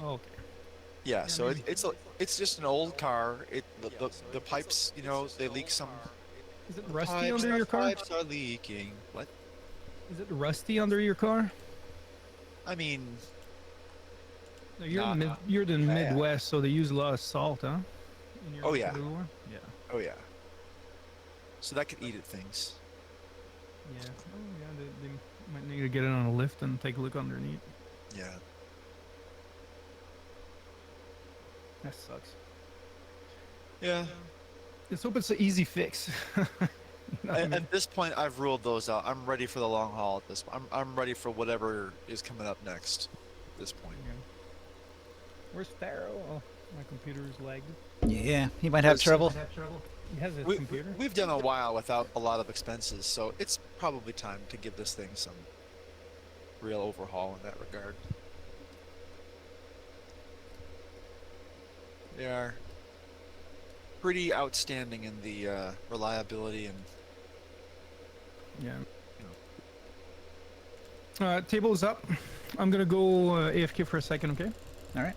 Okay. Yeah, Yeah, so maybe. it's just an old car. The pipes, they leak some. Is it The rusty pipes, under the your car? pipes are leaking. What? Is it rusty under your car? I mean, No, not You're in the bad. Midwest, so they use a lot of salt, huh? In your Oh neck yeah, of the door. Yeah. oh yeah. So that could eat at things. Yeah. Oh yeah. They might need to get it on a lift and take a look underneath. Yeah. That sucks. Yeah. Let's hope it's an easy fix. You know what I mean? At this point, I've ruled those out. I'm ready for the long haul at this. I'm ready for whatever is coming up next. At this point, Yeah. Where's Pharaoh? Oh, my computer's lagged. Yeah, he might have because trouble. He has his computer. we've done a while without a lot of expenses, so it's probably time to give this thing some real overhaul in that regard. They are pretty outstanding in the reliability and Yeah. you know. Table is up. I'm gonna go AFK for a second, okay? All right.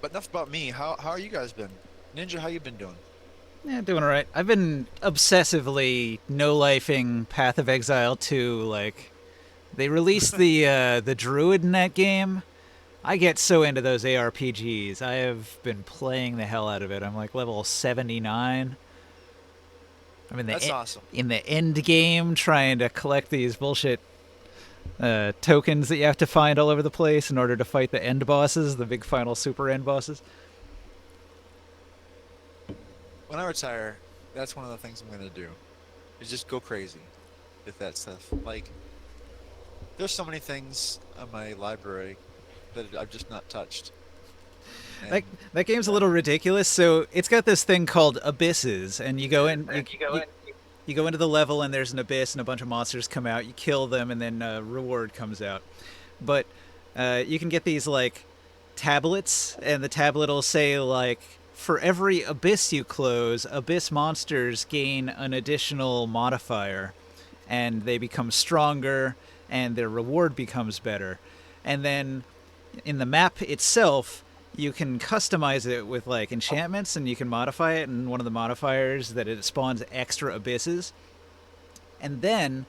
But enough about me. How are you guys been? Ninja, how you been doing? Yeah, doing all right. I've been obsessively no-lifing Path of Exile 2. Like, they released the druid in that game. I get so into those ARPGs. I have been playing the hell out of it. I'm like level 79. I'm That's awesome. in the end game trying to collect these bullshit tokens that you have to find all over the place in order to fight the end bosses, the big final super end bosses. When I retire, that's one of the things I'm gonna do. Is just go crazy with that stuff. Like, there's so many things on my library that I've just not touched. That And that game's a little ridiculous. So it's got this thing called abysses, and you go in, you go into the level, and there's an abyss, and a bunch of monsters come out. You kill them, and then a reward comes out. But you can get these like tablets, and the tablet will say like, for every abyss you close, abyss monsters gain an additional modifier, and they become stronger, and their reward becomes better. And then in the map itself, you can customize it with like enchantments, and you can modify it. And one of the modifiers that it spawns extra abysses. And then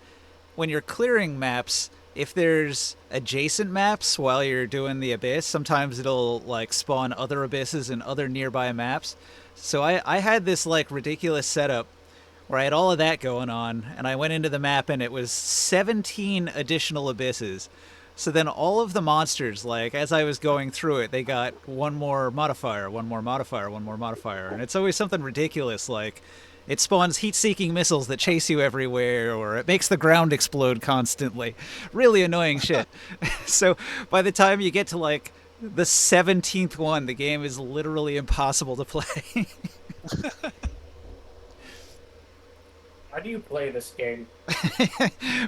when you're clearing maps, if there's adjacent maps while you're doing the abyss, sometimes it'll like spawn other abysses and other nearby maps. So I had this like ridiculous setup where I had all of that going on, and I went into the map and it was 17 additional abysses. So then all of the monsters, like as I was going through it, they got one more modifier, one more modifier, one more modifier. And it's always something ridiculous like it spawns heat-seeking missiles that chase you everywhere, or it makes the ground explode constantly. Really annoying shit. So by the time you get to like the 17th one, the game is literally impossible to play. How do you play this game?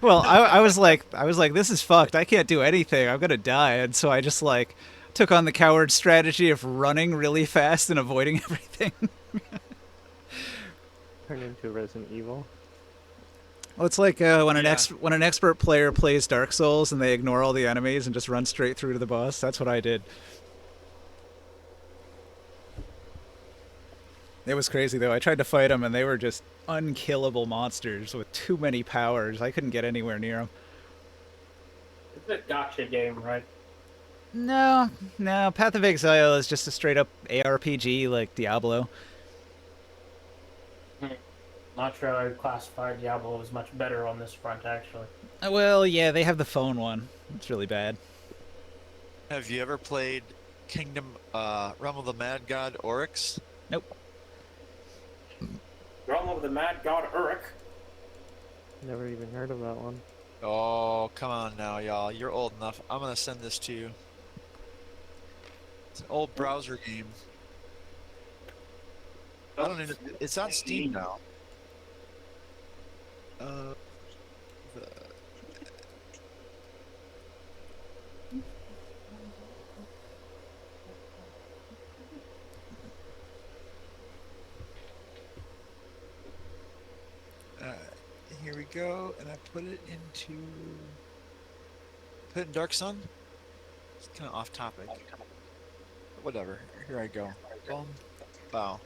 Well, I was like, this is fucked. I can't do anything. I'm gonna die. And so I just like took on the coward strategy of running really fast and avoiding everything. Turn into Resident Evil. Well, it's like yeah, when an expert player plays Dark Souls and they ignore all the enemies and just run straight through to the boss. That's what I did. It was crazy though. I tried to fight them and they were just unkillable monsters with too many powers. I couldn't get anywhere near them. It's a gotcha game, right? No, no. Path of Exile is just a straight up ARPG like Diablo. Hmm. Not sure I would classify Diablo as much better on this front, actually. Well, yeah, they have the phone one. It's really bad. have you ever played Kingdom Realm of the Mad God Oryx? Nope. Realm of the Mad God Uruk. Never even heard of that one. Oh, come on now, y'all. You're old enough. I'm gonna send this to you. It's an old browser game. I don't even. It's on Steam now. Uh, the, uh, Here we go, and I put it in Dark Sun. It's kind of off topic. But whatever. Here I go. Boom. Wow.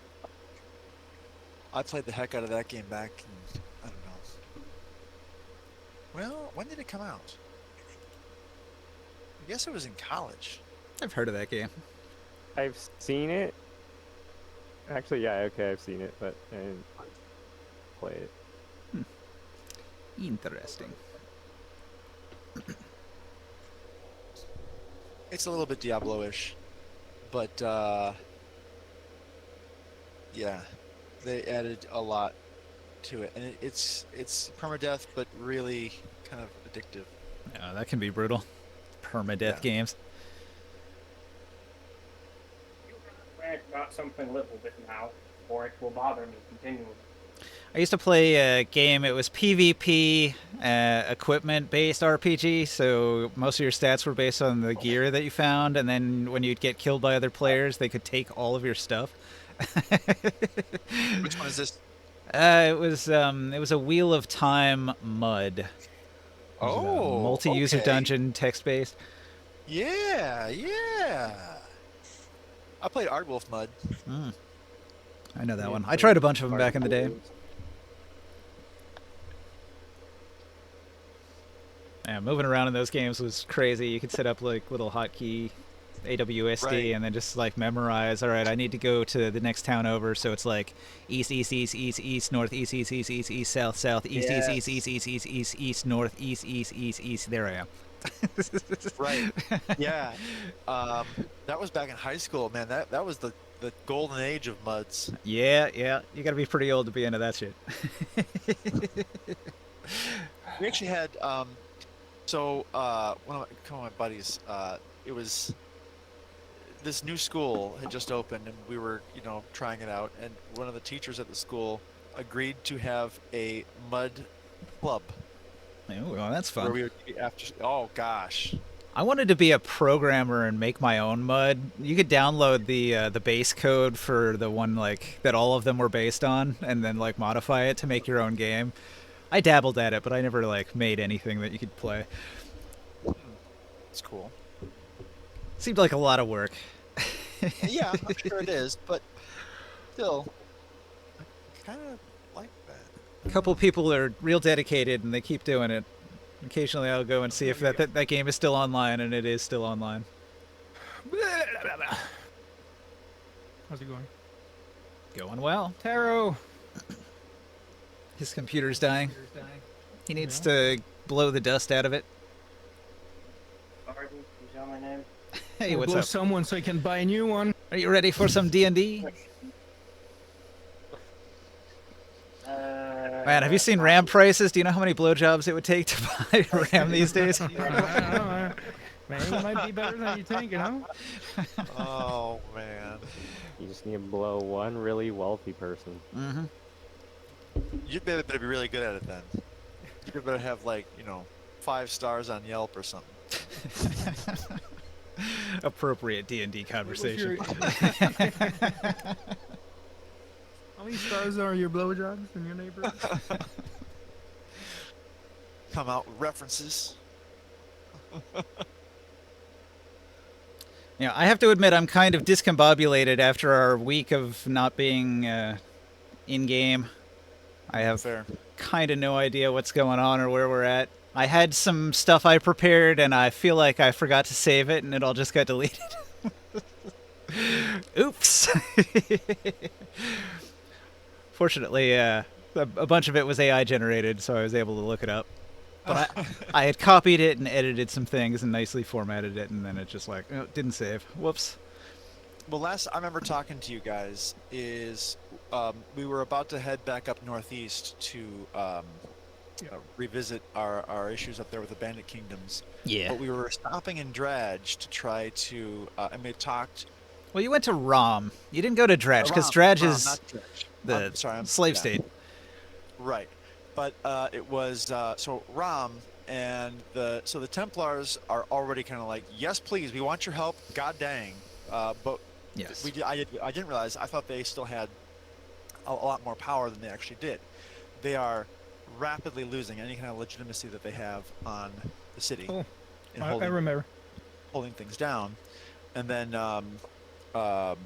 I played the heck out of that game back in, I don't know. Well, when did it come out? I guess it was in college. I've heard of that game. I've seen it. Actually, yeah, okay, I've seen it, but I didn't play it. Interesting. It's a little bit Diablo-ish, but yeah, they added a lot to it, and it's permadeath, but really kind of addictive. Yeah, that can be brutal. Permadeath Yeah. games. Rant about something a little bit now, or it will bother me continually. I used to play a game. It was PvP equipment-based RPG, so most of your stats were based on the gear that you found, and then when you'd get killed by other players, they could take all of your stuff. Which one is this? It was a Wheel of Time mud. It was a Oh, multi-user okay. dungeon, text-based. Yeah, yeah. I played Ardwolf Mud. I know that Yeah, one. I played tried a bunch of them back in the day. Hardcore. Yeah, moving around in those games was crazy. You could set up like little hotkey AWSD Right. and then just like memorize. All right, I need to go to the next town over, so it's like east, east, east, east, east, north, east, east, east, east, east, south, south, east, east, east, east, east, east, east, east, north, east, east, east, east. There I am. Right. Yeah. That was back in high school, man. That was the golden age of muds. Yeah, yeah. You got to be pretty old to be into that shit. We actually had one of my buddies, it was this new school had just opened and we were, trying it out, and one of the teachers at the school agreed to have a mud club Oh, well, that's where fun. we would be oh gosh. I wanted to be a programmer and make my own mud. You could download the base code for the one like that all of them were based on, and then like modify it to make your own game. I dabbled at it, but I never like made anything that you could play. It's cool. Seemed like a lot of work. Yeah, I'm sure it is, but still, I kind of like that. A couple people are real dedicated and they keep doing it. Occasionally, I'll go and see if that game is still online, and it is still online. How's it going? Going well. Taro. His computer's dying. He needs to blow the dust out of it. Pardon, you tell my name? Hey, Or what's blow up? someone so I can buy a new one. Are you ready for some D&D? Man, have you seen RAM prices? Do you know how many blowjobs it would take to buy RAM these days? I don't know. Man, it might be better than you think, Oh man, You just need to blow one really wealthy person. Mm-hmm. you'd better be really good at it then. You better have 5 stars on Yelp or something. Appropriate D&D conversation. How many stars are your blowjobs in your neighborhood? Come out with references. Yeah, I have to admit I'm kind of discombobulated after our week of not being in-game. I have Fair. kind of no idea what's going on or where we're at. I had some stuff I prepared, and I feel like I forgot to save it, and it all just got deleted. Oops. Fortunately, a bunch of it was AI generated, so I was able to look it up. But I had copied it and edited some things and nicely formatted it, and then it just didn't save. Whoops. Well, last I remember talking to you guys is we were about to head back up northeast to revisit our issues up there with the Bandit Kingdoms. Yeah. But we were stopping in Dredge to try to, and we talked. Well, you went to Rom. You didn't go to Dredge, because Rom, Dredge Rom, is not Dredge. the I'm sorry, slave yeah. state. Right, but it was so Rom and the Templars are already kind of like, yes, please, we want your help. God dang, but Yes. I didn't realize. I thought they still had a lot more power than they actually did. They are rapidly losing any kind of legitimacy that they have on the city Oh, in I remember. holding things down. And then um, I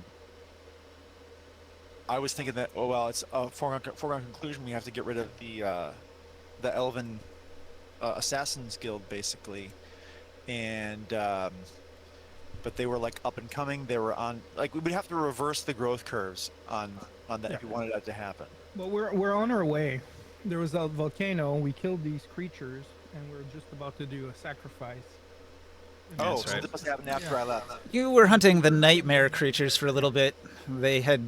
was thinking that, oh well, it's a foregone conclusion. We have to get rid of the Elven Assassins Guild basically, and but they were like up and coming. They were on like we would have to reverse the growth curves on that if we wanted that to happen. Well, we're on our way. There was a volcano. We killed these creatures, and we're just about to do a sacrifice. And Oh, That's so right. this must happen after I left. You were hunting the nightmare creatures for a little bit. They had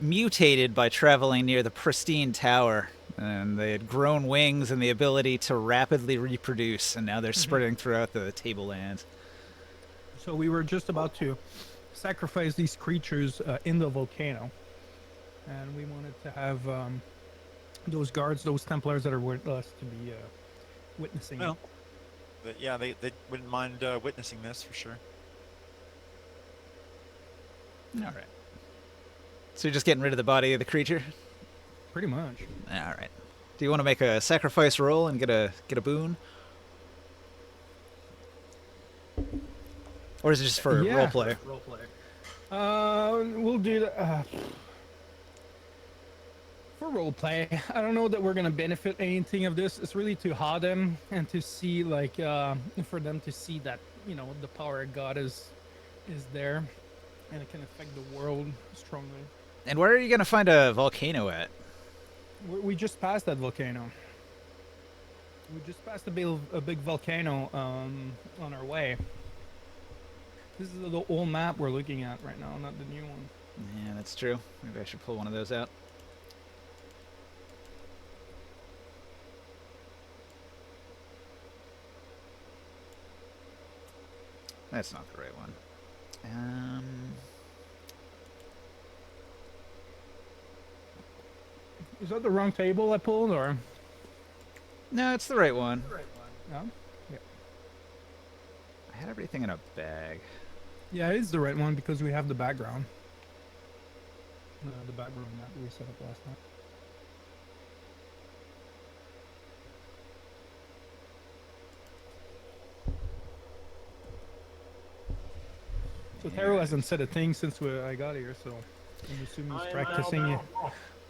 mutated by traveling near the pristine tower, and they had grown wings and the ability to rapidly reproduce, and now they're spreading throughout the tablelands. So we were just about to sacrifice these creatures in the volcano, and we wanted to have those guards, those Templars that are with us, to be witnessing it. Well, but yeah, they wouldn't mind witnessing this for sure. All right. So you're just getting rid of the body of the creature? Pretty much. All right. Do you want to make a sacrifice roll and get a boon? Or is it just for Yeah. roleplay? We'll do that for roleplay. I don't know that we're gonna benefit anything of this. It's really to ha them and to see, like, for them to see that, you know, the power of God is there, and it can affect the world strongly. And where are you going to find a volcano at? We just passed that volcano. We just passed a big volcano on our way. This is the old map we're looking at right now, not the new one. Yeah, that's true. Maybe I should pull one of those out. That's not the right one. Is that the wrong table I pulled, or? No, it's the right one. No? I had everything in a bag. Yeah, it is the right one because we have the background. The background map we set up last night. So Taro hasn't said a thing since I got here, so I'm assuming he's practicing it.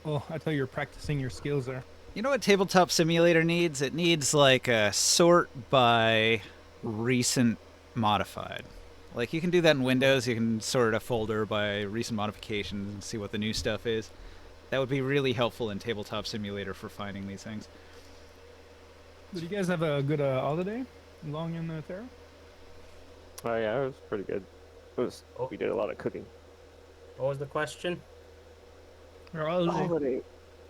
Well, I tell you, you're practicing your skills there. You know what Tabletop Simulator needs? It needs like a sort by recent modified. Like you can do that in Windows. You can sort a folder by recent modifications and see what the new stuff is. That would be really helpful in Tabletop Simulator for finding these things. Did you guys have a good holiday? Long in Taro? Oh yeah, it was pretty good. We did a lot of cooking. What was the question? Or holiday?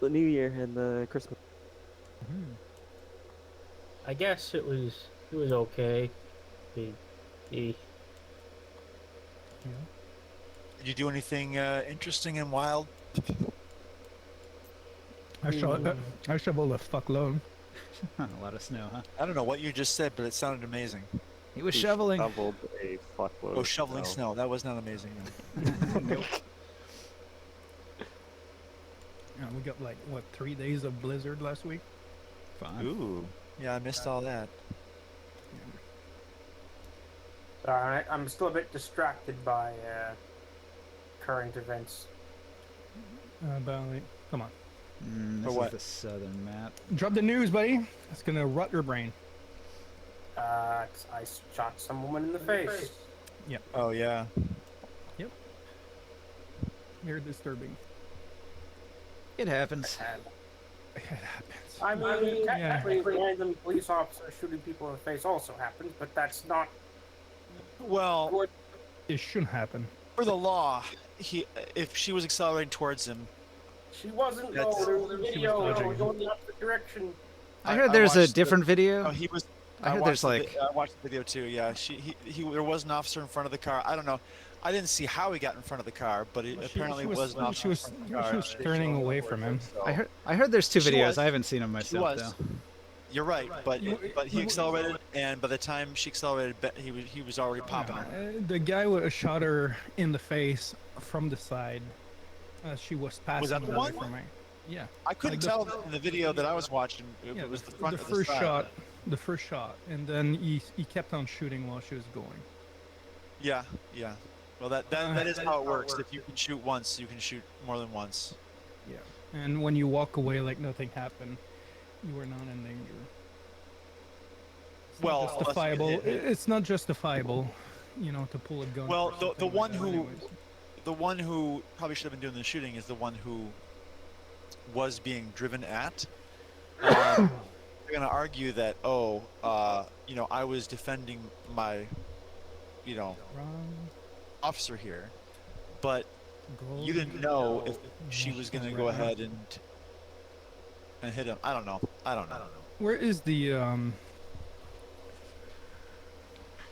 The New Year and the Christmas. Mhm. I guess it was okay. The Did you do anything interesting and wild? I shoveled a fuckload. A lot of snow, huh? I don't know what you just said, but it sounded amazing. He was shoveling. Shoveled a fuckload. Oh, shoveling snow. That was not amazing. Nope. We got like, what, 3 days of blizzard last week? Fun. Ooh. Yeah, I missed all that. Alright, I'm still a bit distracted by current events. Come on. This For is what? the southern map. Drop the news, buddy. It's gonna rot your brain. I shot some woman in the face. Oh, yeah. You're disturbing. It happens. It happens. I mean, Yeah. technically, random police officer shooting people in the face also happens, but that's not. Well, It shouldn't happen. for the law, if she was accelerating towards him, She wasn't. That's- No, there was a video. dodging. They were going the opposite direction. I heard I there's a watched different video. oh, he was. I heard there's like. I watched the video too. Yeah, there was an officer in front of the car. I don't know. I didn't see how he got in front of the car, but it apparently was an officer She was, in front of the car. she was turning away from him. I heard there's two She videos. was. I haven't seen them She myself was. though. You're right, but he You- accelerated, and by the time she accelerated, he was already popping her. The guy shot her in the face from the side. She was passing that the away one? from me. Yeah. I couldn't Like tell in the video that I was watching. It was the front the of the first side. shot, the first shot, and then he kept on shooting while she was going. Yeah, yeah. Well, that is how it works. If you can shoot once, you can shoot more than once. Yeah. And when you walk away like nothing happened, you are not in danger. It's not Well, unless you get justifiable. hit. It's not justifiable, you know, to pull a gun. Well, for the something one like that who anyways. the one who probably should have been doing the shooting is the one who was being driven at. They're gonna argue that you know, I was defending my, you know, Run, officer here, but go, you didn't know if she Yeah, was she's gonna not go right now. ahead and hit him. I don't know. I don't know. Where is the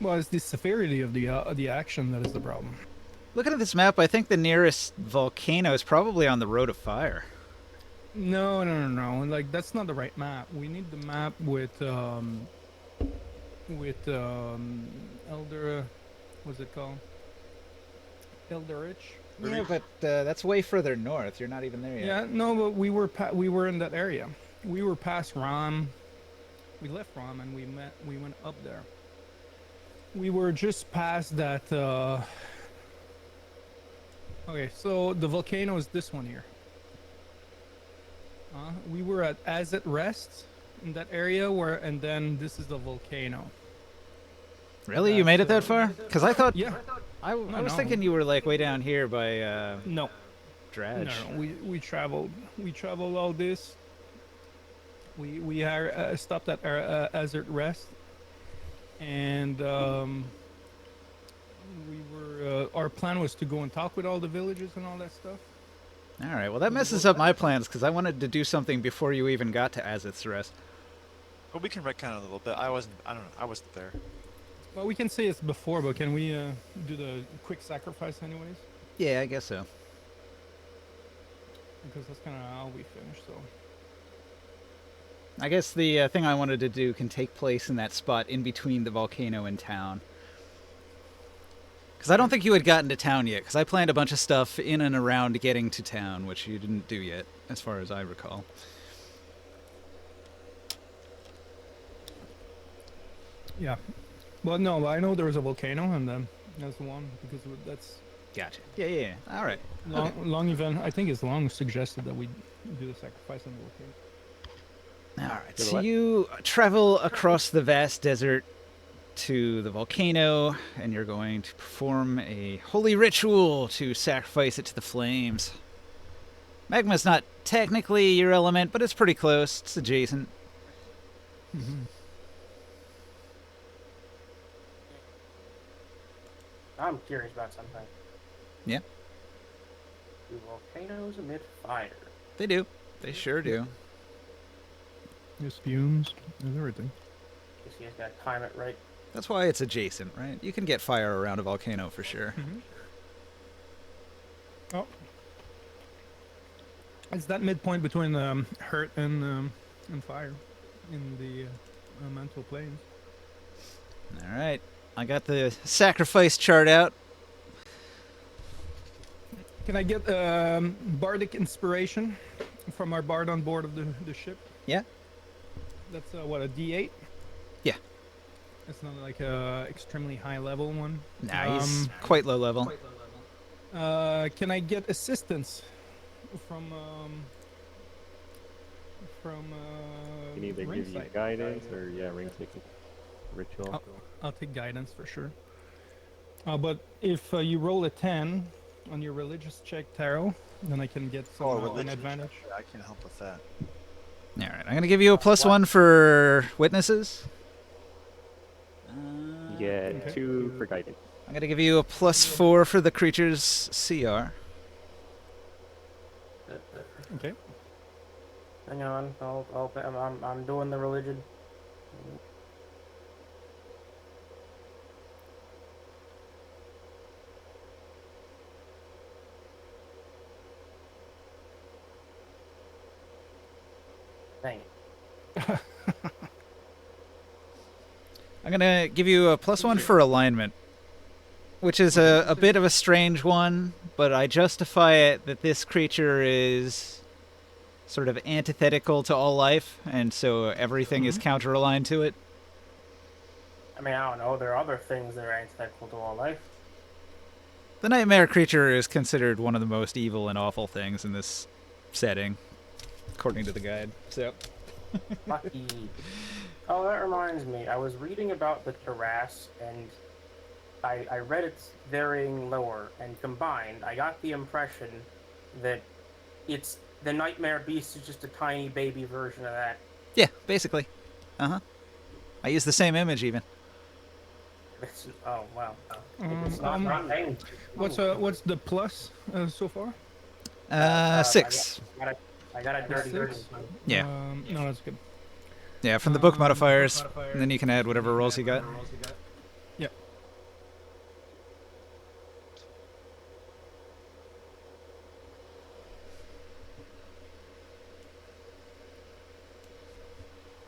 Well, it's the severity of the action that is the problem. Looking at this map, I think the nearest volcano is probably on the Road of Fire. No, no, no, no. Like that's not the right map. We need the map with Elder. What's it called? Elderich. Yeah, but that's way further north. You're not even there yet. Yeah, no, but we were in that area. We were past Ram. We left Ram and we went up there. We were just past that. Okay, so the volcano is this one here. We were at As It Rests in that area and then this is the volcano. Really? You made it that far? Because I thought Yeah. I was no. thinking you were like way down here by No. Dredge. No, we traveled all this. We stopped at As It Rest, and we were our plan was to go and talk with all the villages and all that stuff. All right. Well, that messes up my plans because I wanted to do something before you even got to As Its Rest. But we can retcon it a little bit. I don't know. I wasn't there. Well, we can say it's before, but can we do the quick sacrifice anyways? Yeah, I guess so. Because that's kind of how we finished. So I guess the thing I wanted to do can take place in that spot in between the volcano and town. Because I don't think you had gotten to town yet, because I planned a bunch of stuff in and around getting to town, which you didn't do yet, as far as I recall. yeah, well, no, I know there was a volcano, and that's the one because that's Gotcha. Yeah. All right. long event. I think it's long suggested that we do the sacrifice on the volcano. All right. To the So left. you travel across the vast desert to the volcano, and you're going to perform a holy ritual to sacrifice it to the flames. Magma's not technically your element, but it's pretty close. It's adjacent. I'm curious about something. Yeah, Do volcanoes emit fire? they do. They sure do. There's fumes. There's everything. Guess you guys gotta time it right. That's why it's adjacent, right? You can get fire around a volcano for sure. Oh, it's that midpoint between hurt and fire in the mental planes. All right. I got the sacrifice chart out. Can I get bardic inspiration from our bard on board of the ship? Yeah. That's what, a D8? Yeah. It's not like a extremely high level one. Nah, he's quite low level. Can I get assistance from Can either give you ringside? guidance or ring ticket ritual. I'll take guidance for sure. But if you roll a 10 on your religious check tarot, then I can get some, an religion. advantage. I can't help with that. All right. I'm going to give you a +1 for witnesses. You get Okay. 2 for guidance. I'm going to give you a +4 for the creature's CR. Okay. Hang on, I'm doing the religion. Dang it. I'm going to give you a +1 for alignment, which is a bit of a strange one, but I justify it that this creature is sort of antithetical to all life, and so everything is counter-aligned to it. I mean, I don't know. There are other things that are antithetical to all life. The nightmare creature is considered one of the most evil and awful things in this setting, according to the guide. So, Lucky. Oh, that reminds me. I was reading about the Terrace, and I read its varying lore, and combined, I got the impression that it's the Nightmare Beast is just a tiny baby version of that. yeah, basically. Uh-huh. I use the same image even. Oh wow. It's not named. What's the plus so far? 6. I got a dirty Six? version. Yeah. No, that's good. Yeah, from the book modifiers, and then you can add whatever rolls you got. Yeah.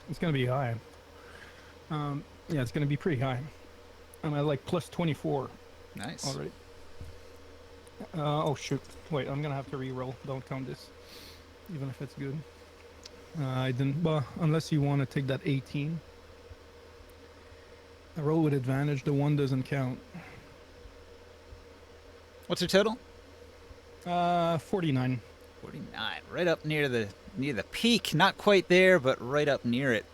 It's gonna be high. Yeah, it's gonna be pretty high. I'm at like plus 24 Nice. already. Oh shoot! Wait, I'm gonna have to re-roll. Don't count this, even if it's good. I didn't. Well, unless you want to take that 18. I roll with advantage. The one doesn't count. What's your total? 49. 49. Right up near the peak. Not quite there, but right up near it.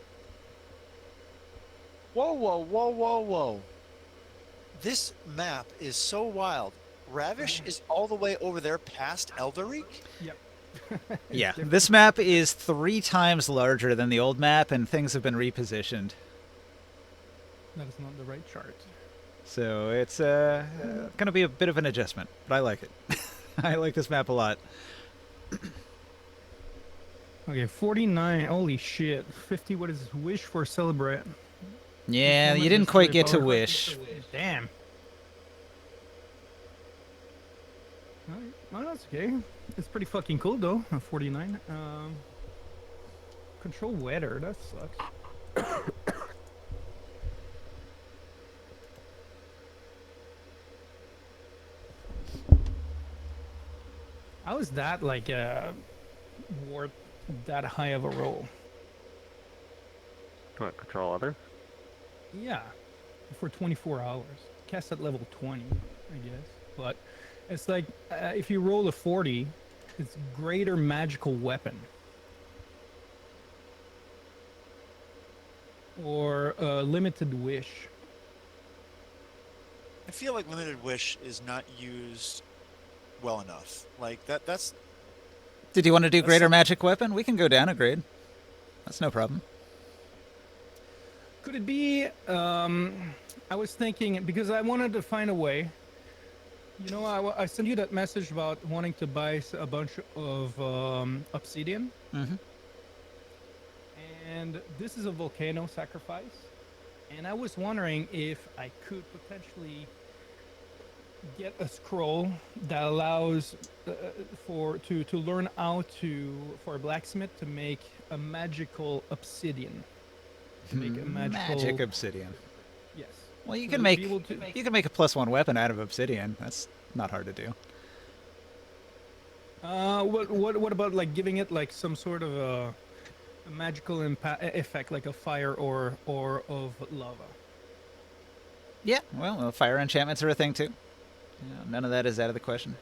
Whoa, whoa, whoa, whoa, whoa. This map is so wild. Ravish is all the way over there past Elderik? Yep. Yeah, this map is 3 times larger than the old map, and things have been repositioned. That is not the right chart. So it's going to be a bit of an adjustment, but I like it. I like this map a lot. Okay, 49. Holy shit. 50. What is this? Wish for celebrate. Yeah, you didn't quite get to wish. Damn. Alright, well, that's okay. It's pretty fucking cool though. 49. Control weather. That sucks. How is that like worth that high of a roll? What, control other? Yeah, for 24 hours. Cast at level 20, I guess. But it's like if you roll a 40, it's greater magical weapon. Or limited wish. I feel like limited wish is not used well enough. Like that's Did you want to do greater magic weapon? We can go down a grade. That's no problem. Could it be? I was thinking because I wanted to find a way. You know, I sent you that message about wanting to buy a bunch of obsidian. Mm-hmm. And this is a volcano sacrifice. And I was wondering if I could potentially get a scroll that allows to learn how for a blacksmith to make a magical obsidian. To make a Magic obsidian. Yes. Well, you So can to make be able to- you can make a +1 weapon out of obsidian. That's not hard to do. What about like giving it like some sort of a magical effect, like a fire or of lava? Yeah, well, fire enchantments are a thing too. Yeah, none of that is out of the question.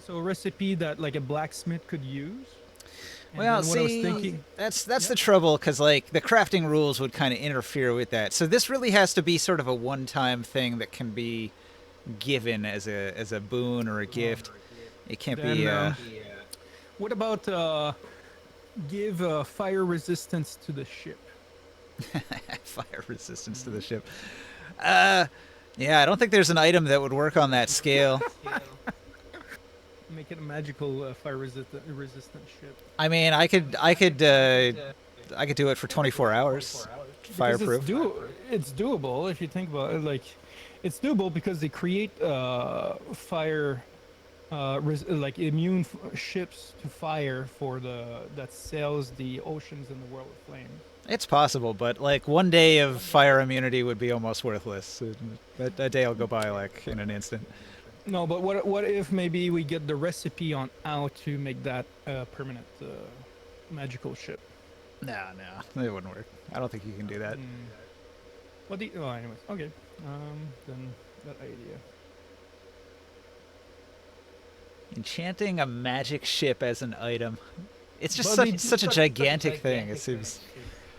So a recipe that like a blacksmith could use. And Well, then what I was see, thinking, that's the trouble, because like the crafting rules would kind of interfere with that. So this really has to be sort of a one-time thing that can be given as a boon or a gift. It can't be. what about give fire resistance to the ship? Fire resistance to the ship. Yeah, I don't think there's an item that would work on that scale. Make it a magical fire resistant ship. I mean, I could do it for 24 hours. Fireproof. Because it's doable if you think about it. Like, it's doable because they create fire, like immune ships to fire for that sails the oceans in the world of flames. It's possible, but like 1 day of fire immunity would be almost worthless. That day will go by like in an instant. No, but what if maybe we get the recipe on how to make that permanent magical ship. No, it wouldn't work. I don't think you can do that. What the? Oh, anyways, okay. Then that idea. Enchanting a magic ship as an item. It's just Well, such a gigantic thing. It seems.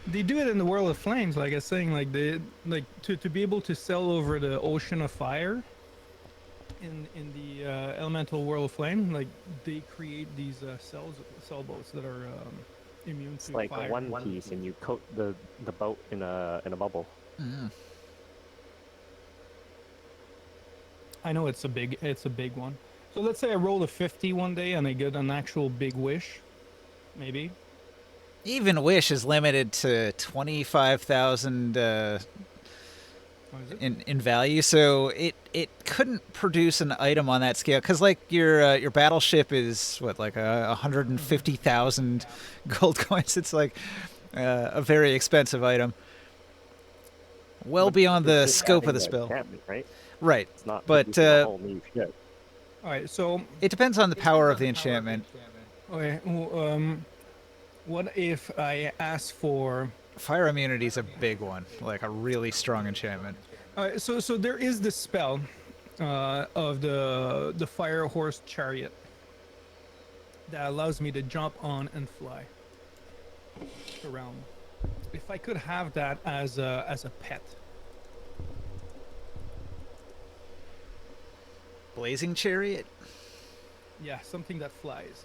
They do it in the World of Flames, like I was saying, like to be able to sail over the ocean of fire. In the elemental World of Flame, like they create these sailboats that are immune It's to like fire. One Piece, and you coat the boat in a bubble. Mm. I know it's a big one. So let's say I roll a 50 one day and I get an actual big wish, maybe. Even Wish is limited to 25,000 What is it? in value, so it couldn't produce an item on that scale because like your battleship is what, like 150,000 gold coins. It's like a very expensive item, well But beyond the it's just scope of adding the spell. enchantment, right? Right, It's not but producing a whole new ship. All right. So it depends on the power of the enchantment. okay. What if I ask for? Fire immunity is a big one, like a really strong enchantment. All right. So there is this spell of the fire horse chariot that allows me to jump on and fly around. If I could have that as a pet. Blazing chariot, Yeah, something that flies.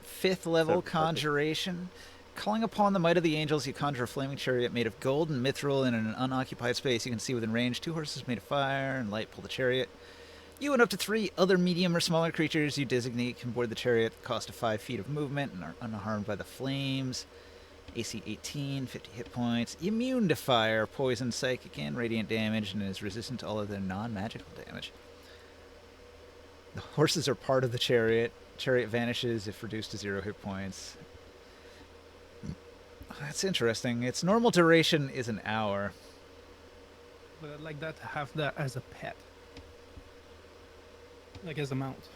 5th level So perfect. conjuration. Calling upon the might of the angels, you conjure a flaming chariot made of gold and mithril in an unoccupied space you can see within range. 2 horses made of fire and light pull the chariot. You and up to 3 other medium or smaller creatures you designate can board the chariot. Cost of 5 feet of movement and are unharmed by the flames. AC 18, 50 hit points. Immune to fire, poison, psychic, and radiant damage, and is resistant to all other non-magical damage. The horses are part of the chariot. Chariot vanishes if reduced to 0 hit points. That's interesting. Its normal duration is an hour. But I'd like that to have that as a pet. Like as a mount.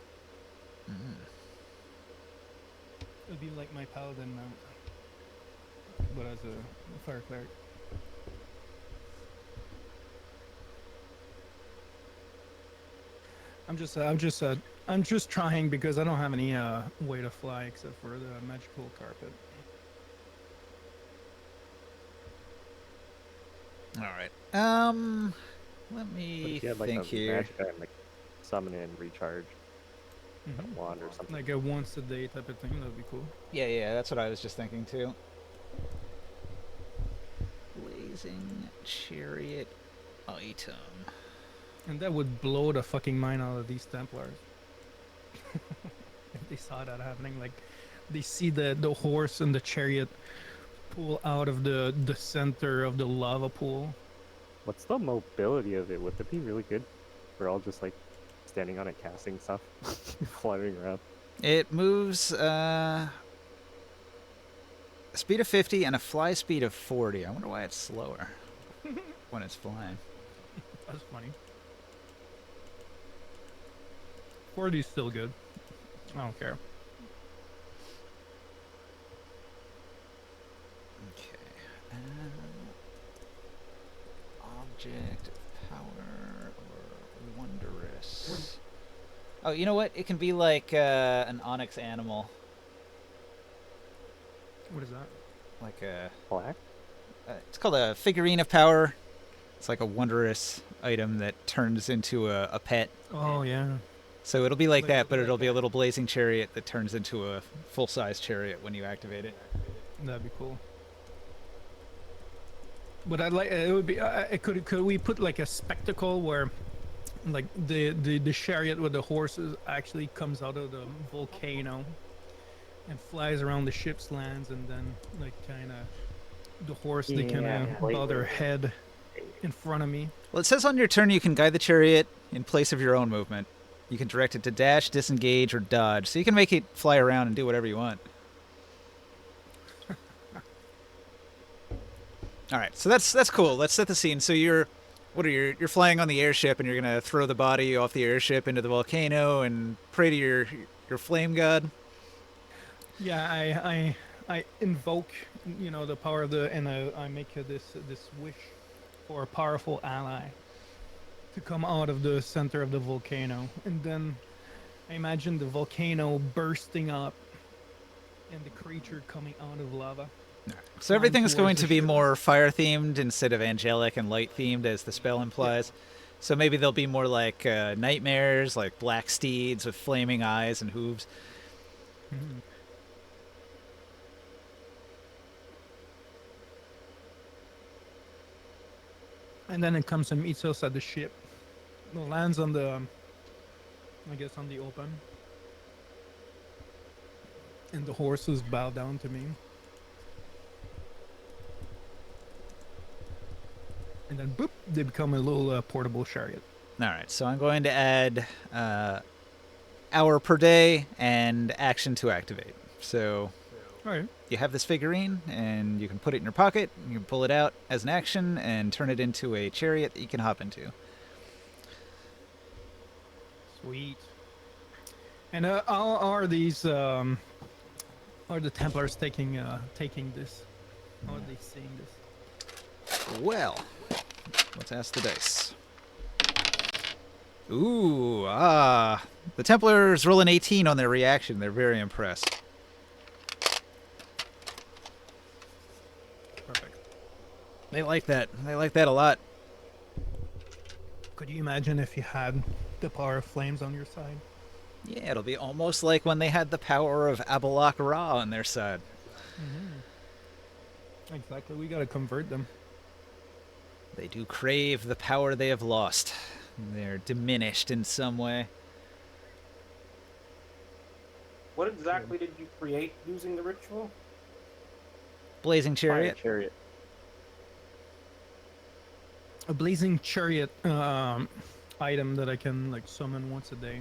It'd be like my paladin mount. But as a fire cleric. I'm just trying because I don't have any way to fly except for the magical carpet. All right. Let But me if you had like think a here. magic item, like summon and recharge a wand or something. Like a once a day type of thing, that'd be cool. Yeah, that's what I was just thinking too. Blazing chariot item. And that would blow the fucking mind out of these Templars. If they saw that happening, like they see the horse and the chariot pull out of the center of the lava pool. What's the mobility of it? Would it be really good? We're all just like standing on it, casting stuff, fluttering around. It moves a speed of 50 and a fly speed of 40. I wonder why it's slower when it's flying. That's funny. 40 is still good. I don't care. Okay. Object of power or wondrous. Oh, you know what? It can be like an onyx animal. What is that? Like a... Black? it's called a figurine of power. It's like a wondrous item that turns into a pet. Oh yeah. So it'll be like that, but it'll be a little blazing chariot that turns into a full-size chariot when you activate it. That'd be cool. But I'd like it would be. Could we put like a spectacle where, like the chariot with the horses actually comes out of the volcano, and flies around the ship's lands, and then like kind of the horse they kind of bow their head in front of me. Well, it says on your turn you can guide the chariot in place of your own movement. You can direct it to dash, disengage, or dodge. So you can make it fly around and do whatever you want. All right, so that's cool. Let's set the scene. So you're flying on the airship, and you're gonna throw the body off the airship into the volcano and pray to your flame god. Yeah, I invoke, the power of and I make this wish for a powerful ally to come out of the center of the volcano, and then I imagine the volcano bursting up and the creature coming out of lava. So Flying everything's going towards to the be ship. more fire themed instead of angelic and light themed, as the spell implies. So maybe they'll be more like nightmares, like black steeds with flaming eyes and hooves. Mhm. And then it comes and meets us at the ship. It lands on I guess, on the open. And the horses bow down to me. And then, boop, they become a little portable chariot. All right, so I'm going to add hour per day and action to activate. So All right. you have this figurine, and you can put it in your pocket. You can pull it out as an action and turn it into a chariot that you can hop into. Sweet. And how are these? Are the Templars taking this? How are they seeing this? Well, let's ask the dice. The Templars roll an 18 on their reaction. They're very impressed. Perfect. They like that. They like that a lot. Could you imagine if you had the power of flames on your side? Yeah, it'll be almost like when they had the power of Abalak Ra on their side. Exactly. We gotta convert them. They do crave the power they have lost. They're diminished in some way. What exactly did you create using the ritual? Blazing Fire Chariot. chariot. A blazing chariot item that I can summon once a day.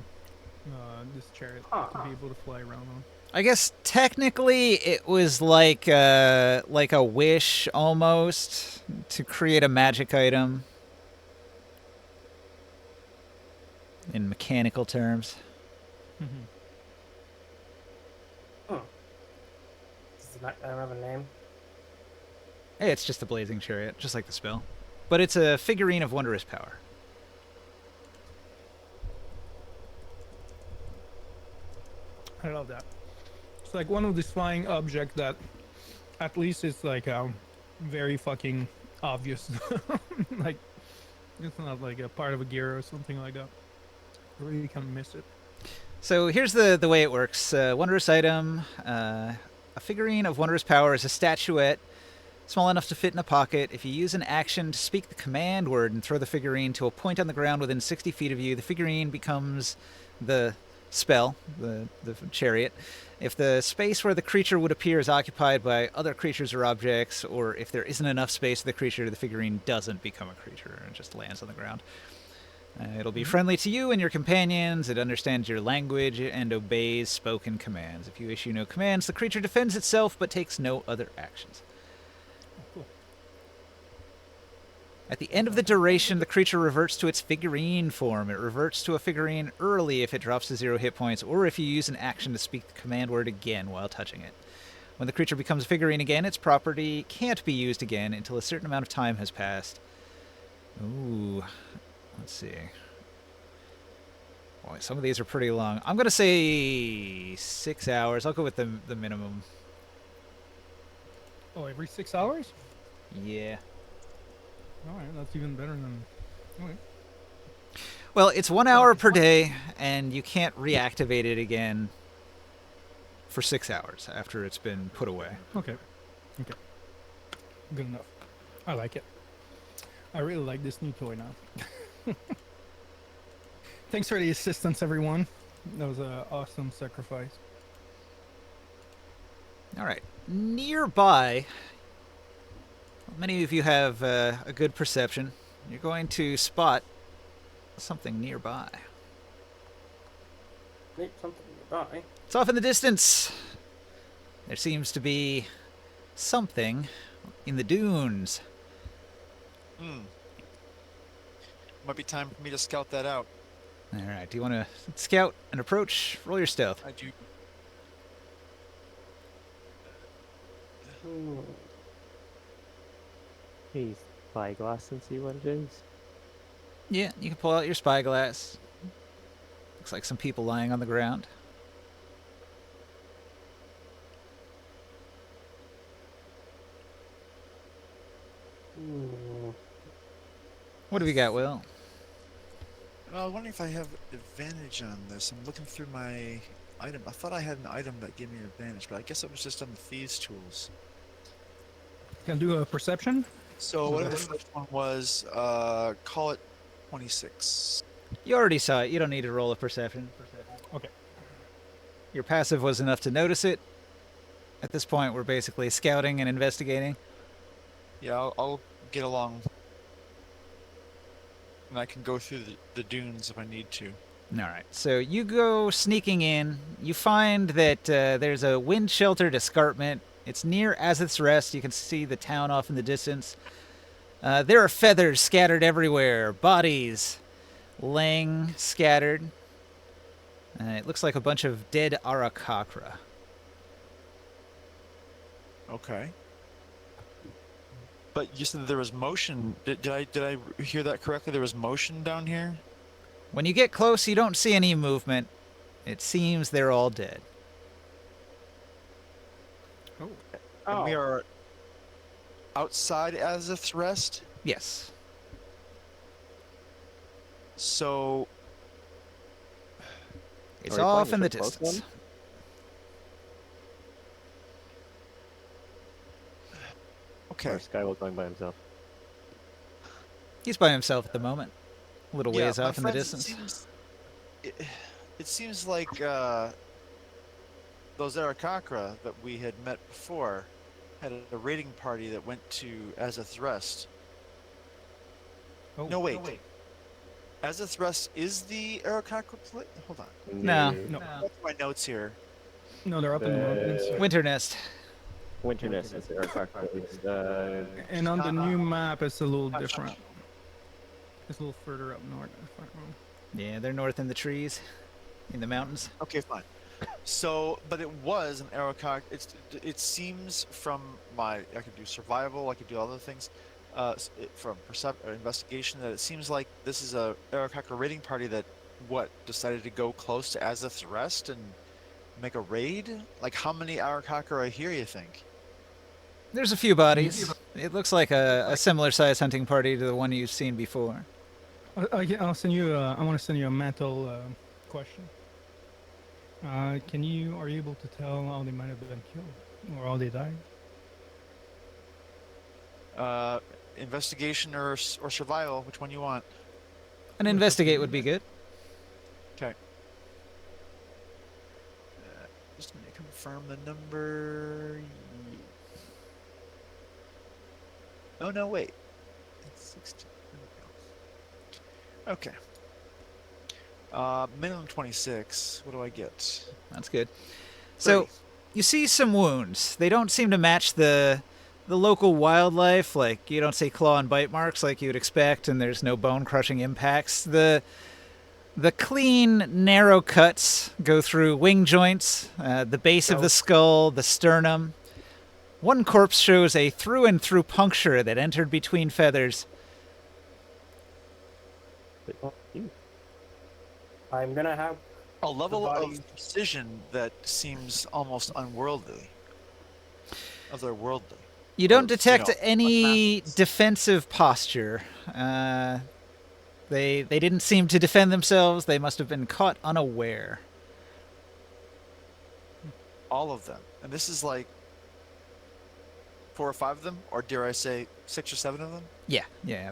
This chariot to be able to fly around on. I guess technically it was like a wish almost to create a magic item in mechanical terms. Does it not have a name? Hey, it's just a blazing chariot, just like the spell. But it's a figurine of wondrous power. I love that. It's like one of these flying objects that at least it's very fucking obvious. Like it's not like a part of a gear or something like that. I really can't miss it. So here's the way it works. Wondrous item. A figurine of wondrous power is a statuette small enough to fit in a pocket. If you use an action to speak the command word and throw the figurine to a point on the ground within 60 feet of you, the figurine becomes the spell, the chariot. If the space where the creature would appear is occupied by other creatures or objects, or if there isn't enough space for the creature, the figurine doesn't become a creature and just lands on the ground. It'll be friendly to you and your companions. It understands your language and obeys spoken commands. If you issue no commands, the creature defends itself but takes no other actions. Cool. At the end of the duration, the creature reverts to its figurine form. It reverts to a figurine early if it drops to 0 hit points, or if you use an action to speak the command word again while touching it. When the creature becomes a figurine again, its property can't be used again until a certain amount of time has passed. Ooh. Let's see. Boy, some of these are pretty long. I'm going to say 6 hours. I'll go with the minimum. Oh, every 6 hours? Yeah. All right, that's even better than. Okay. Well, it's 1 hour per day, and you can't reactivate it again for 6 hours after it's been put away. Okay. Good enough. I like it. I really like this new toy now. Thanks for the assistance, everyone. That was an awesome sacrifice. All right. Nearby, many of you have a good perception. You're going to spot something nearby. Need something nearby. It's off in the distance. There seems to be something in the dunes. Might be time for me to scout that out. All right. Do you want to scout and approach? Roll your stealth. I do. Hmm. Hey, spyglass and see what it is. Yeah, you can pull out your spyglass. Looks like some people lying on the ground. Hmm. What have you got, Will? Well, I was wondering if I have advantage on this. I'm looking through my item. I thought I had an item that gave me an advantage, but I guess it was just on the thieves' tools. Can do a perception. So whatever the first one was, call it 26. You already saw it. You don't need to roll a perception. Okay. Your passive was enough to notice it. At this point, we're basically scouting and investigating. Yeah, I'll get along. And I can go through the dunes if I need to. All right. So you go sneaking in. You find that there's a wind-sheltered escarpment. It's near Azith's Rest. You can see the town off in the distance. There are feathers scattered everywhere. Bodies laying scattered. It looks like a bunch of dead Arakakra. Okay. But you said there was motion. Did I hear that correctly? There was motion down here? When you get close, you don't see any movement. It seems they're all dead. Oh. And we Oh. are outside Azith's Rest? Yes. So It's Are we off playing in the a close distance. one? okay. Or is Skywell going by himself? He's by himself at the moment. A little ways my off in the friends, distance. It seems like those Arakakra that we had met before had a raiding party that went to Azith's Rest. Oh. No, wait. Azith's Rest is the Arakakra place? Hold on. No. No. What's my notes here? No, they're up in the mountains. Winter Nest. Winterness is the Arakakra. And on the new map, it's a little different. It's a little further up north. If I'm wrong. Yeah, they're north in the trees, in the mountains. Okay, fine. So, but it was an Arakak. It seems from my I could do survival, I could do other things. From investigation, that it seems like this is a Arakaka raiding party that decided to go close to Azith's Rest and make a raid. Like, how many Arakaka are here? You think? There's a few bodies. It looks like a similar size hunting party to the one you've seen before. I'll send you. I want to send you a mental question. Are you able to tell how they might have been killed or how they died? Investigation or survival? Which one you want? An investigate would be good. Okay. Just gonna confirm the number. Oh no, wait. It's 16. Okay. Minimum 26. What do I get? That's good. So 30. you see some wounds. They don't seem to match the local wildlife. Like, you don't see claw and bite marks like you would expect, and there's no bone crushing impacts. The clean, narrow cuts go through wing joints, the base of the skull, the sternum. One corpse shows a through and through puncture that entered between feathers. I'm gonna have A level body- of precision that seems almost unworldly. Otherworldly. You don't Or, detect you know, any unmatched. defensive posture. They didn't seem to defend themselves. They must have been caught unaware. All of them. And this is like 4 or 5 of them, or dare I say 6 or 7 of them? Yeah,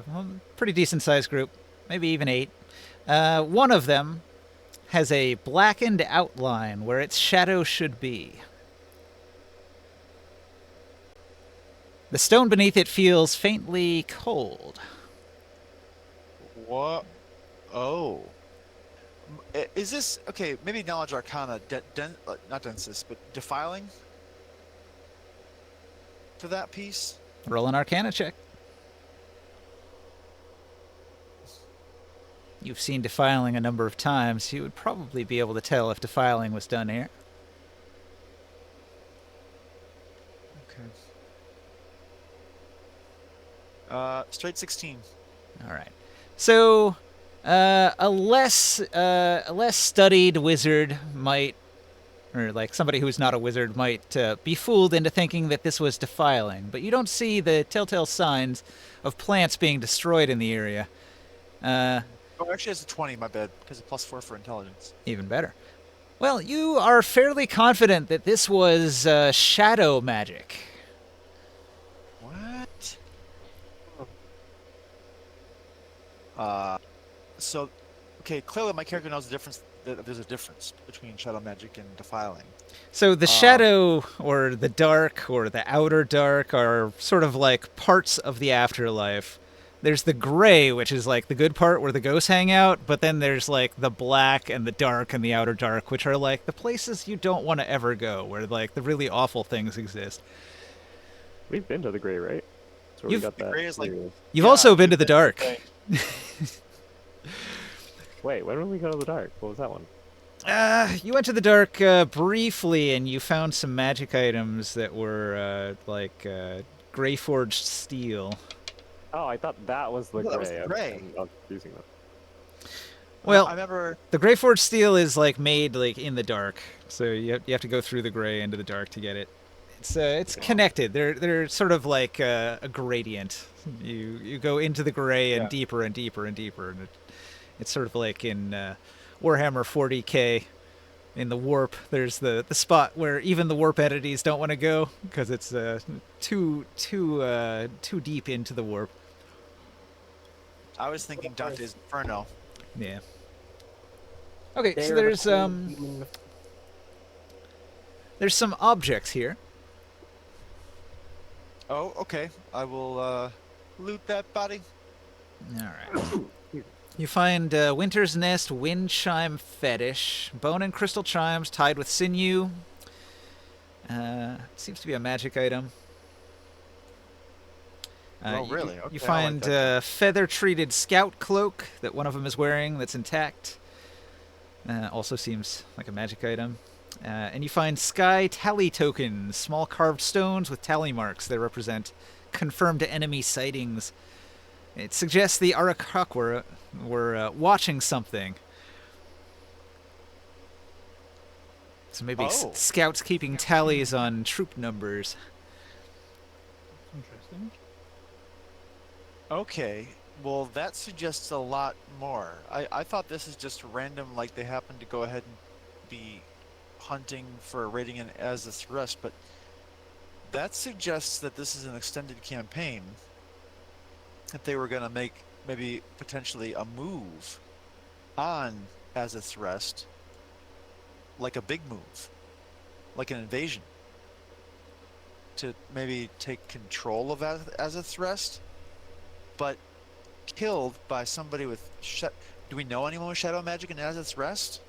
well, pretty decent sized group, maybe even 8. One of them has a blackened outline where its shadow should be. The stone beneath it feels faintly cold. What? Oh. Is this okay? Maybe knowledge arcana, not densis, but defiling for that piece. Roll an Arcana check. You've seen defiling a number of times. You would probably be able to tell if defiling was done here. Okay. Straight 16. All right. So, a less studied wizard might, or like somebody who's not a wizard might be fooled into thinking that this was defiling, but you don't see the telltale signs of plants being destroyed in the area. Oh, actually, it's a 20. My bad, because it's +4 for intelligence. Even better. Well, you are fairly confident that this was shadow magic. What? So, okay, clearly my character knows the difference. That there's a difference between shadow magic and defiling. So the shadow or the dark or the outer dark are sort of like parts of the afterlife. There's the gray, which is like the good part where the ghosts hang out, but then there's like the black and the dark and the outer dark, which are like the places you don't want to ever go, where like the really awful things exist. We've been to the gray, right? That's where You've- we got The that. gray is like- theory. You've Yeah, also been to you've the been dark. okay. Wait, when did we go to the dark? What was that one? You went to the dark briefly, and you found some magic items that were like gray forged steel. Oh, I thought that was the No, gray. that was the Okay, gray. I'm confusing them. Well, I remember. the gray forged steel is like made like in the dark, so you have to go through the gray into the dark to get it. It's connected. They're sort of like a gradient. You go into the gray and Yeah. deeper and deeper and deeper, and it's sort of like in Warhammer 40k. In the warp, there's the spot where even the warp entities don't want to go because it's too deep into the warp. I was thinking Dante's Inferno. Yeah. Okay, so They're there's the cool human- there's some objects here. Oh, okay. I will loot that body. All right. You find Winter's Nest Wind Chime Fetish, bone and crystal chimes tied with sinew. Seems to be a magic item. Oh, really? You Okay, I like find that. feather-treated scout cloak that one of them is wearing that's intact. Also seems like a magic item. And you find sky tally tokens, small carved stones with tally marks that represent confirmed enemy sightings. It suggests the Arakak were watching something. So maybe Oh. scouts keeping tallies on troop numbers. Interesting. Okay. Well, that suggests a lot more. I thought this is just random, like they happen to go ahead and be hunting for a rating in as a thrust, but that suggests that this is an extended campaign. That they were going to make maybe potentially a move on as a thrust, like a big move, like an invasion, to maybe take control of as a thrust, but killed by somebody with do we know anyone with shadow magic and as its rest?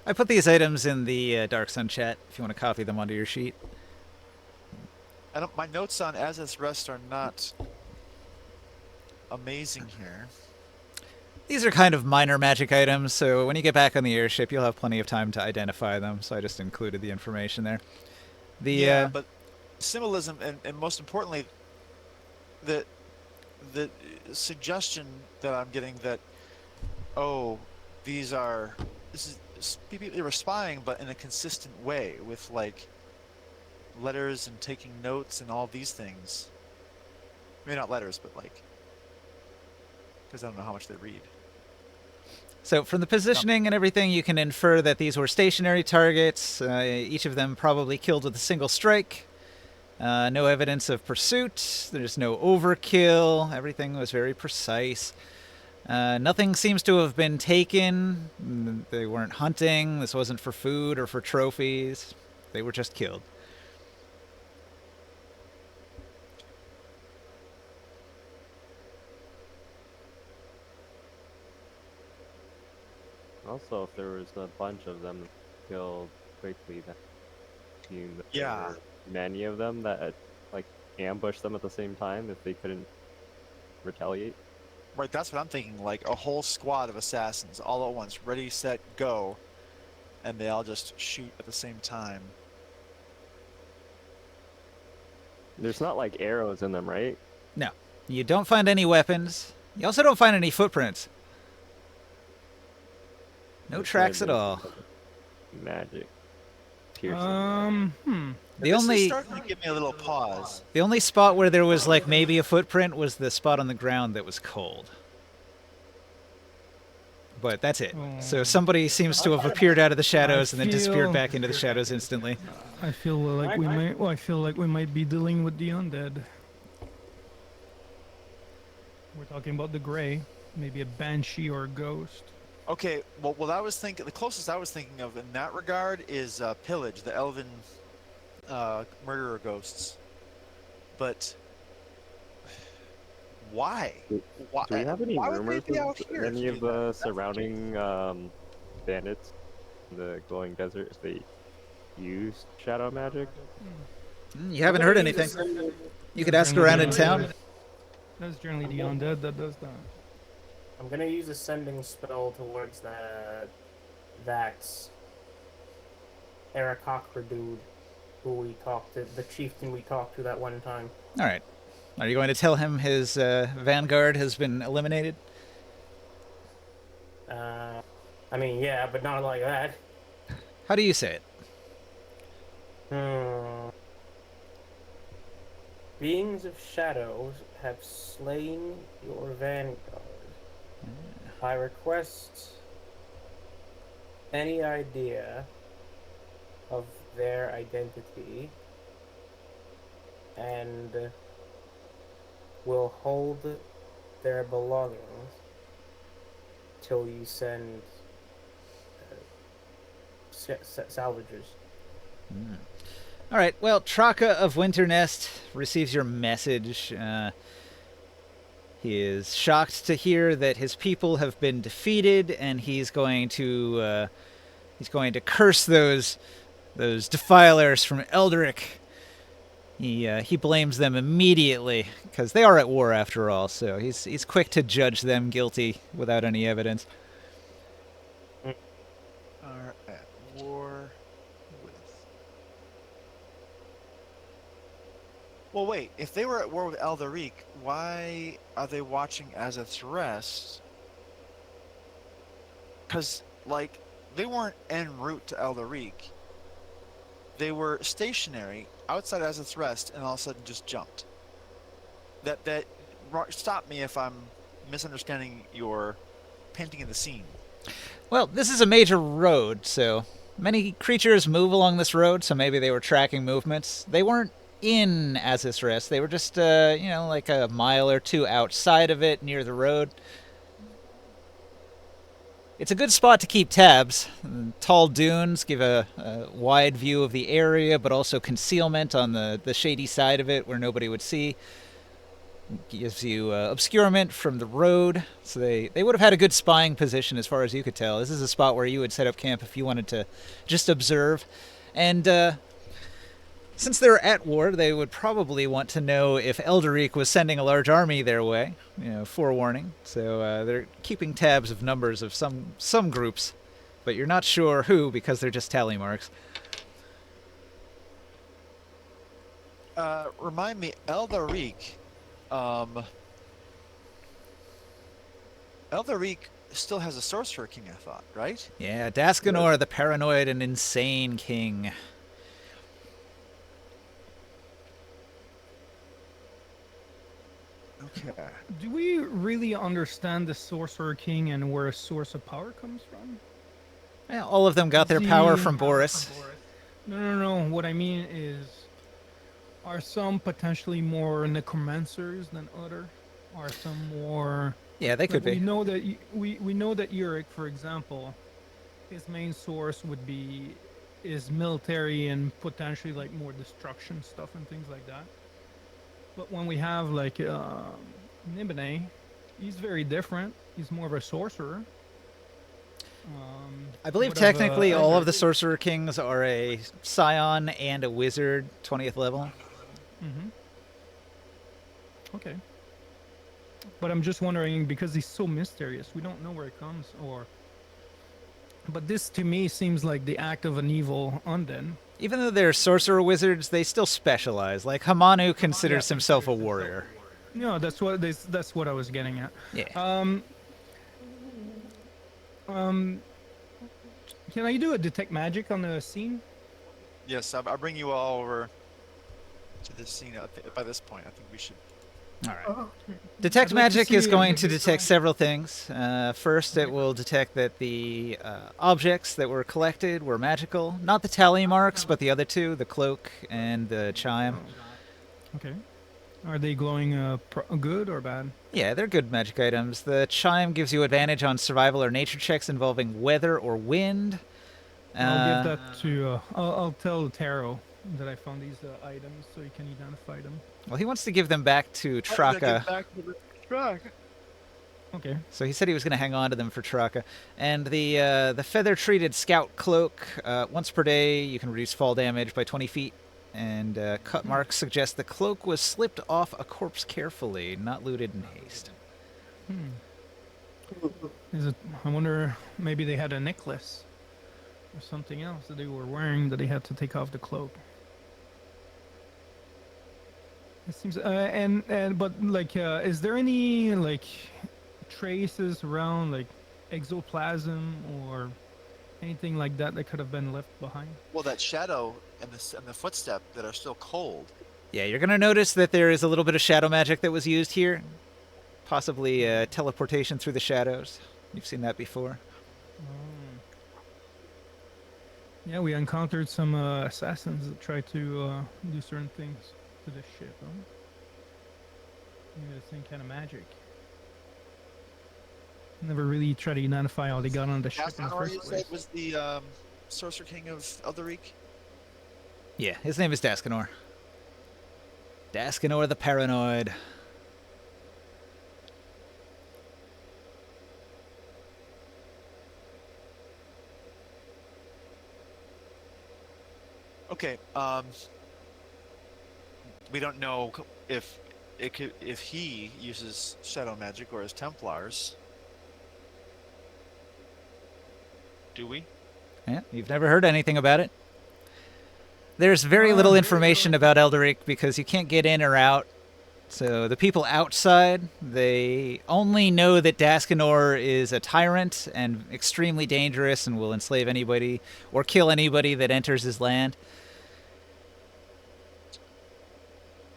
I put these items in the Dark Sun chat if you want to copy them onto your sheet. I don't. My notes on as its rest are not amazing here. These are kind of minor magic items, so when you get back on the airship, you'll have plenty of time to identify them. So I just included the information there. Yeah, but symbolism and most importantly, the suggestion that I'm getting that this is people they were spying, but in a consistent way with like letters and taking notes and all these things. Maybe not letters, but like because I don't know how much they read. So from the positioning and everything, you can infer that these were stationary targets, each of them probably killed with a single strike. No evidence of pursuit. There's no overkill. Everything was very precise. Nothing seems to have been taken. They weren't hunting. This wasn't for food or for trophies. They were just killed. Also, if there was a bunch of them killed quickly, that means that there Yeah. were many of them that like ambushed them at the same time if they couldn't retaliate. Right, that's what I'm thinking. Like a whole squad of assassins all at once, ready, set, go, and they all just shoot at the same time. There's not like arrows in them, right? No. You don't find any weapons. You also don't find any footprints. No This tracks might at have been all. some magic. Piercing. The This is only starting to give me a little pause. the only spot where there was like maybe a footprint was the spot on the ground that was cold. But that's it. So somebody seems to have appeared out of the shadows and then disappeared back into the shadows instantly. I feel like we might. Well, I feel like we might be dealing with the undead. We're talking about the gray, maybe a banshee or a ghost. Okay, well, I was thinking the closest I was thinking of in that regard is Pillage, the elven murderer ghosts. But why? Why? Do we have any why would rumors they be out of here? any of the surrounding bandits in the glowing desert if they use shadow magic? You haven't heard anything. You could ask around in town. That's generally the undead that does that. I'm gonna use a sending spell towards that Arakocra dude who we talked to, the chieftain we talked to that one time. All right. Are you going to tell him his vanguard has been eliminated? I mean, yeah, but not like that. How do you say it? Beings of shadows have slain your vanguard. I request any idea of their identity and will hold their belongings till you send salvagers. All right. Well, Traka of Winternest receives your message. He is shocked to hear that his people have been defeated, and he's going to curse those defilers from Eldrick. He blames them immediately because they are at war after all. So he's quick to judge them guilty without any evidence. Are at war with. Well, wait. If they were at war with Eldaric, why are they watching Azeth's Rest? Because, like, they weren't en route to Eldaric. They were stationary outside Azeth's Rest, and all of a sudden just jumped. Stop me if I'm misunderstanding your painting of the scene. Well, this is a major road, so many creatures move along this road, so maybe they were tracking movements. They weren't in Azeth's Rest. They were just, like a mile or two outside of it, near the road. It's a good spot to keep tabs. Tall dunes give a wide view of the area, but also concealment on the shady side of it where nobody would see. Gives you obscurement from the road, so they would have had a good spying position as far as you could tell. This is a spot where you would set up camp if you wanted to just observe. And since they're at war, they would probably want to know if Eldaric was sending a large army their way, forewarning. So they're keeping tabs of numbers of some groups, but you're not sure who because they're just tally marks. Remind me, Eldaric. Eldaric still has a Sorcerer King, I thought, right? Yeah, Daskanor, the paranoid and insane king. Okay. Do we really understand the Sorcerer King and where a source of power comes from? Yeah, all of them got their power from Boris. No. What I mean is, are some potentially more necromancers than other? Are some more? Yeah, they could We be. know that we know that Uric, for example, his main source would be is military and potentially like more destruction stuff and things like that. But when we have like Nibene, he's very different. He's more of a sorcerer. I believe would have, technically all of the Sorcerer Kings are a Scion and a Wizard, 20th level. Mm-hmm. Okay. But I'm just wondering, because he's so mysterious, we don't know where it comes, or... But this, to me, seems like the act of an evil undead. Even though they're Sorcerer Wizards, they still specialize. Like, Hamanu considers himself a warrior. No, that's what I was getting at. Yeah. Um, um, can I do a detect magic on the scene? Yes, I'll bring you all over to this scene. By this point, I think we should. All right. Detect I'd like to magic is see going if to it's detect all- several things. First, it will detect that the objects that were collected were magical. Not the tally marks, but the other two, the cloak and the chime. Okay. Are they glowing good or bad? Yeah, they're good magic items. The chime gives you advantage on survival or nature checks involving weather or wind. I'll give that to. I'll tell Taro that I found these items so he can identify them. Well, he wants to give them back to Traka. Back to the truck. Okay. So he said he was going to hang on to them for Traka. And the feather-treated scout cloak, once per day, you can reduce fall damage by 20 feet. And cut marks suggest the cloak was slipped off a corpse carefully, not looted in haste. Is it? I wonder. Maybe they had a necklace or something else that they were wearing that they had to take off the cloak. It seems. But like, is there any like traces around like exoplasm or anything like that that could have been left behind? Well, that shadow and the footstep that are still cold. Yeah, you're going to notice that there is a little bit of shadow magic that was used here. Possibly teleportation through the shadows. You've seen that before. Yeah, we encountered some assassins that tried to do certain things to this ship. Huh? Maybe the same kind of magic. Never really tried to identify how they got on the ship in the Gastonor, first you place. said, was the Sorcerer King of Elderic? Yeah, his name is Daskanor. Daskanor the Paranoid. Okay. We don't know if if he uses shadow magic or his Templars. Do we? Yeah, you've never heard anything about it. There's very little information about Elderic because you can't get in or out. So the people outside, they only know that Daskanor is a tyrant and extremely dangerous and will enslave anybody or kill anybody that enters his land.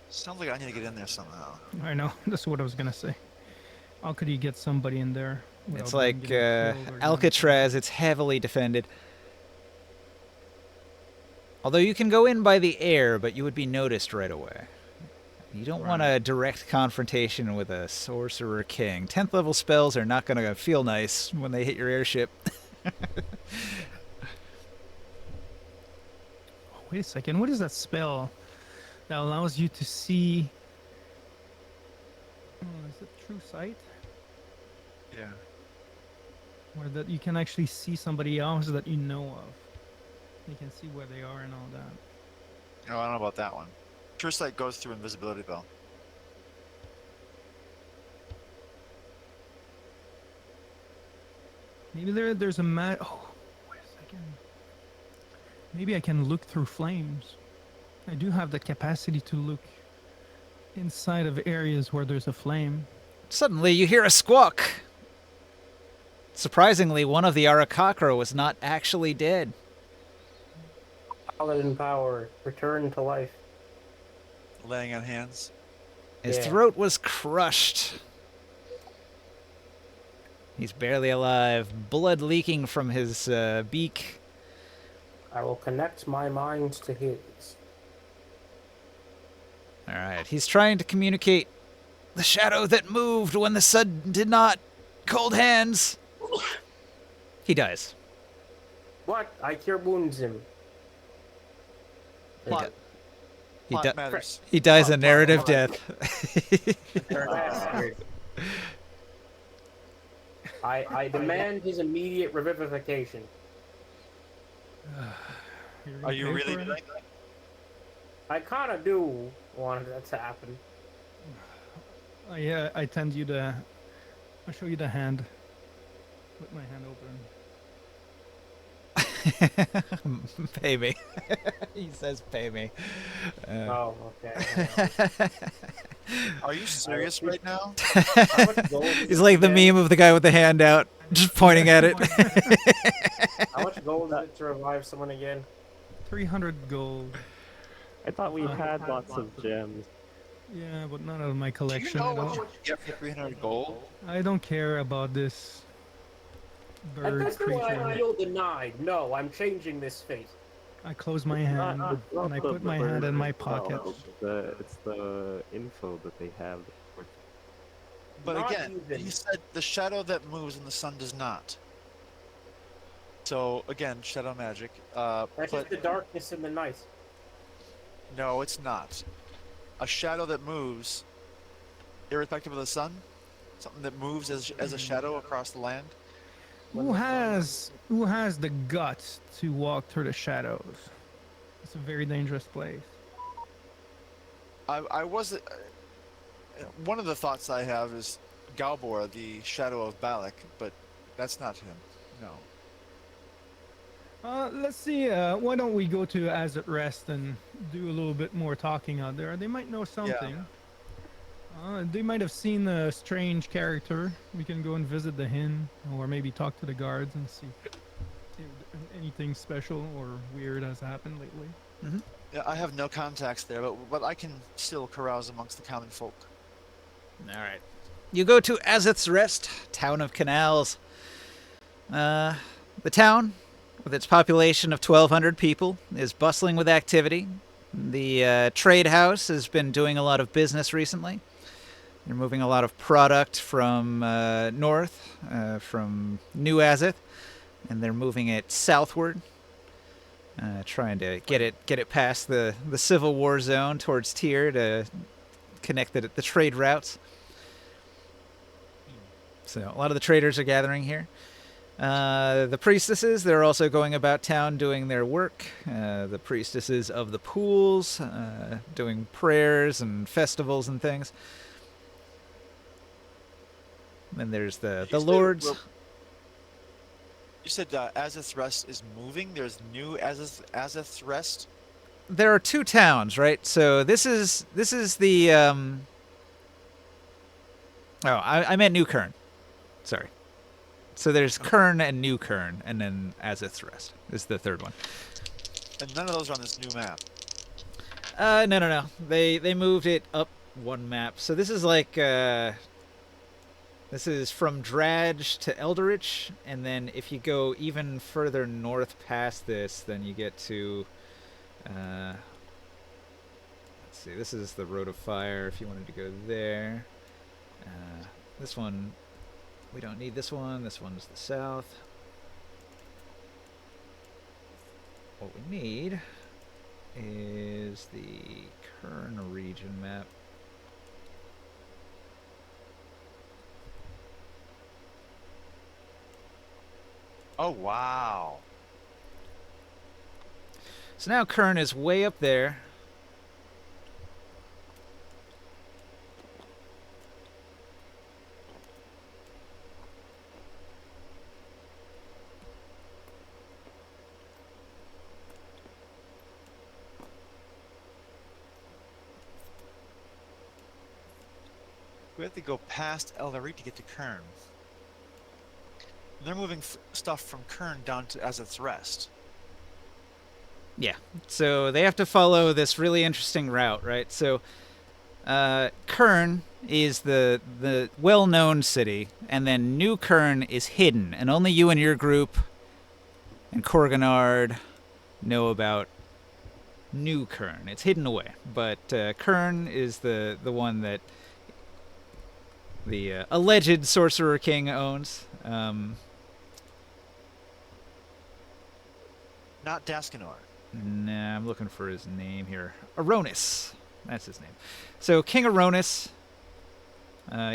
Sounds like I need to get in there somehow. I know. That's what I was gonna say. How could you get somebody in there? It's without them like getting killed or Alcatraz, it's heavily defended. Although you can go in by the air, but you would be noticed right away. You don't want a direct confrontation with a Sorcerer King. 10th level spells are not going to feel nice when they hit your airship. Oh, wait a second. What is that spell that allows you to see? Oh, is it True Sight? Yeah. Where that you can actually see somebody else that you know of. You can see where they are and all that. Oh, I don't know about that one. True Sight goes through invisibility, though. Maybe there's a Oh, wait a second. Maybe I can look through flames. I do have the capacity to look inside of areas where there's a flame. Suddenly you hear a squawk. Surprisingly, one of the Arakakra was not actually dead. Paladin power, return to life. Laying on hands. His Yeah. throat was crushed. He's barely alive, blood leaking from his beak. I will connect my mind to his. All right, he's trying to communicate. The shadow that moved when the sun did not. Cold hands. He dies. What? I cure wounds him. He, Plot. di- he, Plot di- matters. he dies a Plot, narrative plot. death. Bastard. I demand his immediate revivification. Are you okay really for it? doing that? I kind of do want that to happen. Yeah, I tend you to. I'll show you the hand. Put my hand Pay me. He says pay me. Oh, okay. Are you serious right now? How much gold is He's it like the again? meme of the guy with the hand out, just pointing at it. How much gold is it to revive someone again? 300 gold. I thought we had lots of gems. Yeah, but not out of my Do you collection know at what all. you get for 300 gold? I don't care about this And bird that's why I creature. feel denied. No, I'm changing this fate. I close my hand and I put my hand in my pocket. It's the info that they have. But Not again, even. he said the shadow that moves and the sun does not. So again, shadow magic. That's But just the darkness in the night. no, it's not. A shadow that moves, irrespective of the sun, something that moves as a shadow across the land. Who has the guts to walk through the shadows? It's a very dangerous place. I was one of the thoughts I have is Galbor, the shadow of Balak, but that's not him. No. Let's see. Why don't we go to As at Rest and do a little bit more talking out there? They might know something. They might have seen a strange character. We can go and visit the inn, or maybe talk to the guards and see if anything special or weird has happened lately. Yeah, I have no contacts there, but I can still carouse amongst the common folk. All right. You go to Azeth's Rest, town of canals. The town, with its population of 1,200 people, is bustling with activity. The trade house has been doing a lot of business recently. They're moving a lot of product from north, from New Azeth, and they're moving it southward, trying to get it past the Civil War zone towards Tyr to connect the trade routes. So a lot of the traders are gathering here. The priestesses, they're also going about town doing their work. The priestesses of the pools, doing prayers and festivals and things. Then there's the lords. You said Azeth's Rest is moving. There's new Azeth's Rest. There are two towns, right? So this is the I meant New Kern. Sorry. So there's Kern and New Kern, and then Azeth's Rest is the third one. And none of those are on this new map. No. They moved it up one map. So this is like this is from Dradge to Eldritch, and then if you go even further north past this, then you get to let's see, this is the Road of Fire if you wanted to go there. This one, we don't need this one. This one's the south. What we need is the Kern region map. Oh, wow. So now Kern is way up there. We have to go past Eldarit to get to Kern. And they're moving stuff from Kern down to Azeth's Rest. Yeah. So they have to follow this really interesting route, right? So Kern is the well-known city, and then New Kern is hidden, and only you and your group and Korganard know about New Kern. It's hidden away, but Kern is the one that the alleged Sorcerer King owns. Not Daskinor. Nah, I'm looking for his name here. Aronis. That's his name. So King Aronis,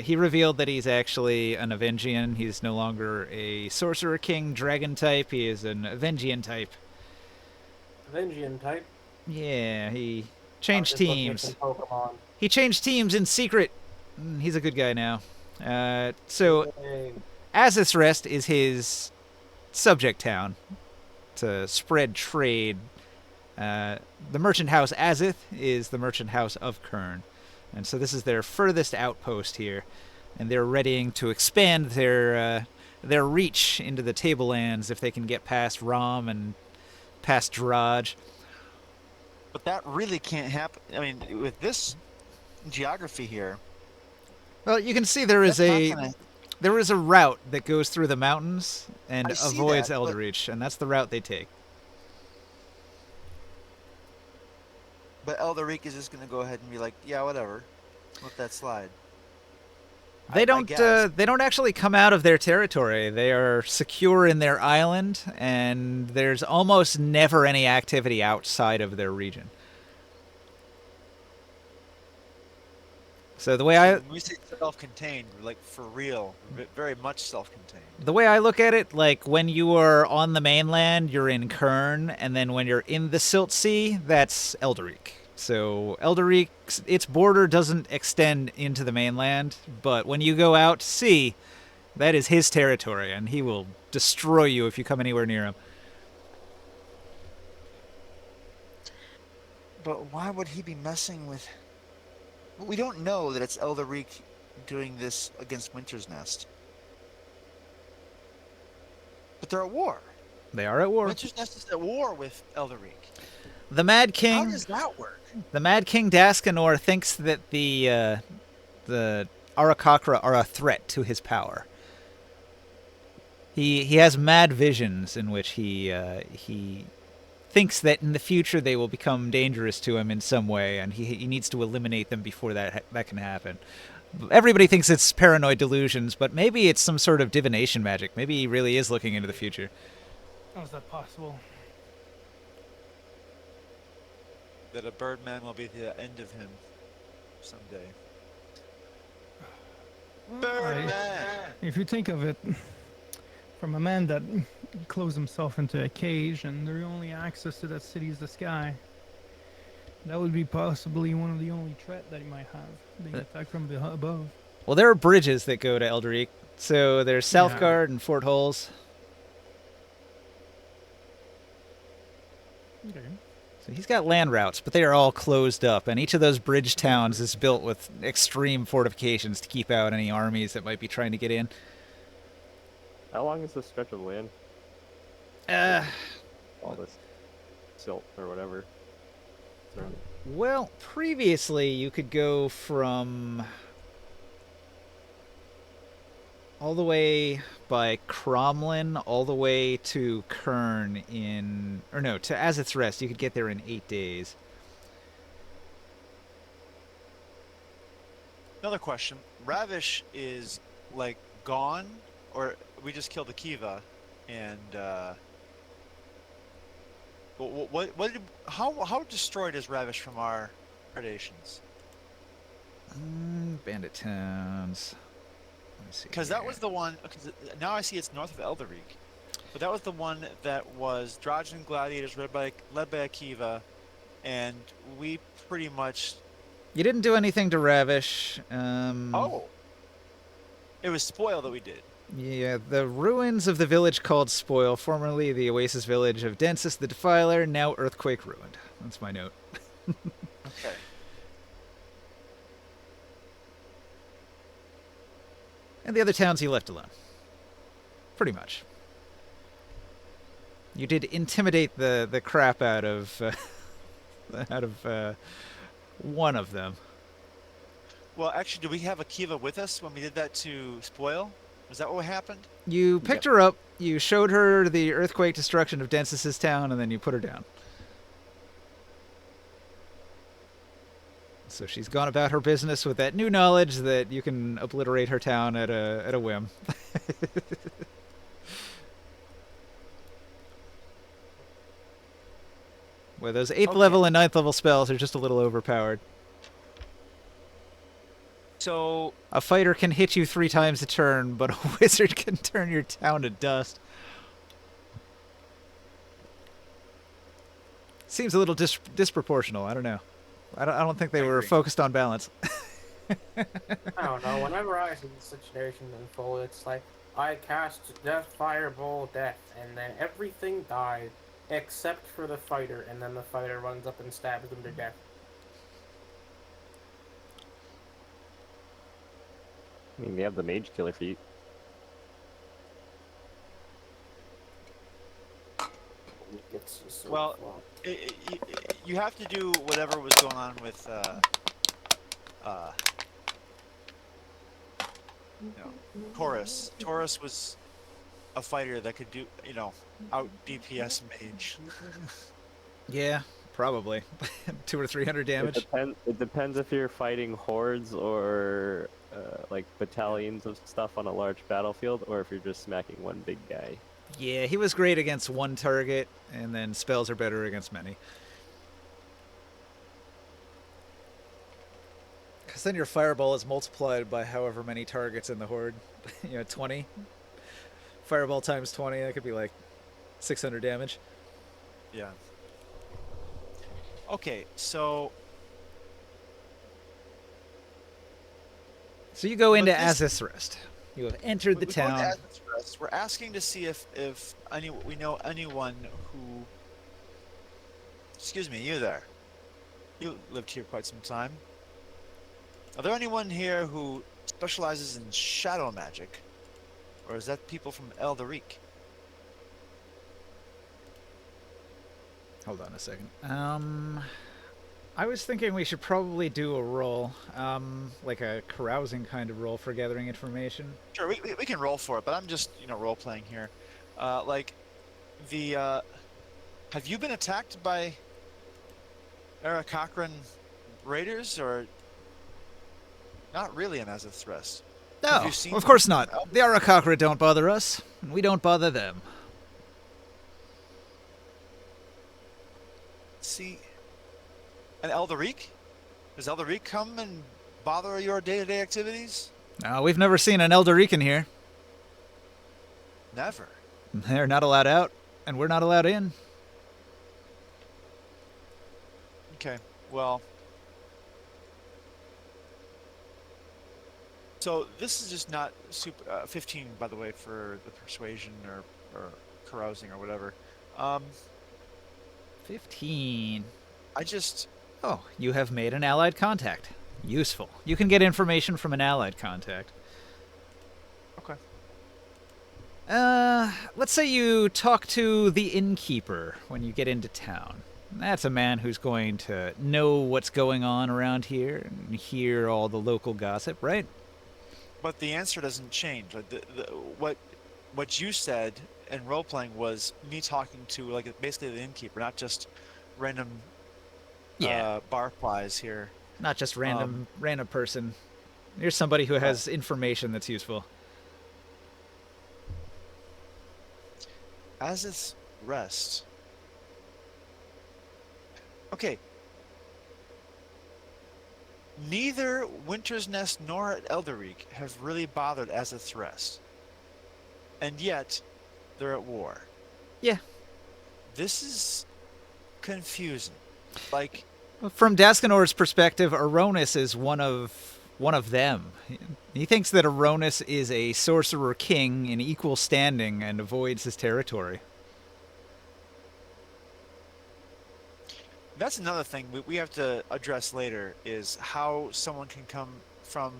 he revealed that he's actually an Avengian. He's no longer a Sorcerer King Dragon type. He is an Avengian type. Avengian type. Yeah, he I was changed just looking at teams. some Pokemon. He changed teams in secret. He's a good guy now. So Yay. Azeth's Rest is his subject town. to spread trade. The merchant house Azith is the merchant house of Kern, and so this is their furthest outpost here, and they're readying to expand their reach into the tablelands if they can get past Rom and past Draj. But that really can't happen. I mean, with this geography here, Well, you can see there is a route that goes through the mountains and I see avoids that, but- Elderreach, and that's the route they take. But Eldaric is just gonna go ahead and be like, yeah, whatever, let that slide. They I don't. guess. They don't actually come out of their territory. They are secure in their island, and there's almost never any activity outside of their region. So the way When we say self-contained, like for real, very much self-contained. the way I look at it, like when you are on the mainland, you're in Kern, and then when you're in the Silt Sea, that's Eldaric. So Eldaric, its border doesn't extend into the mainland, but when you go out to sea, that is his territory, and he will destroy you if you come anywhere near him. But why would he be messing with? We don't know that it's Eldaric doing this against Winter's Nest. But they're at war. They are at war. Winter's Nest is at war with Eldaric. The Mad How King, does that work? the Mad King Daskanor thinks that the Arakakra are a threat to his power. He has mad visions in which he thinks that in the future they will become dangerous to him in some way, and he needs to eliminate them before that can happen. Everybody thinks it's paranoid delusions, but maybe it's some sort of divination magic. Maybe he really is looking into the future. How is that possible? That a Birdman will be the end of him someday. Birdman! If you think of it, from a man that closed himself into a cage and the only access to that city is the sky, that would be possibly one of the only threat that he might have, being attacked from above. Well, there are bridges that go to Eldaric. So there's Southgard and Fort Holes. Okay. So he's got land routes, but they are all closed up, and each of those bridge towns is built with extreme fortifications to keep out any armies that might be trying to get in. How long is this stretch of land? All this silt or whatever. Surrounding. Well, previously you could go from all the way by Cromlin all the way to Kern to Azith's Rest. You could get there in 8 days. Another question. Ravish is, like, gone? Or we just killed the Kiva, and, how destroyed is Ravish from our predations? Bandit towns. Let me see. Because that was the one. Cause now I see it's north of Eldaric, but that was the one that was Drogen gladiators led by Akiva, and we pretty much. You didn't do anything to Ravish. Oh. It was Spoil that we did. Yeah, the ruins of the village called Spoil, formerly the oasis village of Densis the Defiler, now earthquake ruined. That's my note. Okay. And the other towns you left alone. Pretty much. You did intimidate the crap out of one of them. Well, actually, did we have Akiva with us when we did that to Spoil? Was that what happened? You picked her up, you showed her the earthquake destruction of Densis' town, and then you put her down. So she's gone about her business with that new knowledge that you can obliterate her town at a whim. Where those 8th level and 9th level spells are just a little overpowered. So A fighter can hit you 3 times a turn, but a wizard can turn your town to dust. Seems a little disproportional. I don't know. I don't think they were focused on balance. I don't know. Whenever I see the situation unfold, it's like I cast Death, Firebolt, Death, and then everything died. except for the fighter, and then the fighter runs up and stabs them to death. I mean, they have the mage killer feat. It's just so Well, flawed. you have to do whatever was going on with uh, Taurus. Taurus was a fighter that could do, out DPS mage. Yeah, probably 200 or 300 damage. It depends if you're fighting hordes or like battalions of stuff on a large battlefield, or if you're just smacking one big guy. Yeah, he was great against one target, and then spells are better against many. Because then your fireball is multiplied by however many targets in the horde. 20. Fireball times 20, that could be like 600 damage. Yeah. Okay, so So you go into this- Azith's Rest. You have entered the we go into town. Azeth's Rest. We're asking to see if we know anyone who. Excuse me, you there? You lived here quite some time. Are there anyone here who specializes in shadow magic, or is that people from Eldaric? Hold on a second. I was thinking we should probably do a roll, like a carousing kind of roll for gathering information. Sure, we can roll for it, but I'm just role playing here. Like the have you been attacked by Eric Cochran raiders, or not really in Azeth's Rest? Have No, you seen of course them? not. The Arakakra don't bother us, and we don't bother them. See, and Eldaric? Does Eldaric come and bother your day-to-day activities? No, we've never seen an Eldarican here. Never. They're not allowed out, and we're not allowed in. Okay, well. So this is just not super 15, by the way, for the persuasion or carousing or whatever. 15. I just Oh, you have made an allied contact. Useful. You can get information from an allied contact. okay. Let's say you talk to the innkeeper when you get into town. That's a man who's going to know what's going on around here and hear all the local gossip, right? But the answer doesn't change. Like what you said in role playing was me talking to like basically the innkeeper, not just random Yeah. barflies here. Not just random person. Here's somebody who has information that's useful. Azeth's Rest. Okay. Neither Winter's Nest nor Eldaric have really bothered Azeth's Rest. And yet, they're at war. Yeah. This is confusing. Like, From Daskanor's perspective, Aronis is one of them. He thinks that Aronis is a sorcerer king in equal standing and avoids his territory. that's another thing we have to address later, is how someone can come from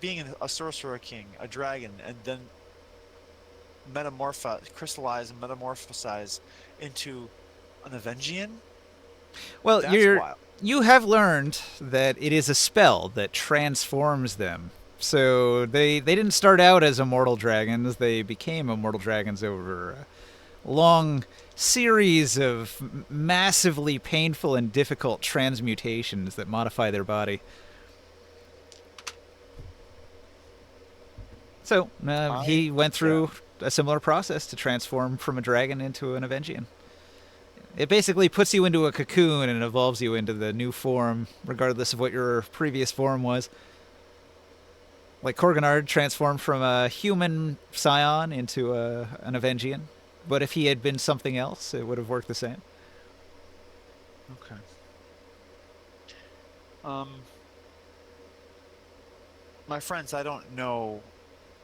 being a sorcerer king, a dragon, and then crystallize and metamorphosize into an Avengian. Well, That's wild. you have learned that it is a spell that transforms them. So they didn't start out as immortal dragons. They became immortal dragons over a long series of massively painful and difficult transmutations that modify their body. So he went through a similar process to transform from a dragon into an Avengian. It basically puts you into a cocoon and evolves you into the new form, regardless of what your previous form was. Like Korganard transformed from a human scion into an Avengian. But if he had been something else, it would have worked the same. Okay. My friends, I don't know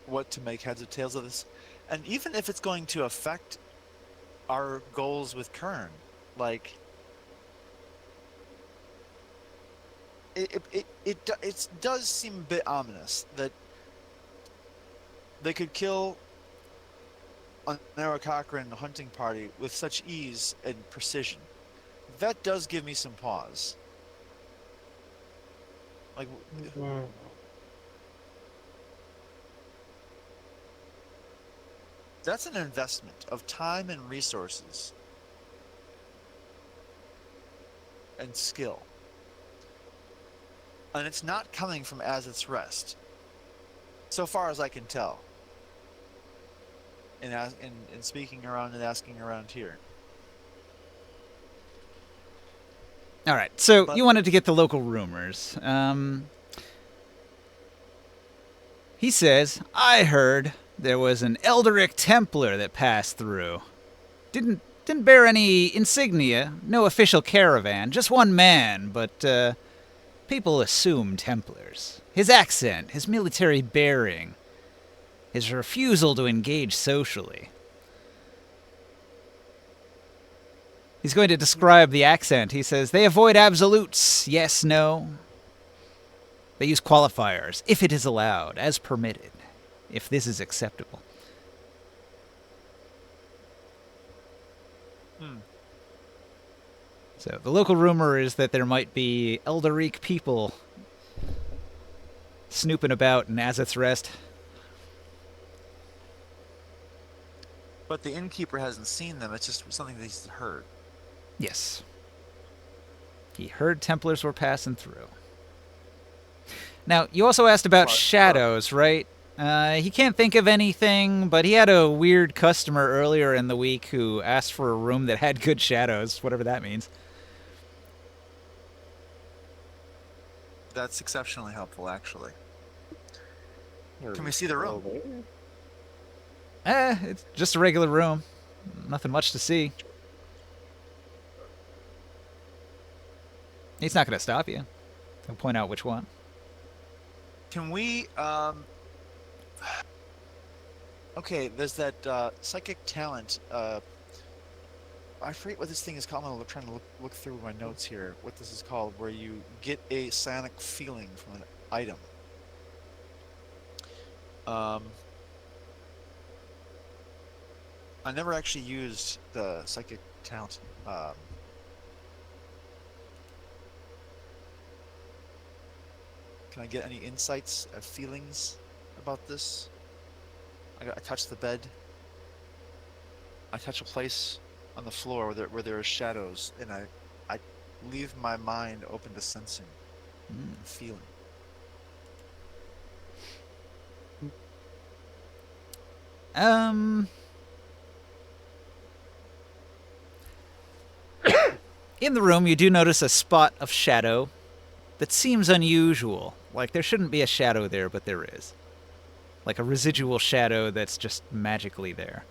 what to make heads or tails of this. And even if it's going to affect our goals with Kern. Like, it does seem a bit ominous that they could kill an Arakocran hunting party with such ease and precision. That does give me some pause. Like, Mm. that's an investment of time and resources and skill. And it's not coming from Azith's Rest, so far as I can tell. In speaking around and asking around here. All right, so But- you wanted to get the local rumors. He says, I heard there was an Elderic Templar that passed through. Didn't bear any insignia, no official caravan, just one man, but people assume Templars. His accent, his military bearing, his refusal to engage socially. He's going to describe the accent. He says, they avoid absolutes, yes, no. They use qualifiers, if it is allowed, as permitted, if this is acceptable. So the local rumor is that there might be Elderic people snooping about in Azith's Rest. But the innkeeper hasn't seen them. It's just something that he's heard. Yes. He heard Templars were passing through. Now, you also asked about shadows, right? He can't think of anything, but he had a weird customer earlier in the week who asked for a room that had good shadows, whatever that means. That's exceptionally helpful, actually. Can we see the room? It's just a regular room. Nothing much to see. He's not going to stop you. He'll point out which one. Can we, okay, there's that, psychic talent, I forget what this thing is called. I'm trying to look through my notes here, what this is called, where you get a psionic feeling from an item. I never actually used the psychic talent. Can I get any insights, feelings about this? I touch the bed. I touch a place on the floor where there are shadows, and I leave my mind open to sensing and feeling. In the room, you do notice a spot of shadow that seems unusual. Like there shouldn't be a shadow there, but there is. Like a residual shadow that's just magically there.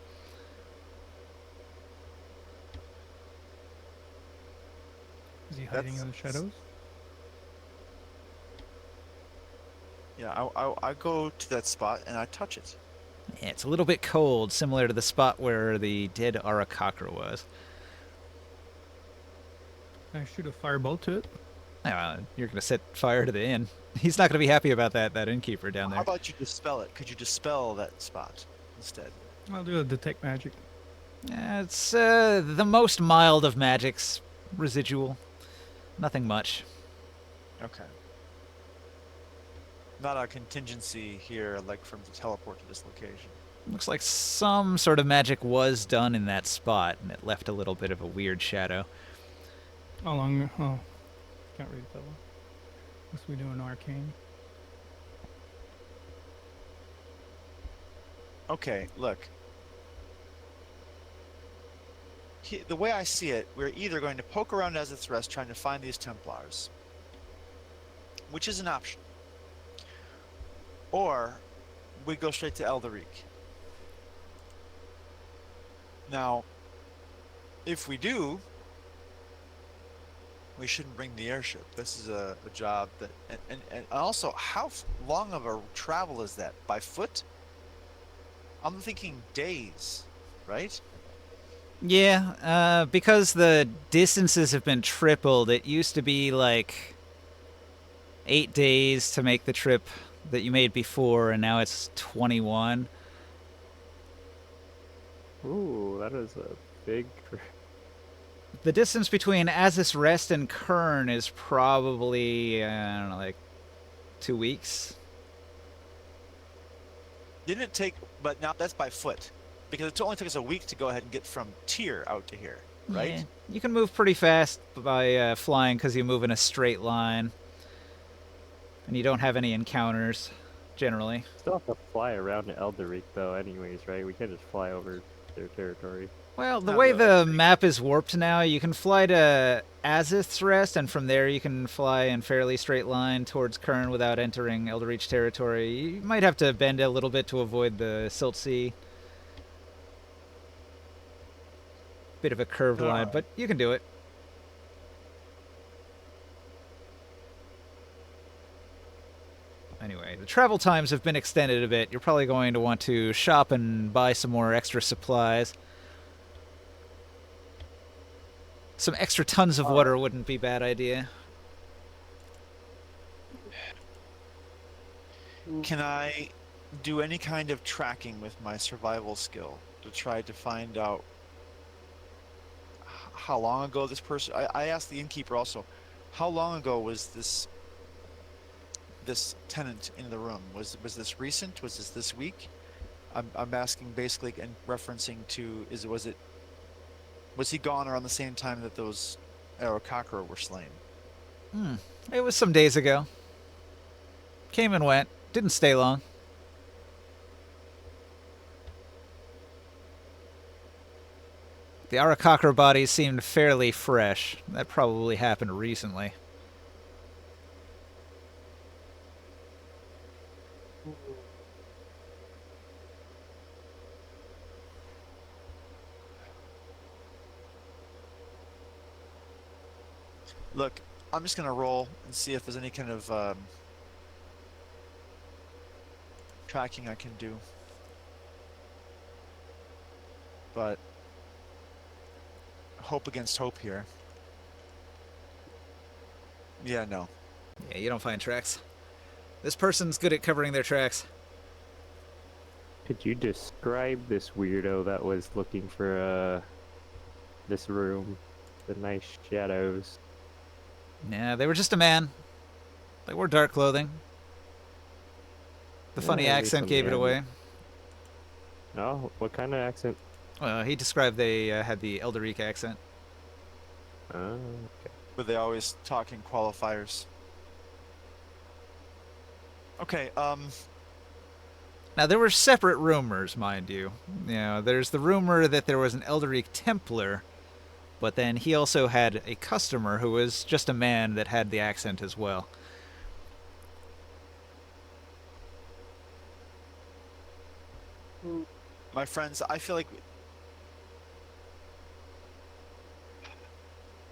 Is he hiding in the shadows? Yeah, I go to that spot and I touch it. Yeah, it's a little bit cold, similar to the spot where the dead Arakocra was. I shoot a firebolt to it. You're going to set fire to the inn. He's not going to be happy about that innkeeper down there. How about you dispel it? Could you dispel that spot instead? I'll do a detect magic. It's the most mild of magics. Residual. Nothing much. Okay. Not a contingency here, like from the teleport to this location. Looks like some sort of magic was done in that spot, and it left a little bit of a weird shadow. How long? Oh, can't really tell. Unless we do an arcane. Okay, look. The way I see it, we're either going to poke around Azith's Rest trying to find these Templars, which is an option, or we go straight to Elderic. Now, if we do, we shouldn't bring the airship. This is a job that, and also, how long of a travel is that? By foot? I'm thinking days, right? Yeah, because the distances have been tripled, it used to be like 8 days to make the trip that you made before, and now it's 21. Ooh, that is a big. The distance between Azis Rest and Kern is probably, I don't know, like 2 weeks. Didn't it take? But now that's by foot, because it only took us a week to go ahead and get from Tyr out to here, Yeah, right? you can move pretty fast by flying because you move in a straight line, and you don't have any encounters, generally. Still have to fly around Elderik though, anyways, right? We can't just fly over their territory. Well, the Not way really. the map is warped now, you can fly to Azith's Rest, and from there you can fly in fairly straight line towards Kern without entering Elderreach territory. You might have to bend a little bit to avoid the Silt Sea. Bit of a curved line, but you can do it. Anyway, the travel times have been extended a bit. You're probably going to want to shop and buy some more extra supplies. Some extra tons of water wouldn't be a bad idea. Can I do any kind of tracking with my survival skill to try to find out how long ago this person? I asked the innkeeper also, how long ago was this tenant in the room? Was this recent? Was this week? I'm asking basically and referencing to was he gone around the same time that those Arakakra were slain? It was some days ago. Came and went. Didn't stay long. The Arakakra bodies seemed fairly fresh. That probably happened recently. Look, I'm just gonna roll and see if there's any kind of tracking I can do. But hope against hope here. Yeah, no. Yeah, you don't find tracks. This person's good at covering their tracks. Could you describe this weirdo that was looking for this room? The nice shadows. Yeah, they were just a man. They wore dark clothing. The funny Yeah, at least accent a gave it man. away. Oh, what kind of accent? He described they had the Elderic accent. Oh, okay. But they always talk in qualifiers. Okay, Now, there were separate rumors, mind you. You know, there's the rumor that there was an Elderic Templar, but then he also had a customer who was just a man that had the accent as well. my friends, I feel like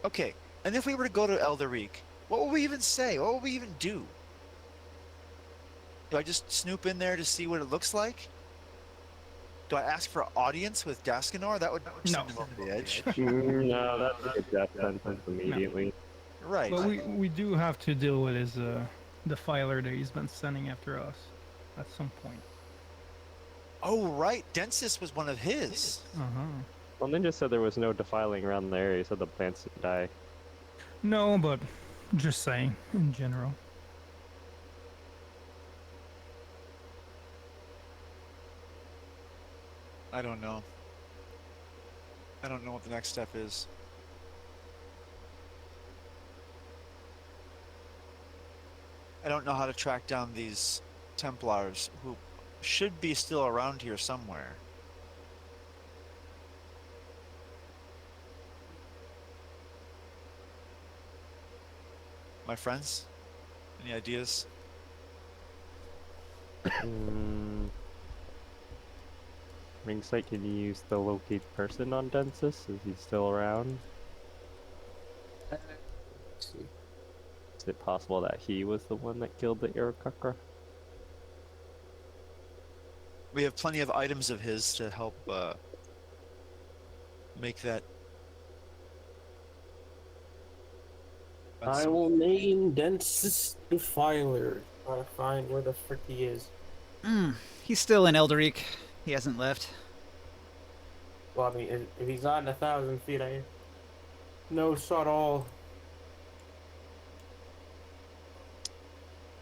okay, and if we were to go to Elderic, what would we even say? What would we even do? Do I just snoop in there to see what it looks like? Do I ask for an audience with Daskinor? That would send him over the edge. No, that's a good death sentence immediately. Right. But we do have to deal with his defiler that he's been sending after us at some point. Oh, right. Densis was one of his. Well, Ninja said there was no defiling around the area. He said the plants didn't die. No, but just saying in general. I don't know. I don't know what the next step is. I don't know how to track down these Templars who should be still around here somewhere. My friends, any ideas? Ringsight, can you use the locate person on Densis? Is he still around? Let's see. Is it possible that he was the one that killed the Iroquois? We have plenty of items of his to help make that. I will name Densis Defiler. Gotta find where the frick he is. He's still in Elderic. He hasn't left. Well, I mean, if he's not in 1,000 feet, I no shot all.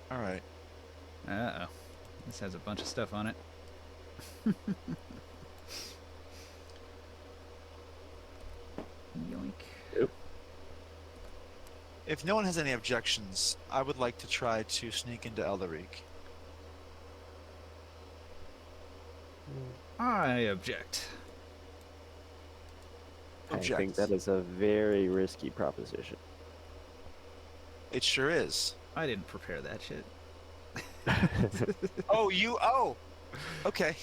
All right. Uh-oh. This has a bunch of stuff on it. Yoink. If no one has any objections, I would like to try to sneak into Elderic. I object. I think Object. that is a very risky proposition. It sure is. I didn't prepare that shit. Oh, you. Oh. Okay.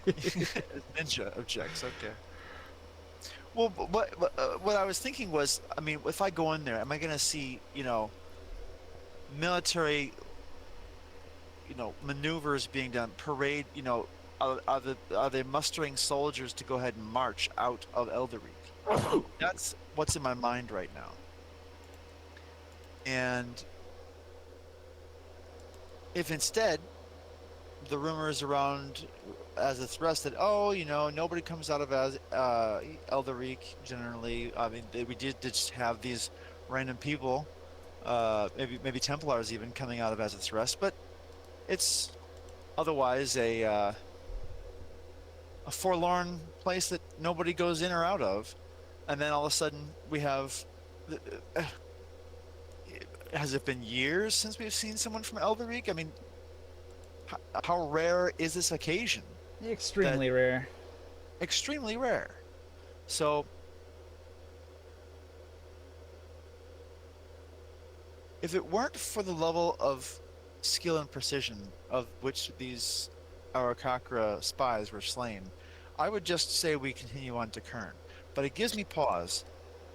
Ninja objects. Okay. Well, what I was thinking was, I mean, if I go in there, am I going to see, military, maneuvers being done, parade, are they mustering soldiers to go ahead and march out of Elderic? That's what's in my mind right now. And if instead the rumors around as it's rested, nobody comes out of Elderic generally. I mean, we did just have these random people, maybe Templars even coming out of as its rest, but it's otherwise a forlorn place that nobody goes in or out of, and then all of a sudden we have. Has it been years since we've seen someone from Elderic? I mean, how rare is this occasion? Extremely rare. Extremely rare. So, if it weren't for the level of skill and precision of which these Arakakra spies were slain, I would just say we continue on to Kern. But it gives me pause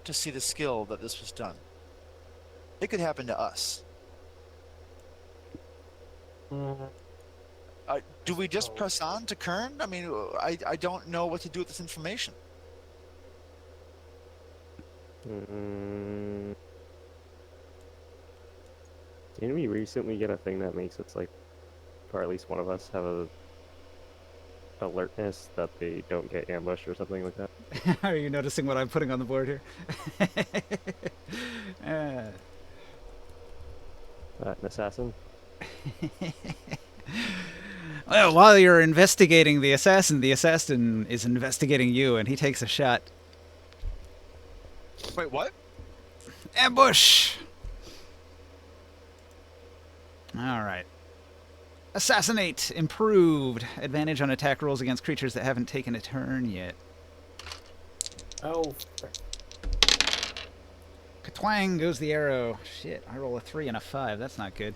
to see the skill that this was done. It could happen to us. Do we just press on to Kern? I mean, I don't know what to do with this information. Didn't we recently get a thing that makes us or at least one of us, have a alertness that they don't get ambushed or something like that? Are you noticing what I'm putting on the board here? An assassin? Well, while you're investigating the assassin is investigating you, and he takes a shot. Wait, what? Ambush! Alright. Assassinate! Improved. Advantage on attack rolls against creatures that haven't taken a turn yet. Oh, frick. Katwang goes the arrow. Shit, I roll a 3 and a 5. That's not good.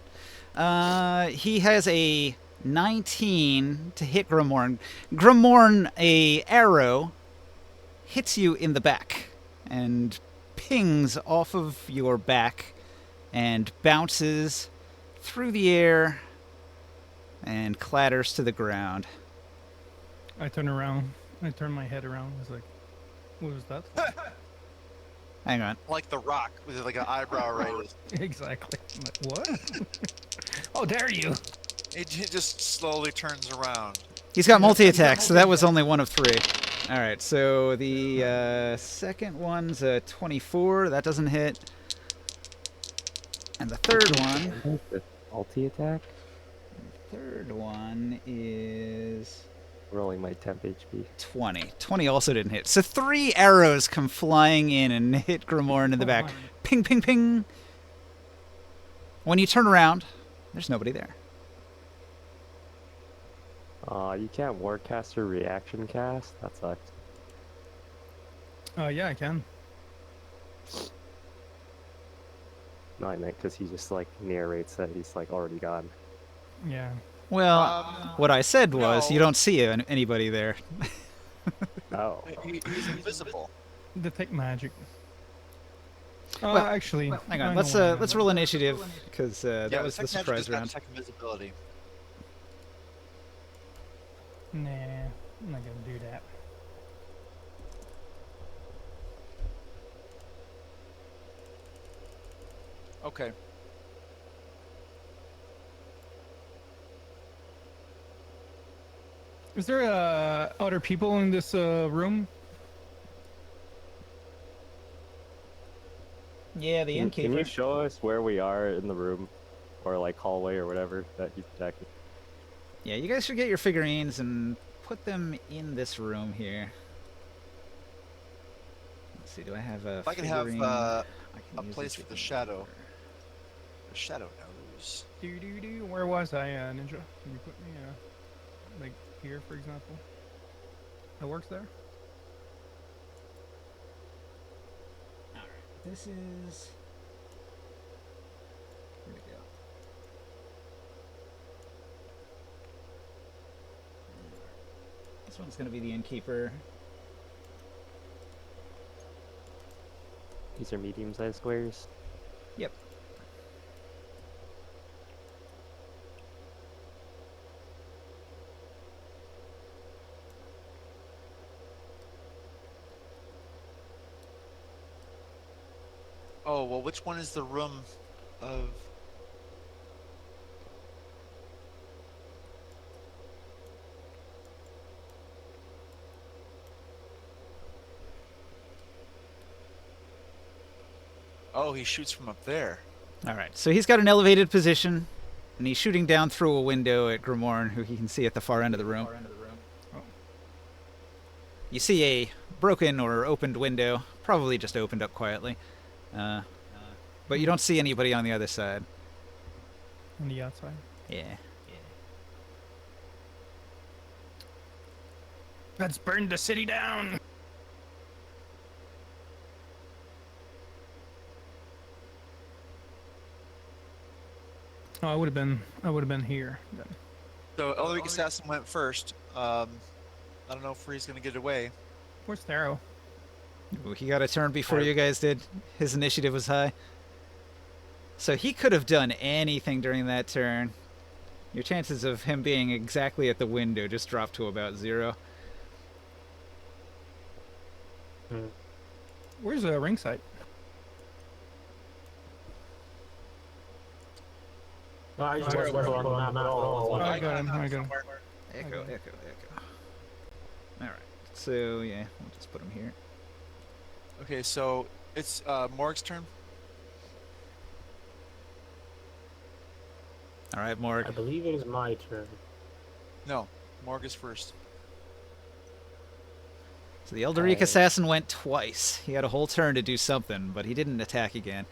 He has a 19 to hit Grimorn. Grimorn, a arrow, hits you in the back and pings off of your back and bounces through the air and clatters to the ground. I turn around. I turn my head around. I was like, what was that for? Hang on. Like the Rock with like an eyebrow raise. Exactly. I'm like, what? How dare you? It just slowly turns around. He's got multi-attack, so that was only one of 3. All right, so the second one's a 24. That doesn't hit. And the third one... Multi-attack? Third one is... Rolling my temp HP. 20. 20 also didn't hit. So 3 arrows come flying in and hit Grimorn in the back. Ping, ping, ping. When you turn around, there's nobody there. You can't Warcaster reaction cast? That sucks. Yeah, I can. No, I meant because he just narrates that he's already gone. Yeah. Well, what I said was no. you don't see anybody there. Oh. He's invisible. Detect magic. Well, actually, Hang I on, know what I let's am. roll initiative because that Yeah, was the detect magic surprise does not round. detect invisibility. Nah, I'm not gonna do that. Okay. Is there other people in this room? Yeah, the Can innkeeper. you show us where we are in the room, or like hallway or whatever that he's attacking? Yeah, you guys should get your figurines and put them in this room here. Let's see, do I have a If I can have figurine? a I can use place as for the innkeeper. shadow. The shadow knows. Where was I, Ninja? Can you put me, like, here, for example? That works there? Alright, this is... Where'd it go? This one's gonna be the innkeeper. These are medium-sized squares. Yep. Oh, well, which one is the room of... Oh, he shoots from up there. Alright, so he's got an elevated position, and he's shooting down through a window at Grimorn, who he can see at the far end of the room. Oh. You see a broken or opened window, probably just opened up quietly. But you don't see anybody on the other side. On the outside. Yeah. Let's burn the city down! Oh, I would have been here then. So Elric Assassin went first. I don't know if he's gonna get away. Where's Tharo? Ooh, he got a turn before you guys did. His initiative was high. So he could have done anything during that turn. Your chances of him being exactly at the window just dropped to about 0. Where's the ringside? No, I just wasn't on the map at all. Oh, I got him. Echo. Alright, so yeah, we'll just put him here. Okay, so it's Morg's turn. Alright, Morg. I believe it is my turn. No, Morg is first. So the Elderic Assassin went twice. He had a whole turn to do something, but he didn't attack again.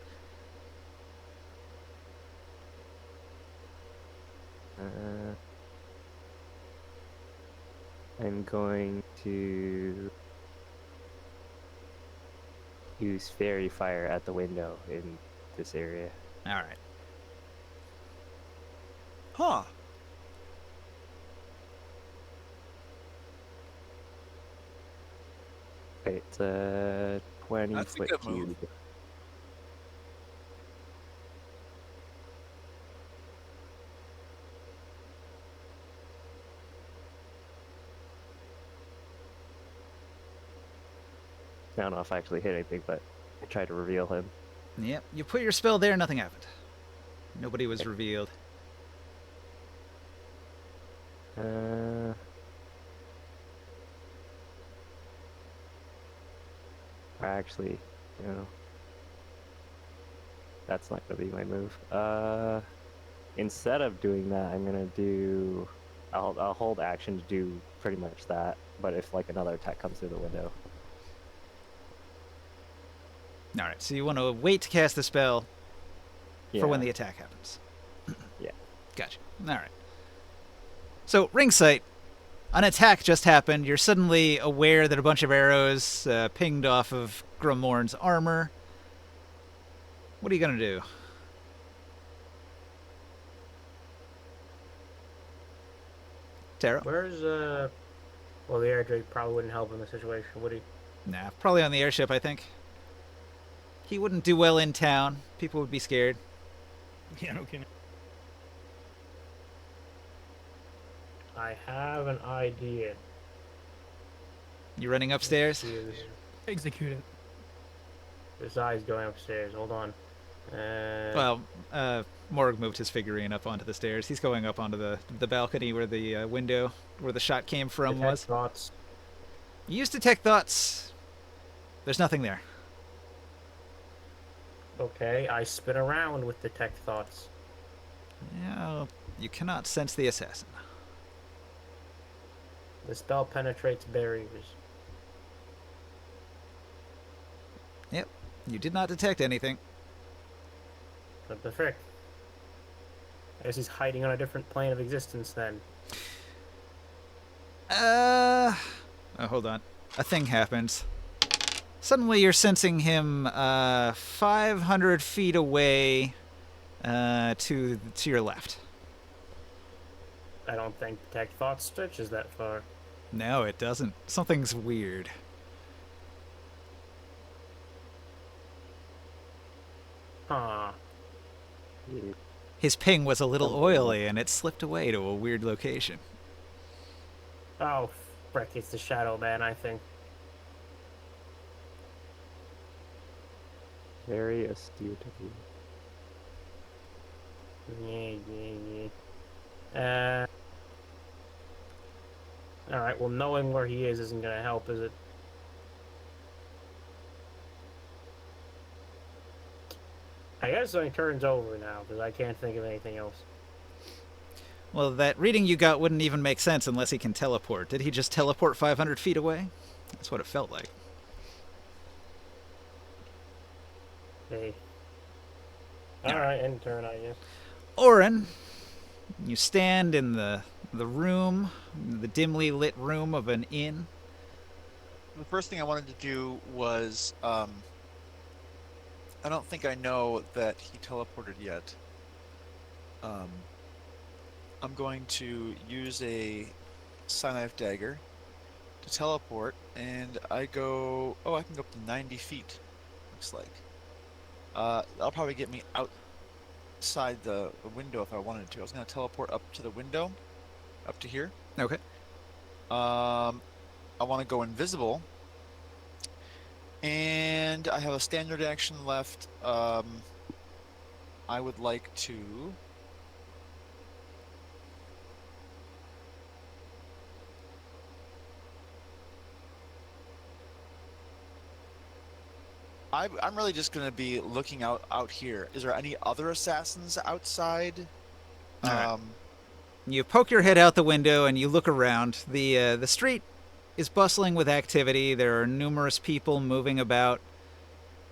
I'm going to use fairy fire at the window in this area. Alright. Huh. Okay, it's a 20 That's a foot good move. cube. I don't know if I actually hit anything, but I tried to reveal him. Yep, you put your spell there, nothing happened. Nobody was revealed. Actually, no. That's not gonna be my move. Instead of doing that, I'm gonna do. I'll hold action to do pretty much that. But if like another attack comes through the window, Alright, so you want to wait to cast the spell yeah. for when the attack happens. Yeah. Gotcha. Alright. So, ring sight. An attack just happened. You're suddenly aware that a bunch of arrows pinged off of Grimorn's armor. What are you going to do? Tara? Where's well, the air drake probably wouldn't help in the situation, would he? Nah, probably on the airship, I think. He wouldn't do well in town. People would be scared. Yeah, no kidding. I have an idea. You running upstairs? Execute it. This eye's going upstairs. Hold on. Well, Morg moved his figurine up onto the stairs. He's going up onto the balcony where the window where the shot came from detect was. thoughts. Use detect thoughts. There's nothing there. Okay, I spin around with detect thoughts. Yeah, you cannot sense the assassin. The spell penetrates barriers. Yep, you did not detect anything. What the frick? I guess he's hiding on a different plane of existence then. Oh, hold on. A thing happens. Suddenly you're sensing him 500 feet away to your left. I don't think detect thoughts stretches that far. No, it doesn't. Something's weird. Huh. His ping was a little oily and it slipped away to a weird location. Oh, frick, it's the Shadow Man, I think. Very astute of you. Yeah. Alright, well, knowing where he is isn't gonna help, is it? I guess my turn's over now, because I can't think of anything else. Well, that reading you got wouldn't even make sense unless he can teleport. Did he just teleport 500 feet away? That's what it felt like. Hey. Alright, end turn, I guess. Orin, you stand in the room, the dimly lit room of an inn. The first thing I wanted to do was, I don't think I know that he teleported yet. I'm going to use a Knife Dagger to teleport, and I go, oh, I can go up to 90 feet, looks like. That'll probably get me outside the window if I wanted to. I was going to teleport up to the window, up to here. Okay. I want to go invisible, and I have a standard action left. I would like to I'm really just going to be looking out here. Is there any other assassins outside? All right. You poke your head out the window and you look around. The street is bustling with activity. There are numerous people moving about,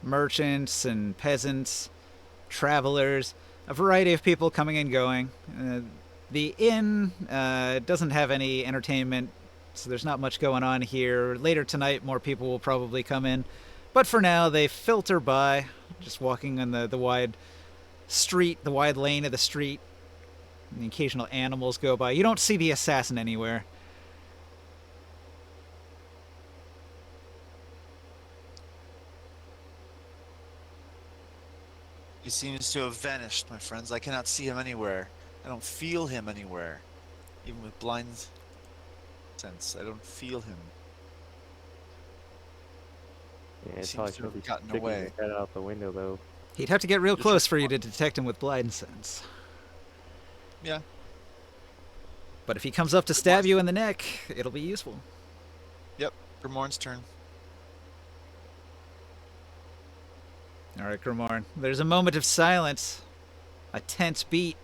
merchants and peasants, travelers, a variety of people coming and going. The inn doesn't have any entertainment, so there's not much going on here. Later tonight, more people will probably come in. But for now, they filter by, just walking on the wide street, the wide lane of the street. And the occasional animals go by. You don't see the assassin anywhere. He seems to have vanished, my friends. I cannot see him anywhere. I don't feel him anywhere. Even with blind sense, I don't feel him. Yeah, it's Seems probably to gonna have be gotten sticking away. his head out the window though. He'd have to get real close for you to detect him with blind sense. Yeah. But if he comes up to stab you in the neck, it'll be useful. Yep. Grimorn's turn. All right, Grimorn. There's a moment of silence. A tense beat.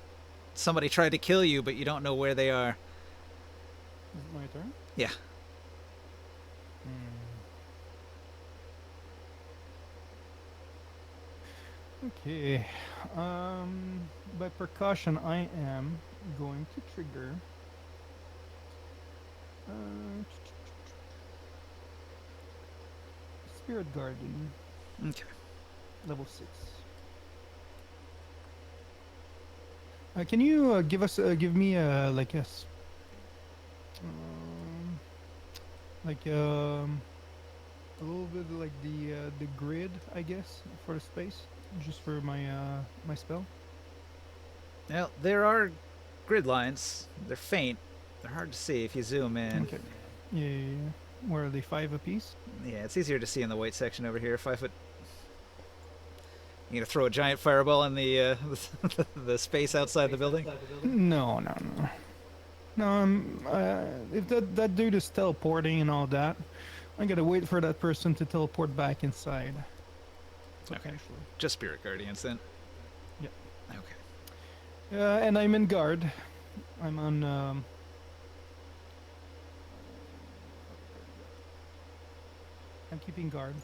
Somebody tried to kill you, but you don't know where they are. Is it my turn? Yeah. Okay. By precaution, I am going to trigger. Spirit Guardian, Okay. level 6. Can you give me like a little bit like the grid, I guess, for the space, just for my my spell. Now, there are grid lines. They're faint. They're hard to see if you zoom in. Okay. Yeah. Where are they? 5 apiece? Yeah, it's easier to see in the white section over here. 5 foot. You gonna throw a giant fireball in the the space outside the building? No, no, no. No, if that dude is teleporting and all that, I gotta wait for that person to teleport back inside. Okay. Potentially. Just spirit guardians then. Yep. Okay. And I'm in guard. I'm on. I'm keeping guard.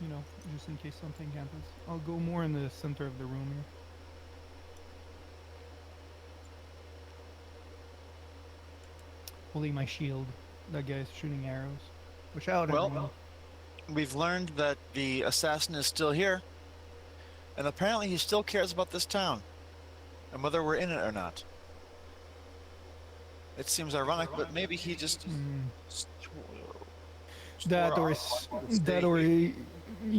You know, just in case something happens. I'll go more in the center of the room here. Holding my shield. That guy's shooting arrows. Watch out, Well, everyone. we've learned that the assassin is still here, and apparently he still cares about this town, and whether we're in it or not. It seems ironic, but maybe he just That or off on the that stake. or he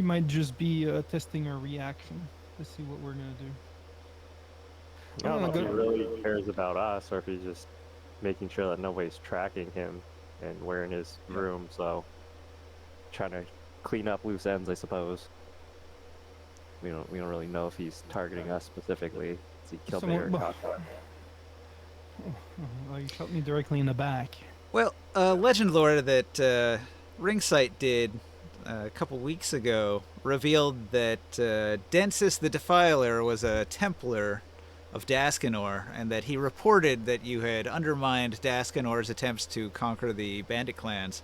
might just be testing our reaction to see what we're gonna do. I don't know if he Good. really cares about us or if he's just making sure that nobody's tracking him and we're in his room, so trying to clean up loose ends, I suppose. We don't really know if he's targeting us specifically. Is he killed Someone- me or not? Oh, you shot me directly in the back. Well, legend lore that Ringsight did a couple weeks ago revealed that Densis the Defiler was a Templar of Daskanor, and that he reported that you had undermined Daskanor's attempts to conquer the bandit clans.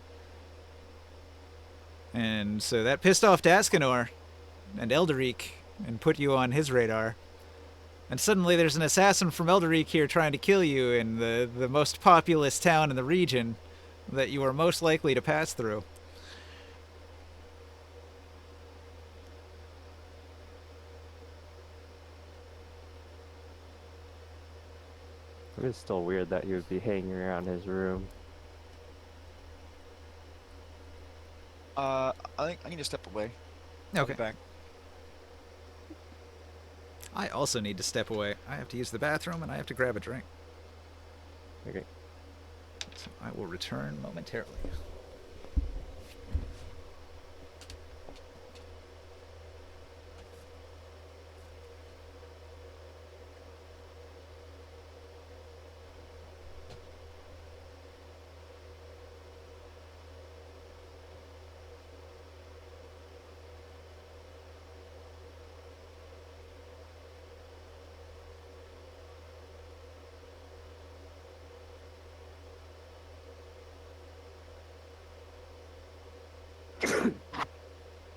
And so that pissed off Daskanor and Elderic and put you on his radar. And suddenly there's an assassin from Elderic here trying to kill you in the most populous town in the region that you are most likely to pass through. It is still weird that he would be hanging around his room. I think I need to step away. I'll be Okay. back. I also need to step away. I have to use the bathroom and I have to grab a drink. Okay. So I will return momentarily.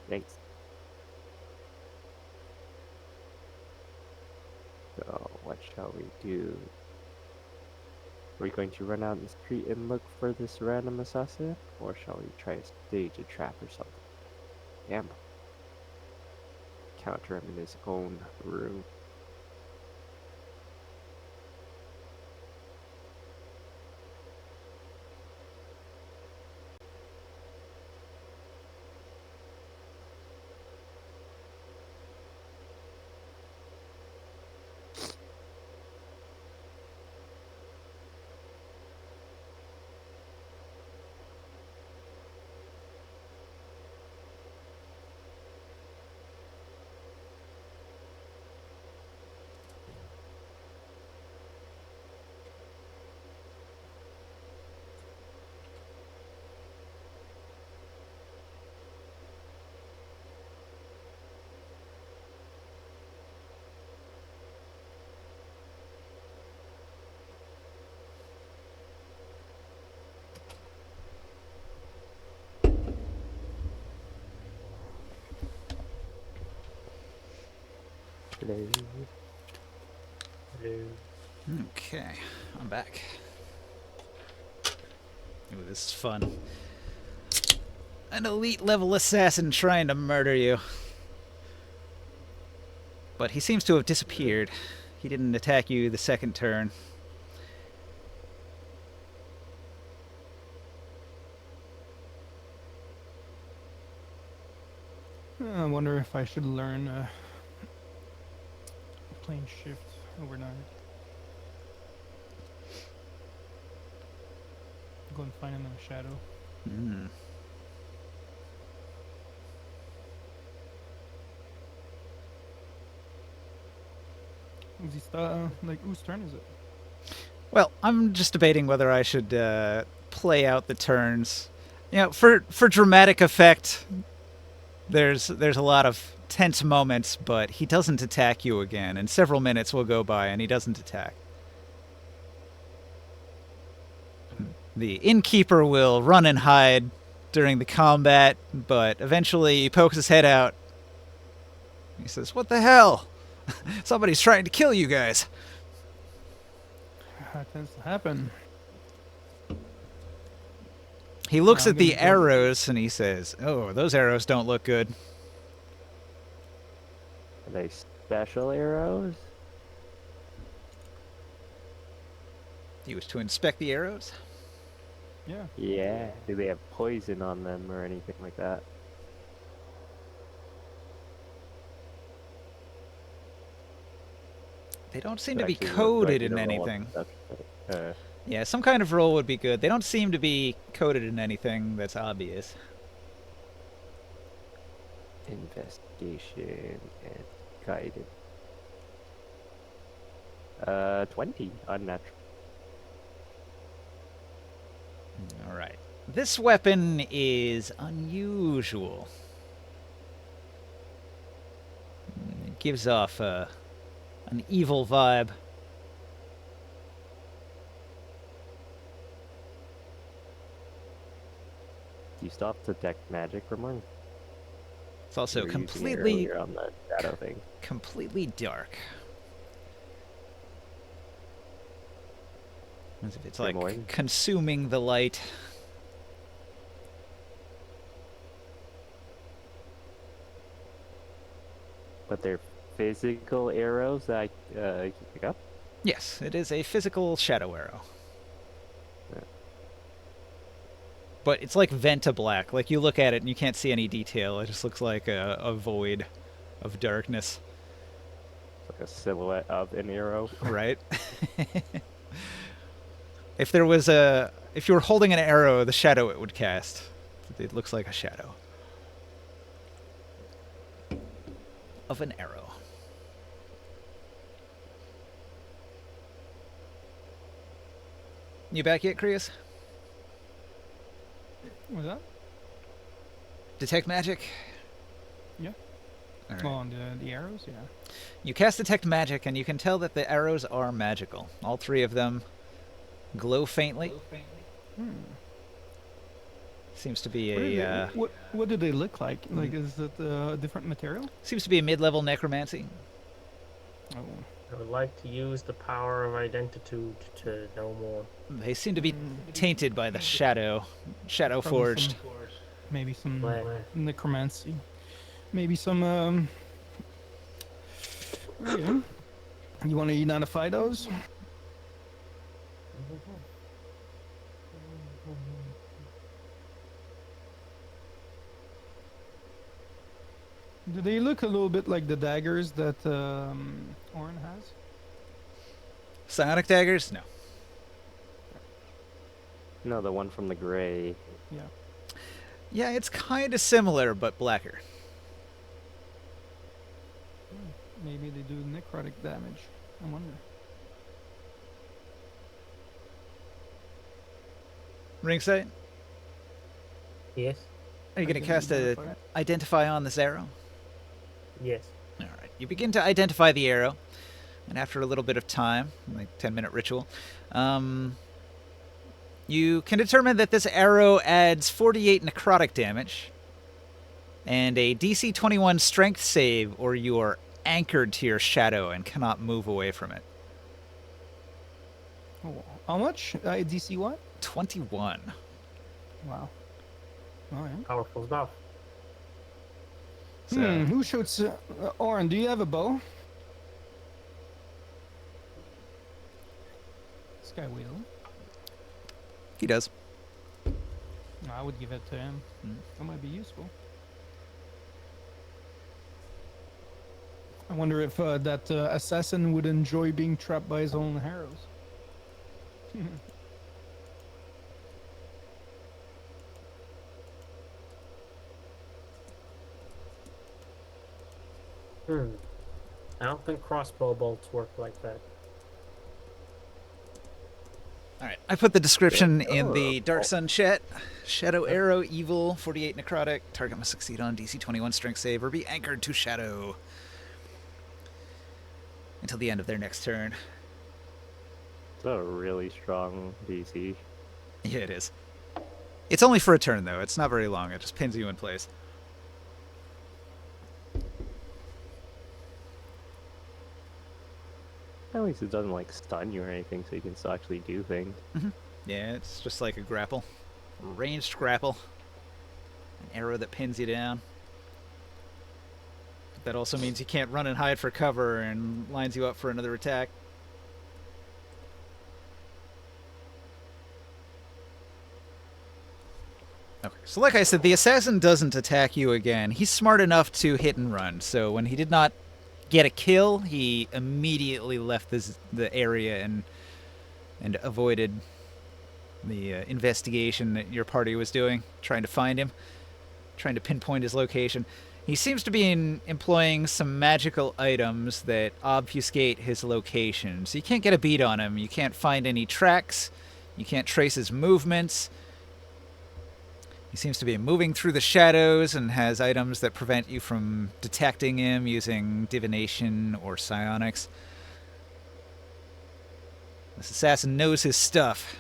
Thanks. So, what shall we do? Are we going to run out in the street and look for this random assassin? Or shall we try to stage a trap or something? Gamble. Counter him in his own room. Hello. Hello. Okay, I'm back. Ooh, this is fun. An elite level assassin trying to murder you. But he seems to have disappeared. He didn't attack you the second turn. I wonder if I should learn plane shift overnight. Go and find him in the shadow. Hmm. Is he like whose turn is it? Well, I'm just debating whether I should play out the turns. You know, for dramatic effect, there's a lot of tense moments, but he doesn't attack you again, and several minutes will go by and he doesn't attack. The innkeeper will run and hide during the combat, but eventually he pokes his head out. He says, "What the hell? Somebody's trying to kill you guys." That tends to happen. He looks I'm at the gonna go- arrows and he says, "Oh, those arrows don't look good." Are they special arrows? Do you wish to inspect the arrows? Yeah. Yeah. Do they have poison on them or anything like that? They don't seem Do to be actually do I coated need in to roll a anything. perception? Yeah, some kind of roll would be good. They don't seem to be coated in anything that's obvious. Investigation and guided. 20 unnatural. All right. This weapon is unusual. It gives off an evil vibe. Do you still have to detect magic, Ramon? It's also You were using it completely earlier on the shadow thing. completely dark. As if it's like Grimoire? consuming the light. But they're physical arrows that I can pick up? Yes, it is a physical shadow arrow. Yeah. But it's like Venta black. Like you look at it and you can't see any detail. It just looks like a void of darkness. It's like a silhouette of an arrow. Right? If you were holding an arrow, the shadow it would cast. It looks like a shadow of an arrow. You back yet, Krius? What's that? Detect magic? Yeah. All right. Oh, on the arrows, yeah. You cast Detect Magic, and you can tell that the arrows are magical. All three of them glow faintly. Seems to be What do they look like? Like, is it a different material? seems to be a mid-level necromancy. Oh. I would like to use the power of identitude to know more. They seem to be tainted by the shadow Probably forged. Maybe some Where? necromancy. Maybe some. Yeah. You want to identify those? Do they look a little bit like the daggers that Orin has? Psionic daggers? No. No, the one from the gray. Yeah. Yeah, it's kind of similar, but blacker. Maybe they do necrotic damage. I wonder. Ringside, Yes? are you going to can cast a identify it. Identify on this arrow? Yes. All right. You begin to identify the arrow, and after a little bit of time, like 10-minute ritual, you can determine that this arrow adds 48 necrotic damage and a DC 21 strength save, or you are anchored to your shadow and cannot move away from it. Oh, how much? DC what? 21. Wow. All right. Powerful stuff. So, Who shoots? Orin, do you have a bow? This guy will. he does. I would give it to him. Hmm. That might be useful. I wonder if that assassin would enjoy being trapped by his own arrows. I don't think crossbow bolts work like that. All right, I put the description in the Oh. Dark Sun chat. Shadow Arrow, evil, 48 necrotic. Target must succeed on DC 21 strength save or be anchored to shadow until the end of their next turn. It's a really strong DC. Yeah, it is. It's only for a turn, though. It's not very long. It just pins you in place. At least it doesn't like stun you or anything, so you can still actually do things. Yeah, it's just like a grapple. Ranged grapple. An arrow that pins you down. That also means you can't run and hide for cover and lines you up for another attack. Okay, so like I said, the assassin doesn't attack you again. He's smart enough to hit and run, so when he did not get a kill, he immediately left the area and avoided the investigation that your party was doing, trying to find him, trying to pinpoint his location. He seems to be employing some magical items that obfuscate his location, so you can't get a beat on him. You can't find any tracks. You can't trace his movements. He seems to be moving through the shadows and has items that prevent you from detecting him using divination or psionics. This assassin knows his stuff.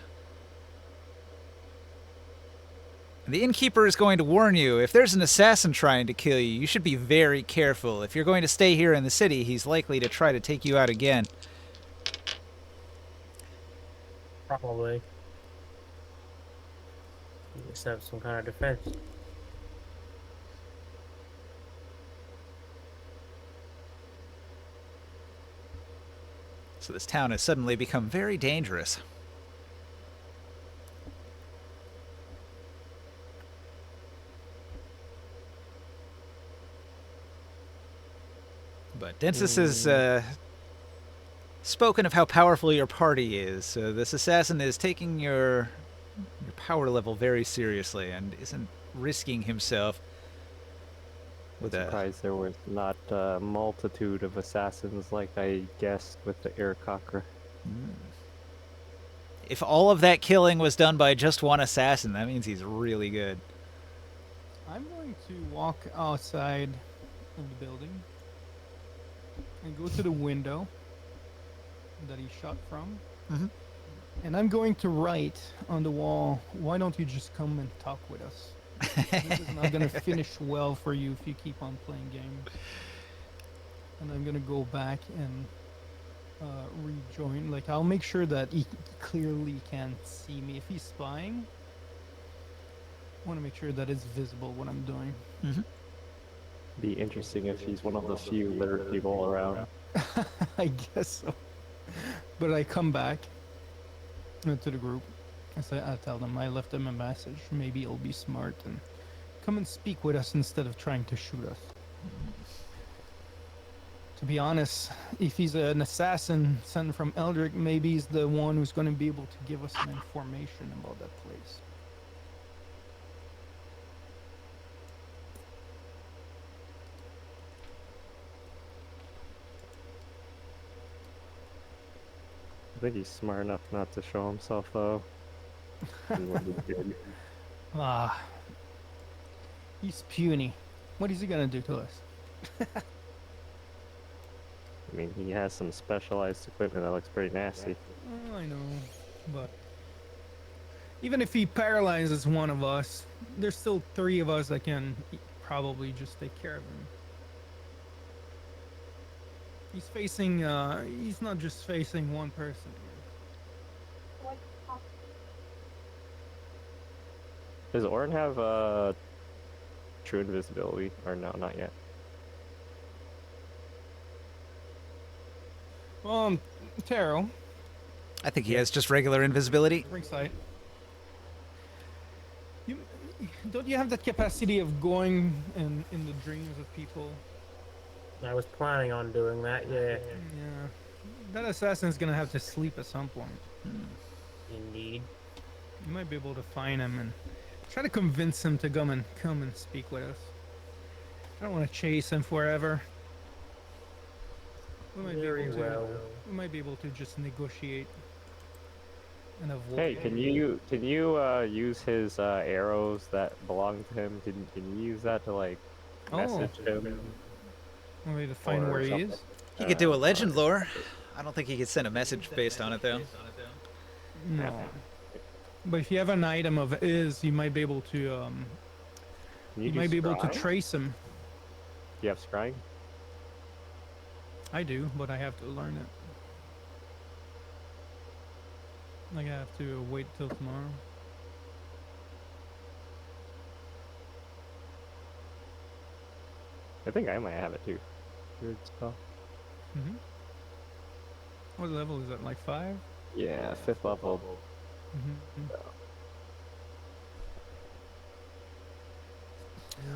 And the innkeeper is going to warn you, if there's an assassin trying to kill you, you should be very careful. If you're going to stay here in the city, he's likely to try to take you out again. Probably. You just have some kind of defense. So this town has suddenly become very dangerous. But Densis has spoken of how powerful your party is. So this assassin is taking your power level very seriously and isn't risking himself with a... Surprised there was not a multitude of assassins like I guessed with the Aircocker. If all of that killing was done by just one assassin, that means he's really good. I'm going to walk outside of the building and go to the window that he shot from. Mhm. And I'm going to write on the wall, why don't you just come and talk with us? This is not going to finish well for you if you keep on playing games. And I'm going to go back and rejoin. Like, I'll make sure that he clearly can't see me. If he's spying, I want to make sure that it's visible what I'm doing. Be interesting if he's one of the few literate people around. I guess so. But I come back to the group. I tell them I left them a message. Maybe he'll be smart and come and speak with us instead of trying to shoot us. To be honest, if he's an assassin sent from Eldrick, maybe he's the one who's going to be able to give us some information about that place. I think he's smart enough not to show himself though. And what he did. Ah, he's puny. What is he going to do to us? I mean, he has some specialized equipment that looks pretty nasty. Oh, I know, but even if he paralyzes one of us, there's still 3 of us that can probably just take care of him. He's facing, he's not just facing one person here. Does Orin have true invisibility? Or no, not yet. Taro, I think he has just regular invisibility. ringside. Don't you have that capacity of going in the dreams of people? I was planning on doing that, yeah. Yeah. That assassin's gonna have to sleep at some point. Indeed. You might be able to find him and try to convince him to come and speak with us. I don't want to chase him forever. We might Very be able to. well. We might be able to just negotiate and avoid. Hey, can you use his arrows that belong to him? Can you use that to like Oh, message him maybe to find or where he something? is. He could do a legend lore. I don't think he could send a message based on it though. No. But if you have an item of is, you might be able to. Can You do might be able to scrying? trace him. Do you have scrying? I do, but I have to learn it. Like I have to wait till tomorrow. I think I might have it too. Weird spell. Mm-hmm. What level is that? Like 5? Yeah, 5th level. Mm-hmm.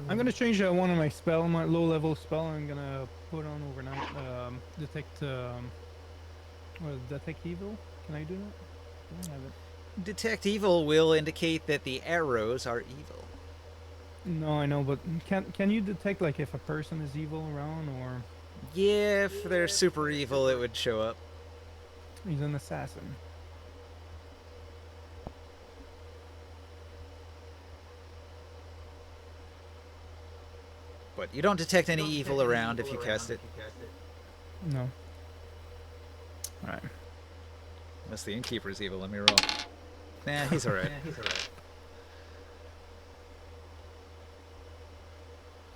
I'm gonna change one of my spell, my low level spell. I'm gonna put on overnight. Detect. Detect evil. Can I do that? I don't have it. Detect evil will indicate that the arrows are evil. No, I know, but can you detect like if a person is evil around or Yeah, if they're super evil, it would show up. he's an assassin? But you don't detect any evil around if you cast it. No. All right. Unless the innkeeper's evil, let me roll. Nah, he's alright.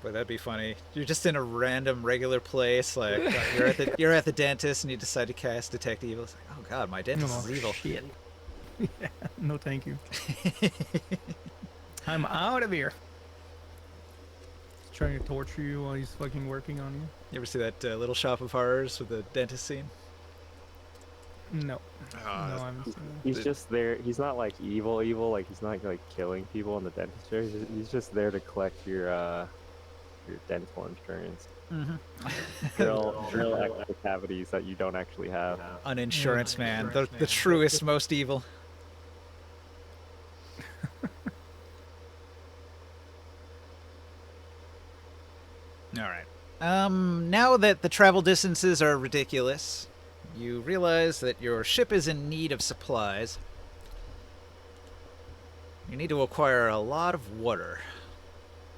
Boy, that'd be funny. You're just in a random regular place, like you're at the dentist and you decide to cast detect evil. It's like, oh god, my dentist is evil. Shit. Yeah. No, thank you. I'm out of here. He's trying to torture you while he's fucking working on you. You ever see that Little Shop of Horrors with the dentist scene? No. No, I haven't seen that. He's just there. He's not like evil, like he's not like killing people in the dentistry. He's just there to collect your dental insurance. Drill extra cavities that you don't actually have. An insurance man, the truest, most evil. All right. Now that the travel distances are ridiculous, you realize that your ship is in need of supplies. You need to acquire a lot of water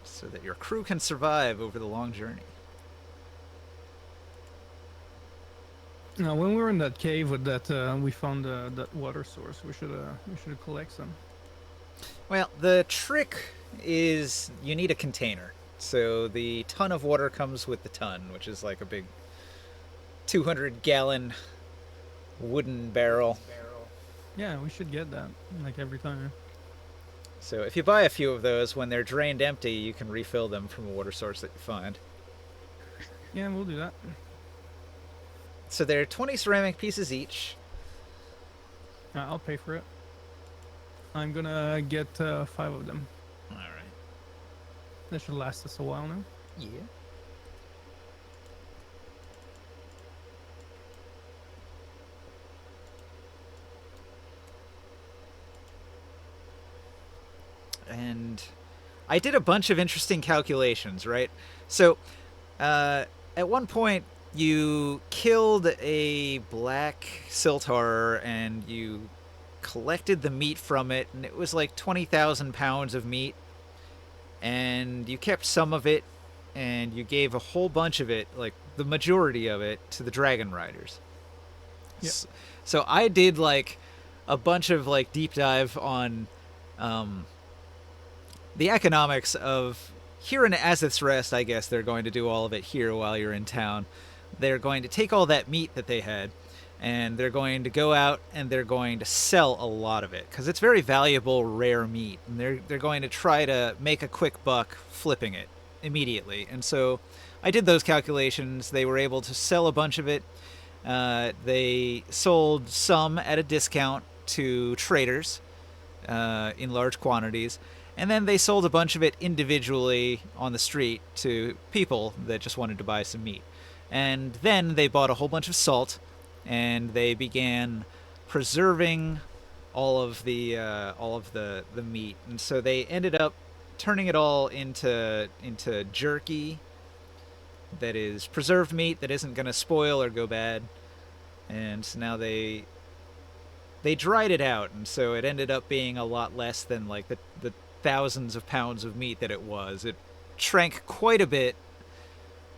so that your crew can survive over the long journey. Now, when we were in that cave with that, we found that water source. We should collect some. Well, the trick is you need a container. So the ton of water comes with the ton, which is like a big 200-gallon wooden barrel. Yeah, we should get that like every time. So if you buy a few of those, when they're drained empty, you can refill them from a water source that you find. Yeah, we'll do that. So they're 20 ceramic pieces each. I'll pay for it. I'm gonna get 5 of them. All right. That should last us a while now. Yeah. And I did a bunch of interesting calculations, right? So, at one point, you killed a black siltar and you collected the meat from it, and it was like 20,000 pounds of meat. And you kept some of it, and you gave a whole bunch of it, like the majority of it, to the Dragon Riders. Yep. So I did like a bunch of like deep dive on the economics of here in Azith's Rest. I guess they're going to do all of it here while you're in town. They're going to take all that meat that they had, and they're going to go out and they're going to sell a lot of it because it's very valuable, rare meat, and they're going to try to make a quick buck flipping it immediately. And so I did those calculations. They were able to sell a bunch of it. They sold some at a discount to traders in large quantities, and then they sold a bunch of it individually on the street to people that just wanted to buy some meat. And then they bought a whole bunch of salt, and they began preserving all of the meat. And so they ended up turning it all into jerky that is preserved meat that isn't going to spoil or go bad. And so now they dried it out, and so it ended up being a lot less than like the thousands of pounds of meat that it was. It shrank quite a bit,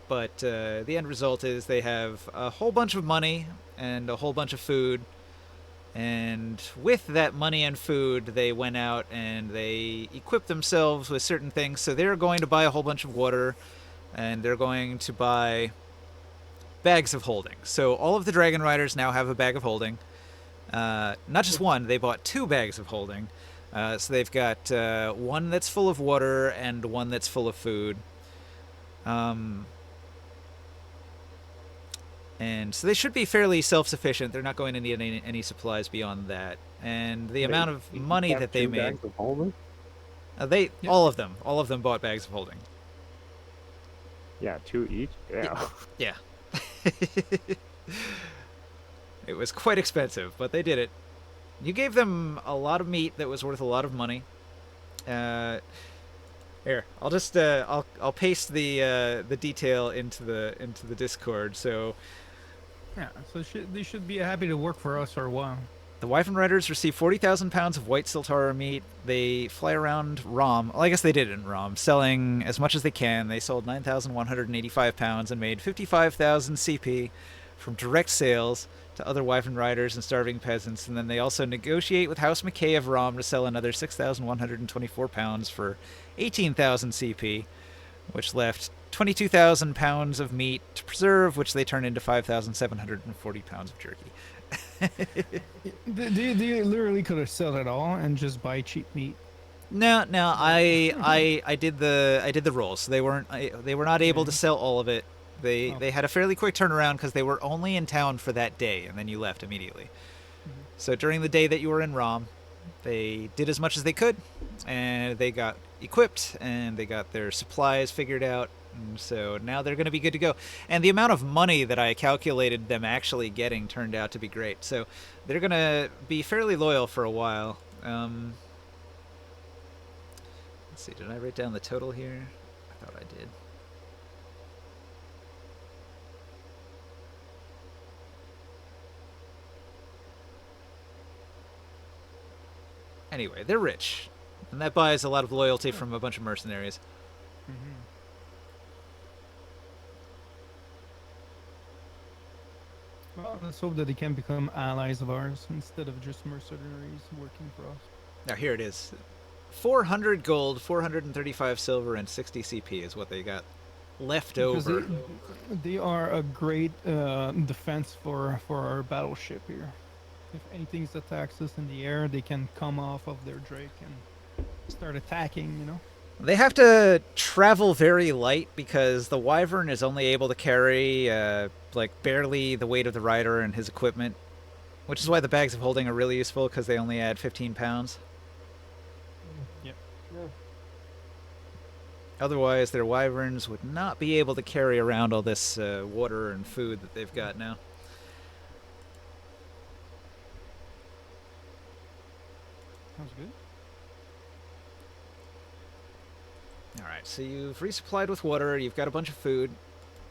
but the end result is they have a whole bunch of money and a whole bunch of food. And with that money and food, they went out and they equipped themselves with certain things. So they're going to buy a whole bunch of water, and they're going to buy bags of holding. So all of the Dragon Riders now have a bag of holding. Not just one, they bought 2 bags of holding. So they've got one that's full of water and one that's full of food. And so they should be fairly self-sufficient. They're not going to need any supplies beyond that. And the amount of money that they made, all of them bought bags of holding. Yeah, 2 each. Yeah. Yeah. It was quite expensive, but they did it. You gave them a lot of meat that was worth a lot of money. Here, I'll just I'll paste the detail into the Discord. So Yeah, so they should be happy to work for us for a while. the Wyvern Riders receive 40,000 pounds of white Siltara meat. They fly around Rom. Well, I guess they did in Rom, selling as much as they can. They sold 9,185 pounds and made 55,000 CP from direct sales to other Wyvern Riders and starving peasants. And then they also negotiate with House McKay of Rom to sell another 6,124 pounds for 18,000 CP, which left 22,000 pounds of meat to preserve, which they turn into 5,740 pounds of jerky. They literally could have sold it all and just buy cheap meat. No, I did the rolls. They were not able to sell all of it. They had a fairly quick turnaround because they were only in town for that day, and then you left immediately. So during the day that you were in Rom, they did as much as they could, and they got equipped, and they got their supplies figured out, and so now they're going to be good to go. And the amount of money that I calculated them actually getting turned out to be great. So they're going to be fairly loyal for a while. Let's see, did I write down the total here? I thought I did. Anyway, they're rich, and that buys a lot of loyalty from a bunch of mercenaries. Well, let's hope that they can become allies of ours instead of just mercenaries working for us. Now here it is. 400 gold, 435 silver, and 60 CP is what they got left Because over. they are a great defense for our battleship here. If anything attacks us in the air, they can come off of their Drake and start attacking, you know? They have to travel very light because the Wyvern is only able to carry like barely the weight of the rider and his equipment, which is why the bags of holding are really useful because they only add 15 pounds. Yep. Yeah. Otherwise, their Wyverns would not be able to carry around all this water and food that they've got now. Sounds good. Alright, so you've resupplied with water, you've got a bunch of food.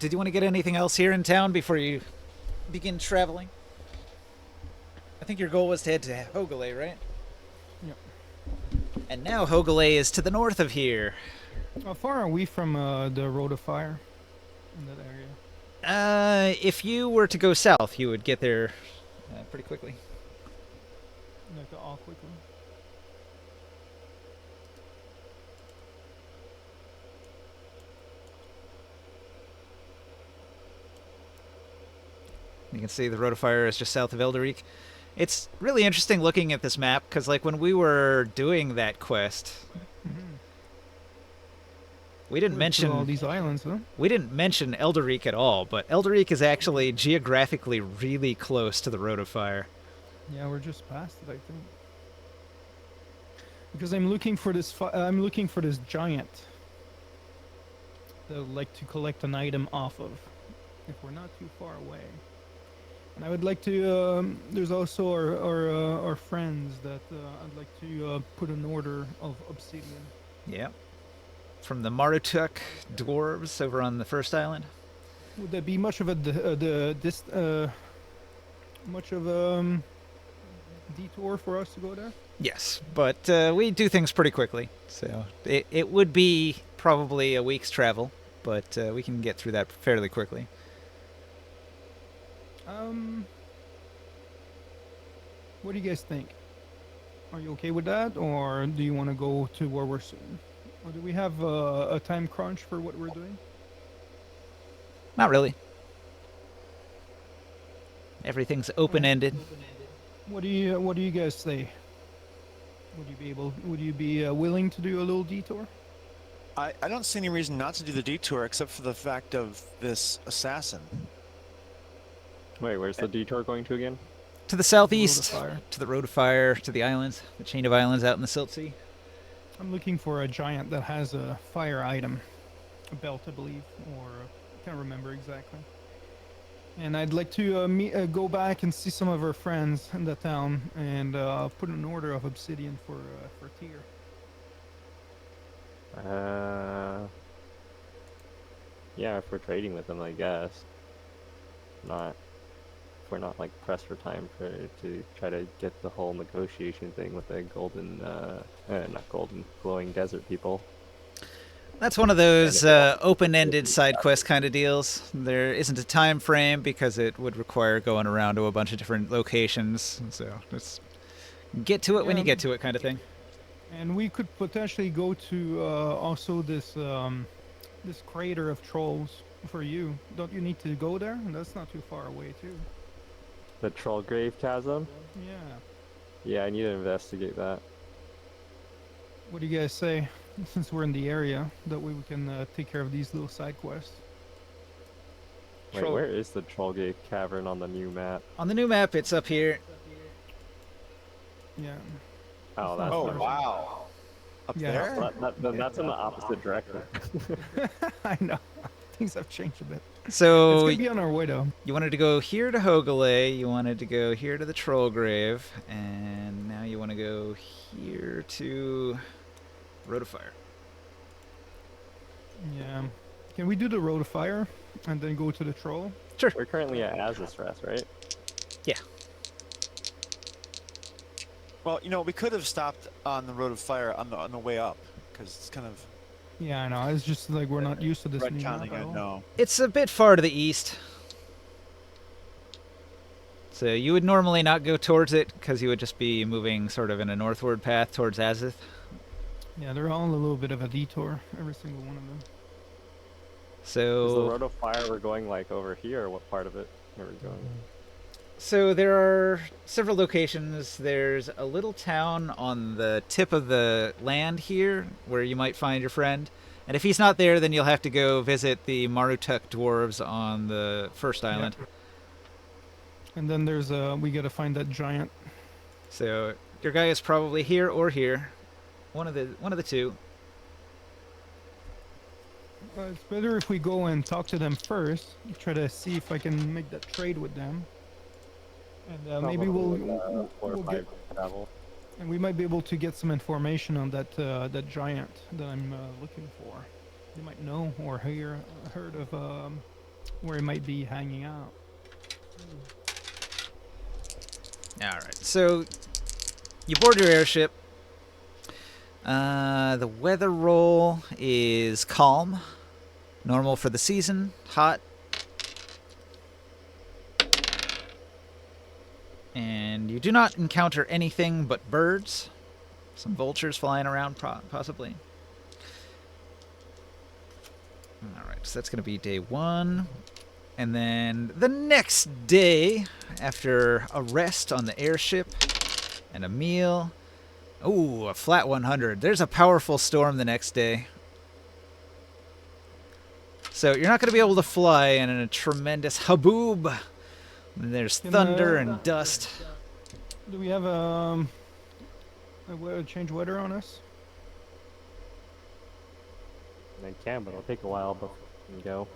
Did you want to get anything else here in town before you begin traveling? I think your goal was to head to Hogale, right? Yep. And now Hogale is to the north of here. How far are we from the Road of Fire in that area? If you were to go south, you would get there pretty quickly. Like all quickly. You can see the Road of Fire is just south of Elderic. It's really interesting looking at this map, because like when we were doing that quest, we didn't mention all these islands, huh? we didn't mention Elderic at all, but Elderic is actually geographically really close to the Road of Fire. Yeah, we're just past it, I think. Because I'm looking for this. I'm looking for this giant. That I'd like to collect an item off of, if we're not too far away. And I would like to. There's also our friends that I'd like to put an order of obsidian. Yeah. From the Marutuk dwarves over on the first island. Would there be much of a much of a detour for us to go there? Yes, but we do things pretty quickly, so it would be probably a week's travel, but we can get through that fairly quickly. What do you guys think? Are you okay with that, or do you want to go to where we're soon? Or do we have a time crunch for what we're doing? Not really. Everything's open-ended. What do you guys say? Would you be willing to do a little detour? I don't see any reason not to do the detour except for the fact of this assassin. Wait, where's the detour going to again? To the southeast, Road of Fire. to the Road of Fire, to the islands, the chain of islands out in the Silt Sea. I'm looking for a giant that has a fire item, a belt, I believe, or can't remember exactly. And I'd like to go back and see some of our friends in the town and put an order of obsidian for Tyr. Yeah, if we're trading with them, I guess. Not, if we're not like pressed for time to try to get the whole negotiation thing with the golden, not golden, glowing desert people. That's one of those open-ended side quest kind of deals. There isn't a time frame because it would require going around to a bunch of different locations. So just get to it when you get to it, kind of thing. And we could potentially go to also this this crater of trolls for you. Don't you need to go there? That's not too far away too. The Troll Grave Chasm? Yeah. Yeah, I need to investigate that. What do you guys say? Since we're in the area, that way we can take care of these little side quests. Wait, where is the Troll Grave Cavern on the new map? On the new map, it's up here. Yeah. Oh, that's Oh, where- wow. Up Yeah. there? Then that's in the opposite direction. I know. Things have changed a bit. So It's gonna be on our way though. you wanted to go here to Hogele, you wanted to go here to the Troll Grave, and now you want to go here to Road of Fire. Yeah. Can we do the Road of Fire and then go to the troll? Sure. We're currently at Azazrest, right? Yeah. Well, you know, we could have stopped on the Road of Fire on the way up, because it's kind of Yeah, I know. It's just like we're not used to this new map retconning at it. all. No. It's a bit far to the east. So you would normally not go towards it because you would just be moving sort of in a northward path towards Azith. Yeah, they're all a little bit of a detour, every single one of them. Is the So Road of Fire we're going like over here, or what part of it are we going? So there are several locations. There's a little town on the tip of the land here where you might find your friend. And if he's not there, then you'll have to go visit the Marutuk dwarves on the first island. And then there's we gotta find that giant. So your guy is probably here or here. One of the two. It's better if we go and talk to them first. Try to see if I can make that trade with them. And maybe Probably we'll, like, 4 or we'll 5 get, travel. and we might be able to get some information on that that giant that I'm looking for. You might know or heard of where he might be hanging out. All right. So you board your airship. The weather roll is calm, normal for the season, hot. And you do not encounter anything but birds. Some vultures flying around, possibly. Alright, so that's going to be day 1. And then the next day, after a rest on the airship and a meal... Ooh, a flat 100. There's a powerful storm the next day. So you're not going to be able to fly in a tremendous haboob. There's thunder and dust. Do we have a change weather on us? They can, but it'll take a while before we go.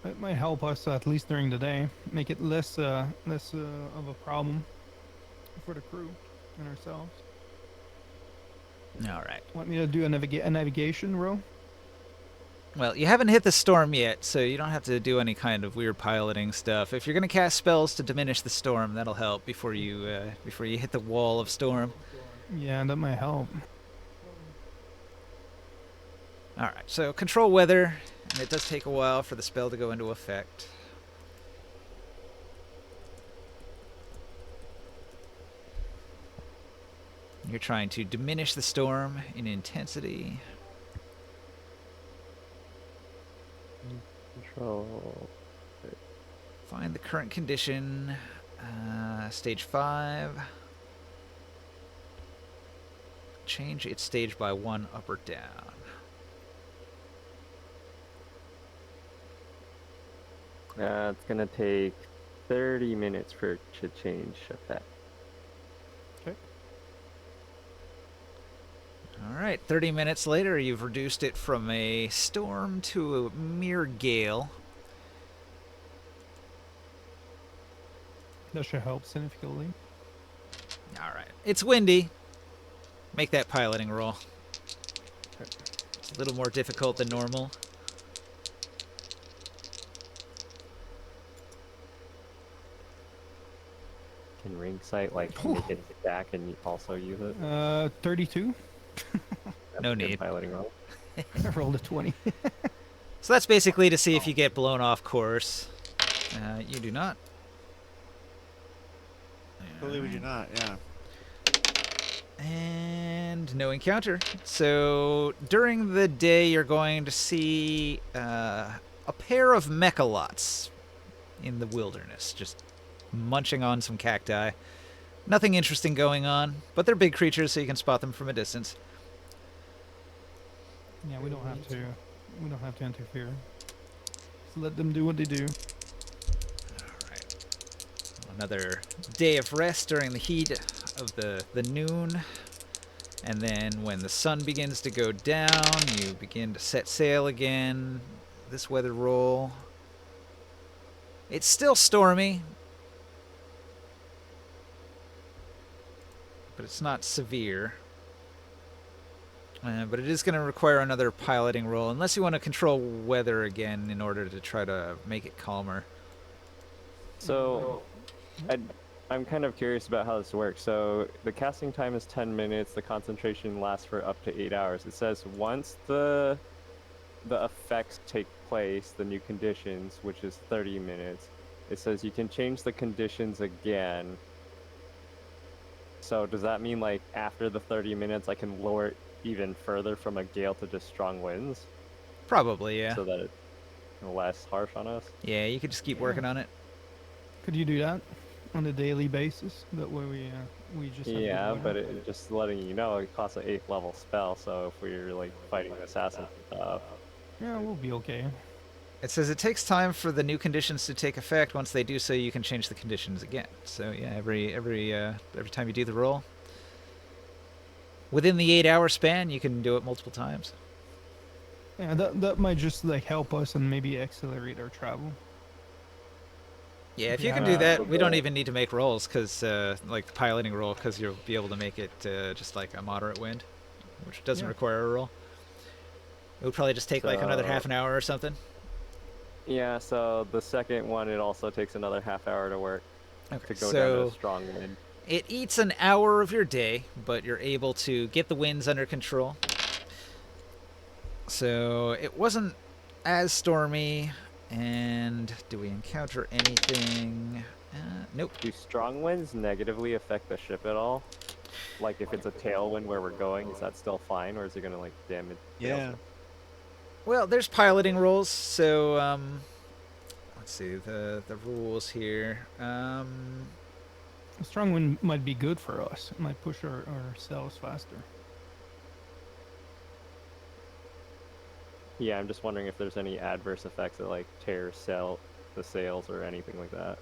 It might help us at least during the day, make it less of a problem for the crew and ourselves. All right. Want me to do a navigation row? Well, you haven't hit the storm yet, so you don't have to do any kind of weird piloting stuff. If you're going to cast spells to diminish the storm, that'll help before you hit the wall of storm. Yeah, that might help. All right, so control weather, and it does take a while for the spell to go into effect. You're trying to diminish the storm in intensity. Control. Find the current condition. Stage 5. Change its stage by 1 up or down. It's gonna take 30 minutes for it to change effect. All right, 30 minutes later, you've reduced it from a storm to a mere gale. That should help significantly. All right, it's windy. Make that piloting roll. It's a little more difficult than normal. Can ring sight like make it back and also use it? 32. That's No a good need. Piloting roll. I rolled a 20. So that's basically to see if you get blown off course. You do not. Believe it or not, yeah. And no encounter. So during the day, you're going to see a pair of mechalots in the wilderness, just munching on some cacti. Nothing interesting going on, but they're big creatures, so you can spot them from a distance. Yeah, we don't have to. We don't have to interfere. Just let them do what they do. All right. Another day of rest during the heat of the noon. And then when the sun begins to go down, you begin to set sail again. This weather roll. It's still stormy, but it's not severe. But it is going to require another piloting roll, unless you want to control weather again in order to try to make it calmer. So, I'm kind of curious about how this works. So, the casting time is 10 minutes. The concentration lasts for up to 8 hours. It says once the effects take place, the new conditions, which is 30 minutes, it says you can change the conditions again. So, does that mean like after the 30 minutes, I can lower it even further from a gale to just strong winds? Probably, yeah. So that it's less harsh on us? Yeah, you could just keep working on it. Could you do that on a daily basis? That way we just have Yeah, good but weather? it just letting you know it costs an 8th level spell, so if we're like fighting an assassin stuff. Yeah, we'll be okay. It says it takes time for the new conditions to take effect. Once they do so, you can change the conditions again. So yeah, every time you do the roll, within the 8-hour span, you can do it multiple times. Yeah, that might just like help us and maybe accelerate our travel. Yeah, if Yeah, you can do that, we don't okay. even need to make rolls, because like the piloting roll, because you'll be able to make it just like a moderate wind, which doesn't Yeah. require a roll. It would probably just take like another half an hour or something. Yeah, so the second one, it also takes another half hour to work Okay, to go down to so a strong wind. it eats an hour of your day, but you're able to get the winds under control. So it wasn't as stormy. And do we encounter anything? Nope. Do strong winds negatively affect the ship at all? Like if it's a tailwind where we're going, is that still fine, or is it gonna like damage? the Yeah. sailship? Well, there's piloting rules, so let's see the rules here. A strong wind might be good for us. It might push our sails faster. Yeah, I'm just wondering if there's any adverse effects that like tear the sails or anything like that.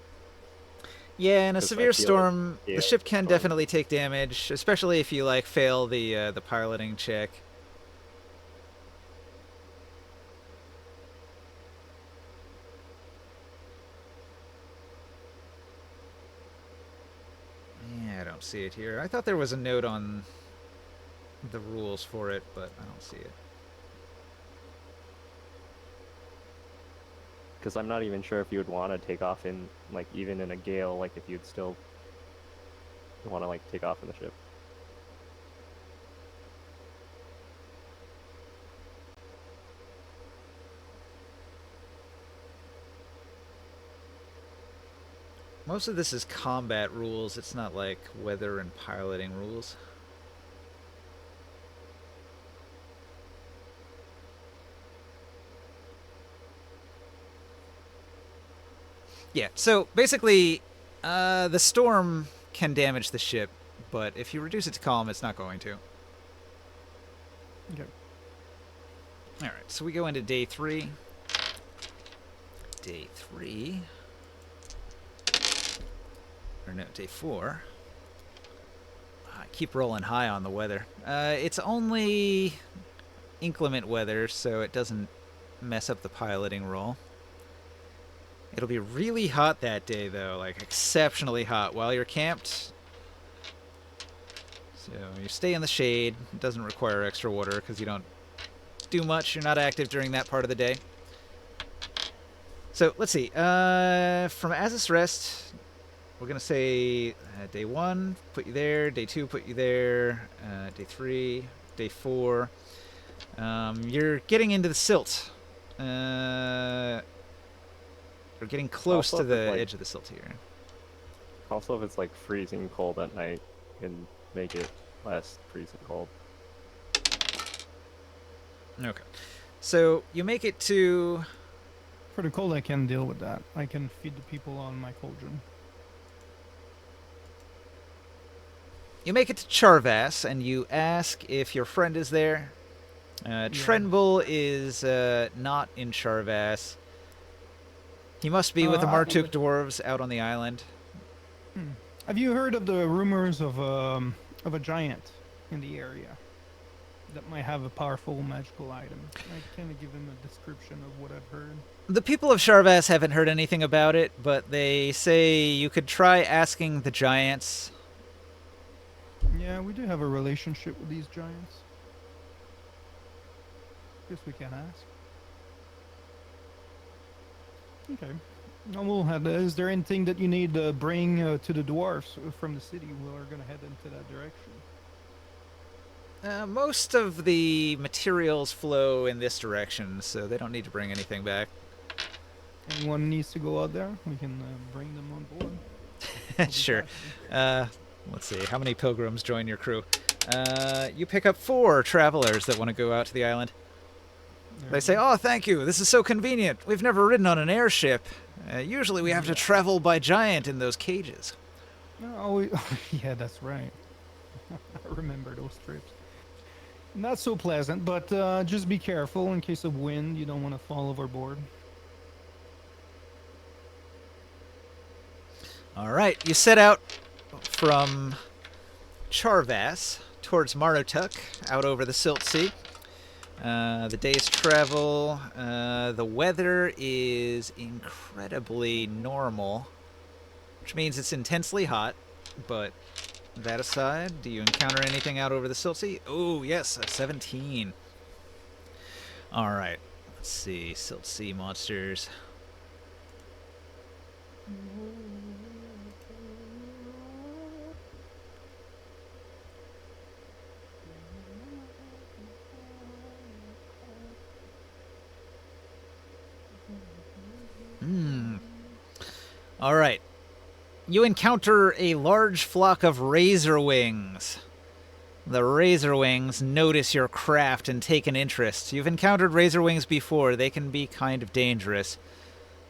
Yeah, in a 'Cause I severe feel like storm, the gale ship can storms- definitely take damage, especially if you like fail the piloting check. Yeah, I don't see it here. I thought there was a note on the rules for it, but I don't see it. because I'm not even sure if you would want to take off in, like, even in a gale, like, if you'd still want to, like, take off in the ship. Most of this is combat rules. It's not like weather and piloting rules. Yeah, so basically, the storm can damage the ship, but if you reduce it to calm, it's not going to. Okay. All right, so we go into day 3. Day 3. Or no, day 4. I keep rolling high on the weather. It's only inclement weather, so it doesn't mess up the piloting roll. It'll be really hot that day, though, like exceptionally hot while you're camped. So you stay in the shade. It doesn't require extra water because you don't do much. You're not active during that part of the day. So let's see. From Az's Rest, we're going to say day 1, put you there. Day 2, put you there. Day 3, day 4. You're getting into the silt. We're getting close Also, to the like, edge of the silt here. Also, if it's like freezing cold at night, you can make it less freezing cold. Okay. So you make it to... For the cold, I can deal with that. I can feed the people on my cauldron. You make it to Charvas, and you ask if your friend is there. Trenble is not in Charvas. He must be with the Martuk dwarves out on the island. Have you heard of the rumors of a giant in the area that might have a powerful magical item? I kind of give him a description of what I've heard. The people of Charvas haven't heard anything about it, but they say you could try asking the giants. Yeah, we do have a relationship with these giants. Guess we can ask. Okay. Is there anything that you need to bring to the dwarves from the city? We're going to head into that direction. Most of the materials flow in this direction, so they don't need to bring anything back. Anyone needs to go out there, we can bring them on board. Sure. Let's see, how many pilgrims join your crew? You pick up 4 travelers that want to go out to the island. They say, "Oh, thank you. This is so convenient. We've never ridden on an airship. Usually we have to travel by giant in those cages." Yeah, that's right. I remember those trips. Not so pleasant, but just be careful in case of wind. You don't want to fall overboard. All right, you set out from Charvas towards Marotuk, out over the Silt Sea. The day's travel, the weather is incredibly normal, which means it's intensely hot, but that aside, do you encounter anything out over the Silt Sea? Oh, yes, a 17. All right, let's see, Silt Sea monsters. All right. You encounter a large flock of razorwings. The razorwings notice your craft and take an interest. You've encountered razorwings before. They can be kind of dangerous.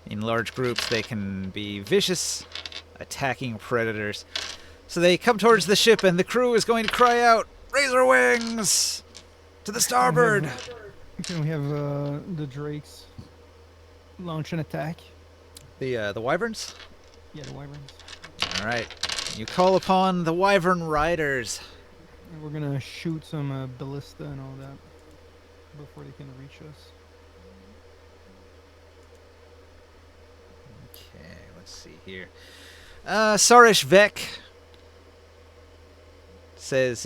In large groups, they can be vicious, attacking predators. So they come towards the ship, and the crew is going to cry out, "Razorwings! To the starboard!" Can we have the drakes launch an attack? The wyverns? Yeah, the wyverns. All right. You call upon the wyvern riders. And we're gonna shoot some ballista and all that before they can reach us. Okay, let's see here. Sarish Vek says,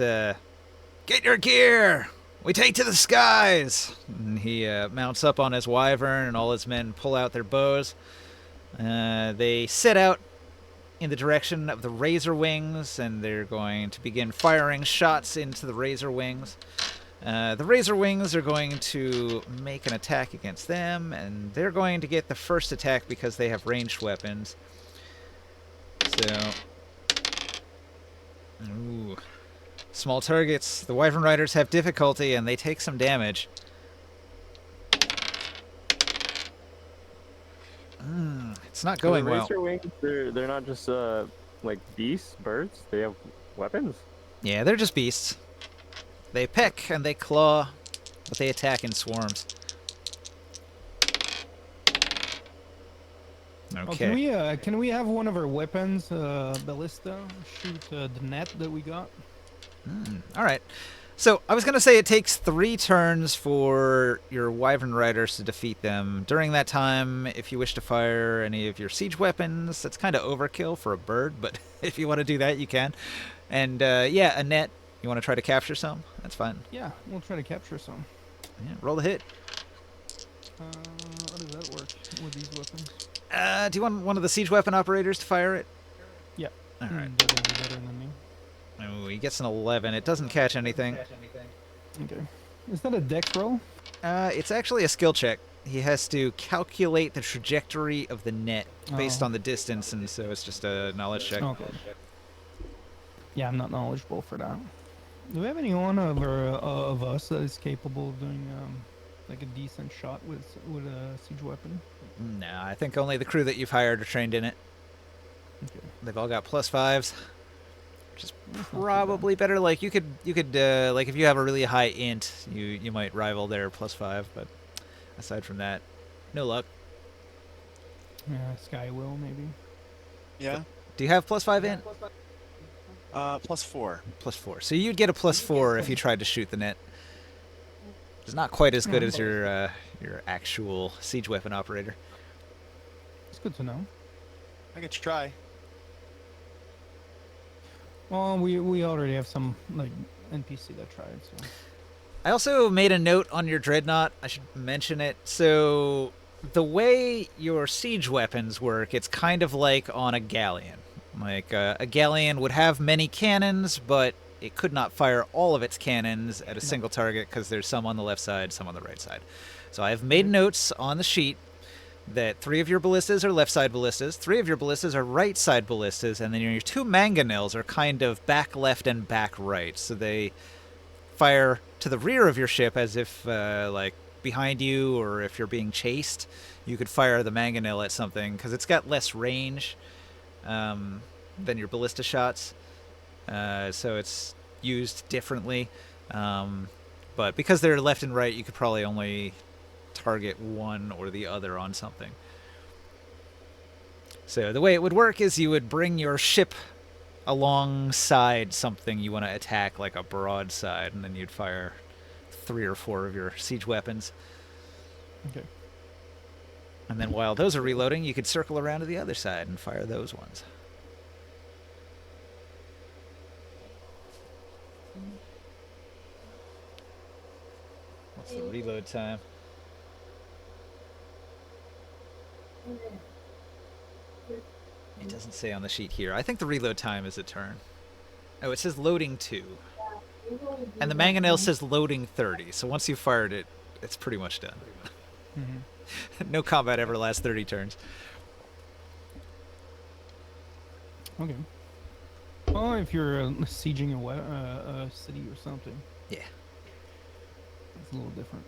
"Get your gear! We take to the skies! And he mounts up on his wyvern, and all his men pull out their bows. They set out in the direction of the razor wings, and they're going to begin firing shots into the razor wings. The razor wings are going to make an attack against them, and they're going to get the first attack because they have ranged weapons. So, ooh. Small targets. The wyvern riders have difficulty, and they take some damage. It's not going the well. Razor wings, they're not just like beasts, birds. They have weapons. Yeah, they're just beasts. They peck and they claw, but they attack in swarms. Okay. Oh, can we have one of our weapons, ballista, shoot the net that we got? All right. So I was going to say it takes 3 turns for your wyvern riders to defeat them. During that time, if you wish to fire any of your siege weapons, that's kind of overkill for a bird, but if you want to do that, you can. And yeah, a net. You want to try to capture some? That's fine. Yeah, we'll try to capture some. Yeah, roll the hit. How does that work with these weapons? Do you want one of the siege weapon operators to fire it? Yeah. All right. That'll be better than me. Oh, he gets an 11. It doesn't catch anything. Okay. Is that a dex roll? It's actually a skill check. He has to calculate the trajectory of the net based on the distance, and so it's just a knowledge check. Okay. Yeah, I'm not knowledgeable for that. Do we have anyone of us that is capable of doing like a decent shot with a siege weapon? No, I think only the crew that you've hired are trained in it. Okay. They've all got +5s, which is That's not too probably better. Like you could like if you have a really high int, you might rival their +5, but aside from that, no luck. Yeah, Sky will maybe. Yeah. Do you have +5 int? +4. +4. So you'd get a +4 if you tried to shoot the net. It's not quite as good as your actual siege weapon operator. It's good to know. I could try. Well, we already have some like NPC that tried. So. I also made a note on your dreadnought. I should mention it. So the way your siege weapons work, it's kind of like on a galleon. Like a galleon would have many cannons, but it could not fire all of its cannons at a single target because there's some on the left side, some on the right side. So I've made notes on the sheet that 3 of your ballistas are left side ballistas, 3 of your ballistas are right side ballistas, and then your 2 mangonels are kind of back left and back right. So they fire to the rear of your ship as if like behind you, or if you're being chased, you could fire the mangonel at something because it's got less range than your ballista shots. So it's used differently. But because they're left and right, you could probably only target one or the other on something. So the way it would work is you would bring your ship alongside something you want to attack, like a broadside, and then you'd fire 3 or 4 of your siege weapons. Okay. And then while those are reloading, you could circle around to the other side and fire those ones. What's the reload time? It doesn't say on the sheet here. I think the reload time is a turn. Oh, it says loading 2. And the mangonel says loading 30. So once you've fired it, it's pretty much done. Mm-hmm. No combat ever lasts 30 turns. Okay. Oh, if you're sieging a city or something. Yeah. It's a little different.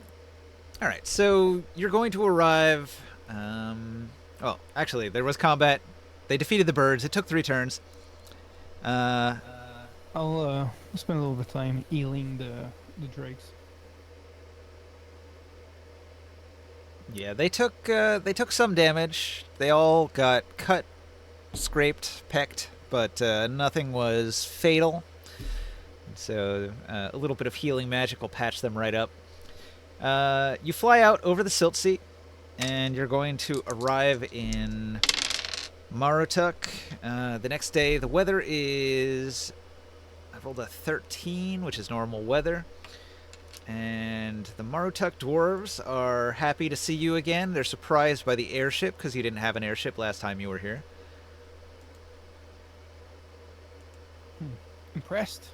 All right, so you're going to arrive. Well, actually, there was combat. They defeated the birds. It took 3 turns. I'll spend a little bit of time healing the drakes. Yeah, they took some damage. They all got cut, scraped, pecked, but nothing was fatal. So a little bit of healing magic will patch them right up. You fly out over the silt sea, and you're going to arrive in Marutuk the next day. The weather is... I've rolled a 13, which is normal weather. And the Marutuk dwarves are happy to see you again. They're surprised by the airship because you didn't have an airship last time you were here. Impressed.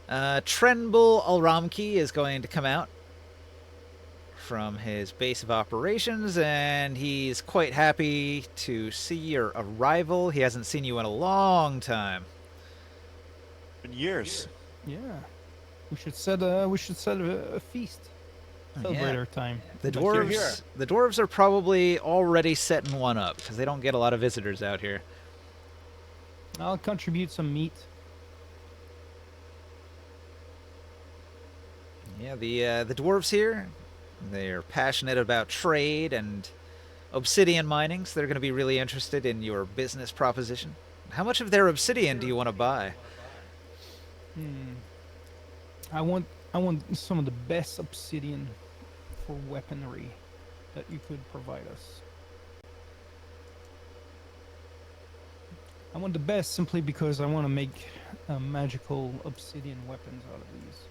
Trenbul Alramki is going to come out from his base of operations, and he's quite happy to see your arrival. He hasn't seen you in a long time. In years. Yeah. We should set a feast. Celebrate our time. The Like you're here. dwarves are probably already setting one up because they don't get a lot of visitors out here. I'll contribute some meat. Yeah, the dwarves here, they're passionate about trade and obsidian mining, so they're going to be really interested in your business proposition. How much of their obsidian do you want to buy? I want some of the best obsidian for weaponry that you could provide us. I want the best simply because I want to make magical obsidian weapons out of these.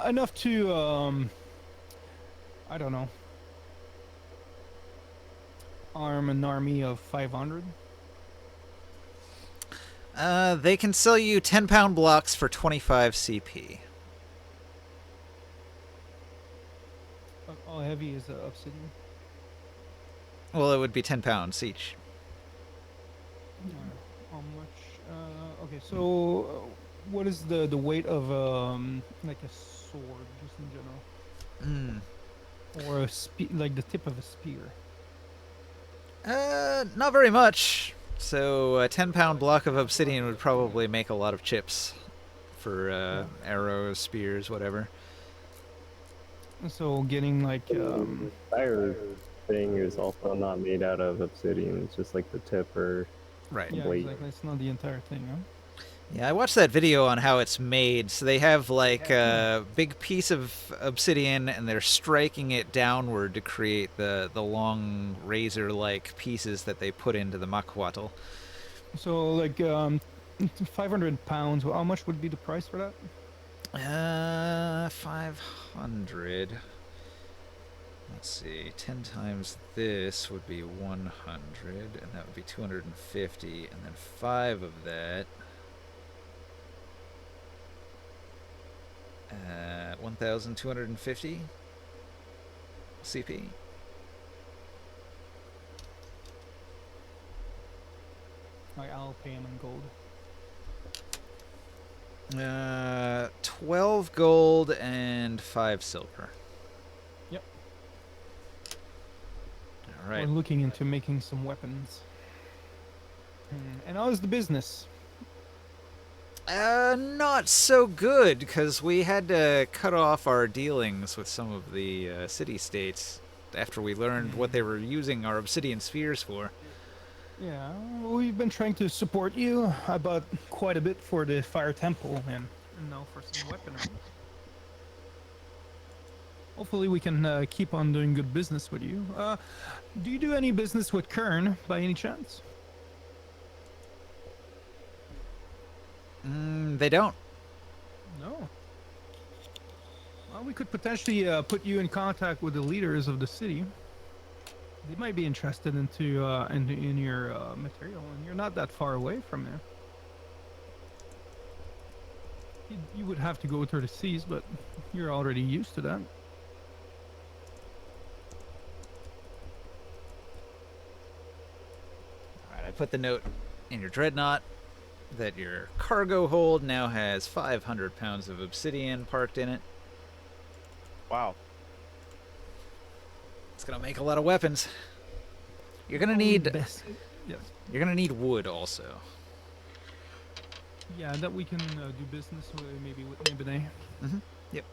Enough to, I don't know, arm an army of 500. They can sell you 10-pound blocks for 25 CP. How heavy is the obsidian? Well, it would be 10 pounds each. How much? Okay, so what is the weight of like a sword, just in general, or like the tip of a spear? Not very much. So a 10-pound block of obsidian would probably make a lot of chips for arrows, spears, whatever. So getting like The entire thing is also not made out of obsidian. It's just like the tip or Right. yeah, weight. exactly. It's not the entire thing, huh? Yeah, I watched that video on how it's made. So they have like a big piece of obsidian and they're striking it downward to create the long razor-like pieces that they put into the makwatl. So like 500 pounds. How much would be the price for that? 500. Let's see. 10 times this would be 100, and that would be 250, and then 5 of that. 1,250 CP. I'll pay him in gold. 12 gold and 5 silver. Yep. All right. We're looking into making some weapons. And how is the business? Not so good, because we had to cut off our dealings with some of the city-states after we learned what they were using our obsidian spheres for. Yeah, we've been trying to support you. I bought quite a bit for the fire temple and now for some weaponry. Hopefully we can keep on doing good business with you. Do you do any business with Kern by any chance? They don't. No. Well, we could potentially put you in contact with the leaders of the city. They might be interested in your material, and you're not that far away from there. You would have to go through the seas, but you're already used to that. Alright, I put the note in your dreadnought that your cargo hold now has 500 pounds of obsidian parked in it. Wow. It's gonna make a lot of weapons. You're gonna Only need the best. Yes. you're gonna need wood also. Yeah, that we can do business with, maybe with Nibene. Yep.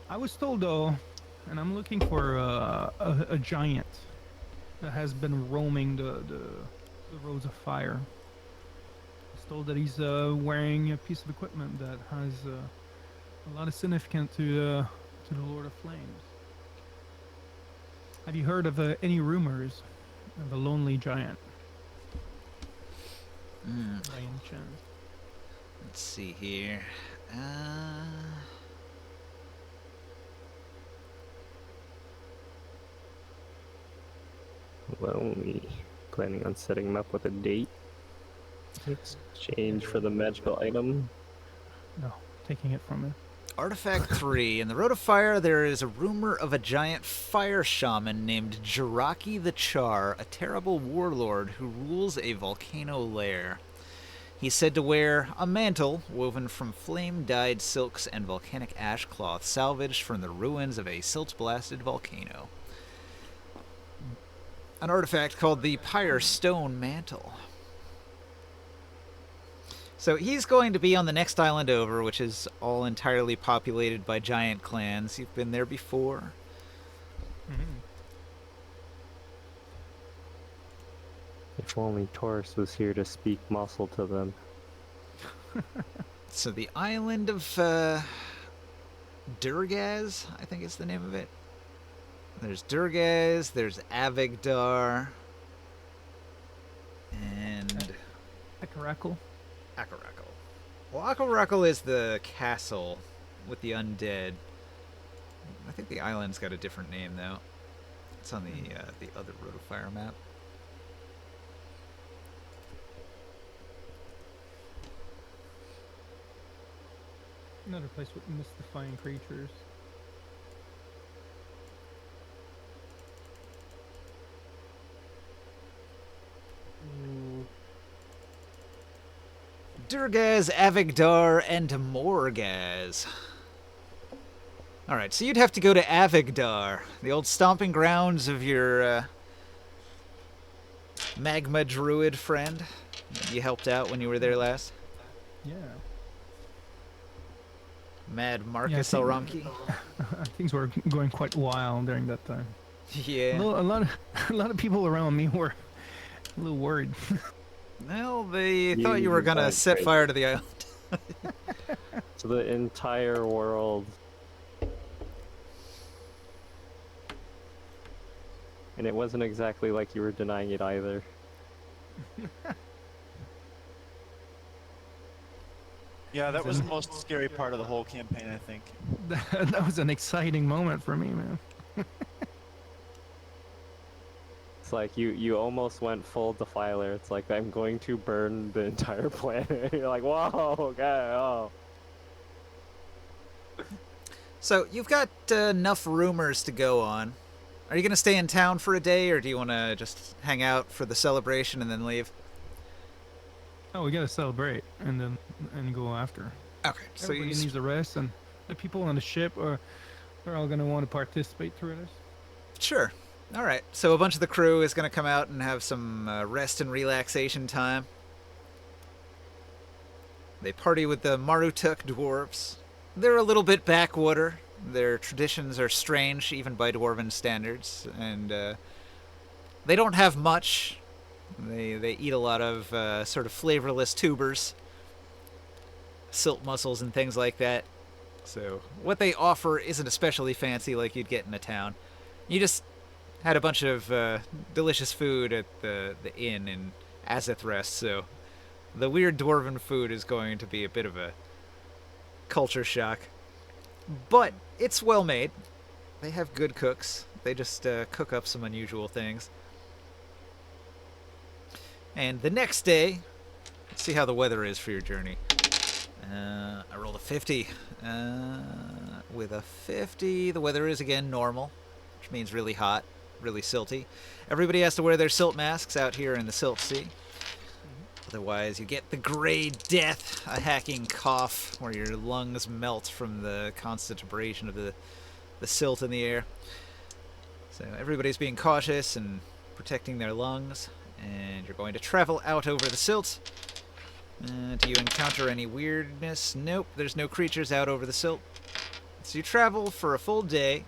I was told though, and I'm looking for a giant that has been roaming the roads of fire. I was told that he's wearing a piece of equipment that has a lot of significance to the Lord of Flames. Have you heard of any rumors of a lonely giant by any chance? Let's see here. Uh, Lonely. Planning on setting him up with a date. Exchange for the magical item. No, taking it from him. Artifact 3. In the Road of Fire, there is a rumor of a giant fire shaman named Jiraki the Char, a terrible warlord who rules a volcano lair. He's said to wear a mantle woven from flame-dyed silks and volcanic ash cloth salvaged from the ruins of a silt-blasted volcano. An artifact called the Pyre Stone Mantle. So he's going to be on the next island over, which is all entirely populated by giant clans. You've been there before. Mm-hmm. If only Taurus was here to speak muscle to them. So the island of Durgaz, I think is the name of it. There's Durgaz, there's Avigdar, and Akarakel. Akarakel. Well, Akarakel is the castle with the undead. I think the island's got a different name though. It's on the other Road of Fire map. Another place with mystifying creatures. Durgaz, Avigdar, and Morgaz. Alright, so you'd have to go to Avigdar, the old stomping grounds of your magma druid friend that you helped out when you were there last. Yeah. Mad Marcus Yeah, Alronki. Things were going quite wild during that time. Yeah. A lot of people around me were a little worried. Well, they thought you were gonna set fire to the island. To the entire world. And it wasn't exactly like you were denying it either. Yeah, that was the most scary part of the whole campaign, I think. That was an exciting moment for me, man. It's like you almost went full defiler. It's like, I'm going to burn the entire planet. You're like, whoa, okay, oh. So you've got enough rumors to go on. Are you gonna stay in town for a day, or do you want to just hang out for the celebration and then leave? Oh, we gotta celebrate and go after. Okay, so Everybody you needs a rest, and the people on the ship are all gonna want to participate through this. Sure. All right. So a bunch of the crew is going to come out and have some rest and relaxation time. They party with the Marutuk dwarves. They're a little bit backwater. Their traditions are strange, even by dwarven standards, and they don't have much. They eat a lot of sort of flavorless tubers, silt mussels, and things like that. So what they offer isn't especially fancy like you'd get in a town. You just had a bunch of delicious food at the inn in Azathrest, so the weird dwarven food is going to be a bit of a culture shock. But it's well made. They have good cooks. They just cook up some unusual things. And the next day, let's see how the weather is for your journey. I rolled a 50. With a 50, the weather is again normal, which means really hot, really silty. Everybody has to wear their silt masks out here in the Silt Sea. Otherwise, you get the gray death, a hacking cough, where your lungs melt from the constant abrasion of the silt in the air. So everybody's being cautious and protecting their lungs, and you're going to travel out over the silt. Do you encounter any weirdness? Nope, there's no creatures out over the silt. So you travel for a full day,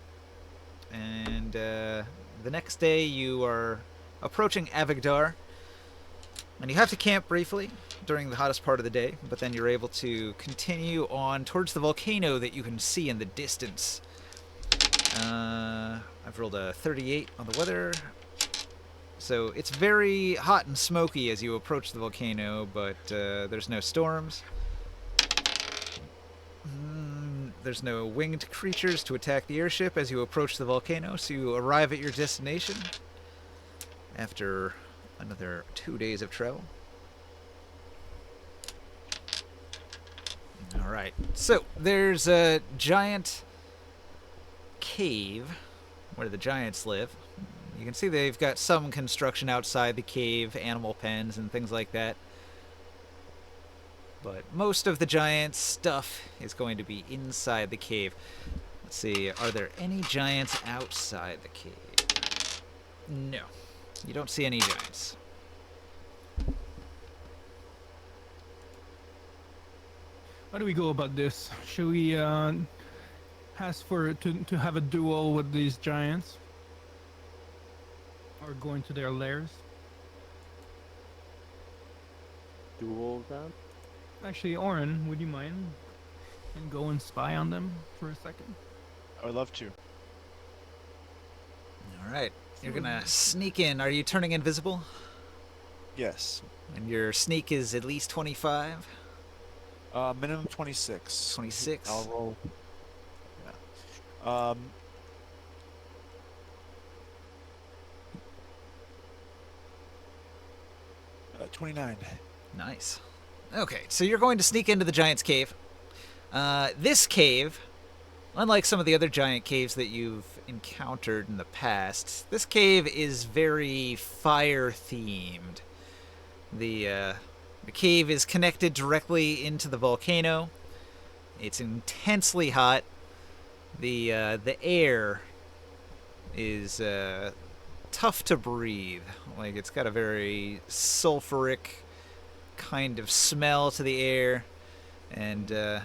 and the next day you are approaching Avigdar, and you have to camp briefly during the hottest part of the day, but then you're able to continue on towards the volcano that you can see in the distance. I've rolled a 38 on the weather. So it's very hot and smoky as you approach the volcano, but there's no storms. There's no winged creatures to attack the airship as you approach the volcano, so you arrive at your destination after another 2 days of travel. Alright, so there's a giant cave where the giants live. You can see they've got some construction outside the cave, animal pens and things like that. But most of the giant stuff is going to be inside the cave. Let's see, are there any giants outside the cave? No, you don't see any giants. How do we go about this? Should we ask for to have a duel with these giants, or go into their lairs? Duel them? Actually, Oren, would you mind and go and spy on them for a second? I would love to. All right, you're gonna sneak in. Are you turning invisible? Yes. And your sneak is at least 25? Minimum 26. 26? I'll roll. Yeah. 29. Nice. Okay, so you're going to sneak into the giant's cave. This cave, unlike some of the other giant caves that you've encountered in the past, this cave is very fire-themed. The cave is connected directly into the volcano. It's intensely hot. The air is tough to breathe. Like, it's got a very sulfuric kind of smell to the air, and the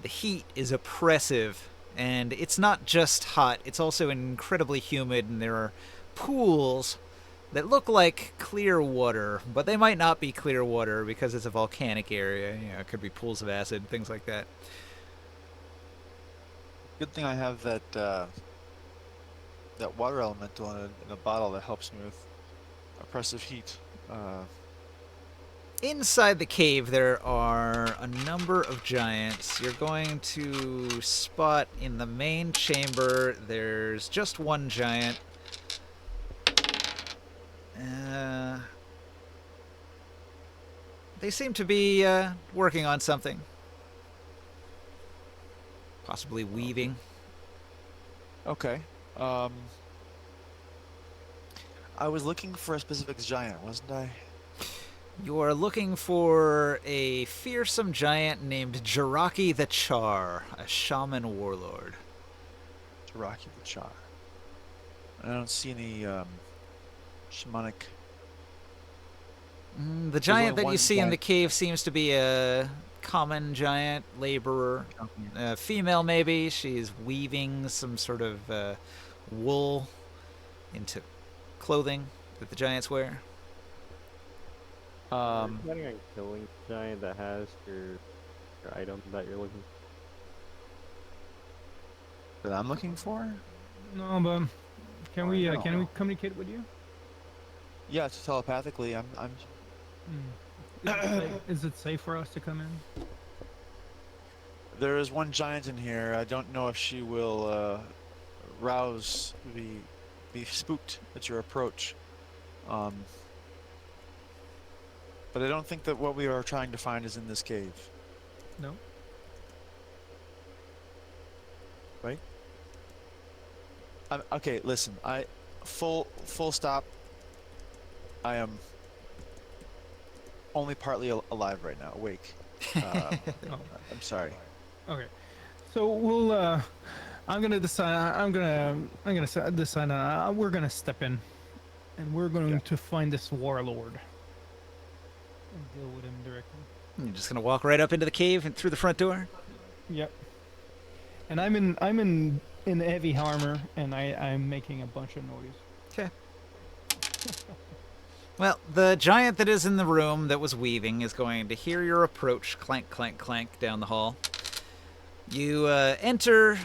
heat is oppressive. And it's not just hot, it's also incredibly humid, and there are pools that look like clear water, but they might not be clear water because it's a volcanic area. You know, it could be pools of acid, things like that. Good thing I have that that water elemental in a bottle that helps me with oppressive heat. Inside the cave, there are a number of giants. You're going to spot in the main chamber, there's just one giant. They seem to be working on something. Possibly weaving. Okay. I was looking for a specific giant, wasn't I? You are looking for a fearsome giant named Jiraki the Char, a shaman warlord. Jiraki the Char. I don't see any shamanic. The giant that one you see in giant. the cave seems to be a common giant laborer. Female, maybe. She's weaving some sort of wool into clothing that the giants wear. Are you planning on killing the giant that has your item that you're looking That I'm looking for? No, but can we no. communicate with you? Yeah, it's telepathically. I'm. Is it safe for us to come in? There is one giant in here. I don't know if she will rouse be spooked at your approach. But I don't think that what we are trying to find is in this cave. No. Right? Okay, listen. Full stop. I am only partly alive right now, awake. Oh, I'm sorry. okay. So we'll. I'm gonna decide. I'm gonna decide. We're gonna step in, and we're going to find this warlord and deal with him directly. You're just gonna walk right up into the cave and through the front door? Yep. And I'm in heavy armor, and I'm making a bunch of noise. Okay. Well, the giant that is in the room that was weaving is going to hear your approach, clank, clank, clank, down the hall. You enter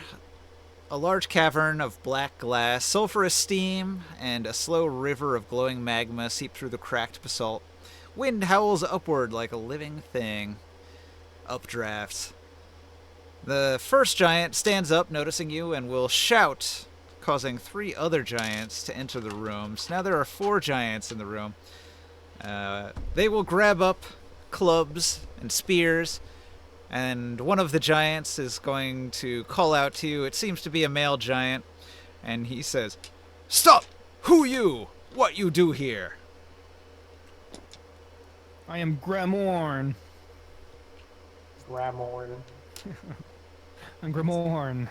A large cavern of black glass, sulfurous steam, and a slow river of glowing magma seep through the cracked basalt. Wind howls upward like a living thing. Updrafts. The first giant stands up, noticing you, and will shout, causing 3 other giants to enter the room. So now there are 4 giants in the room. They will grab up clubs and spears, and one of the giants is going to call out to you. It seems to be a male giant, and he says, "Stop! Who you? What you do here?" I am Gramorn. Ramorn. I'm Gramorn,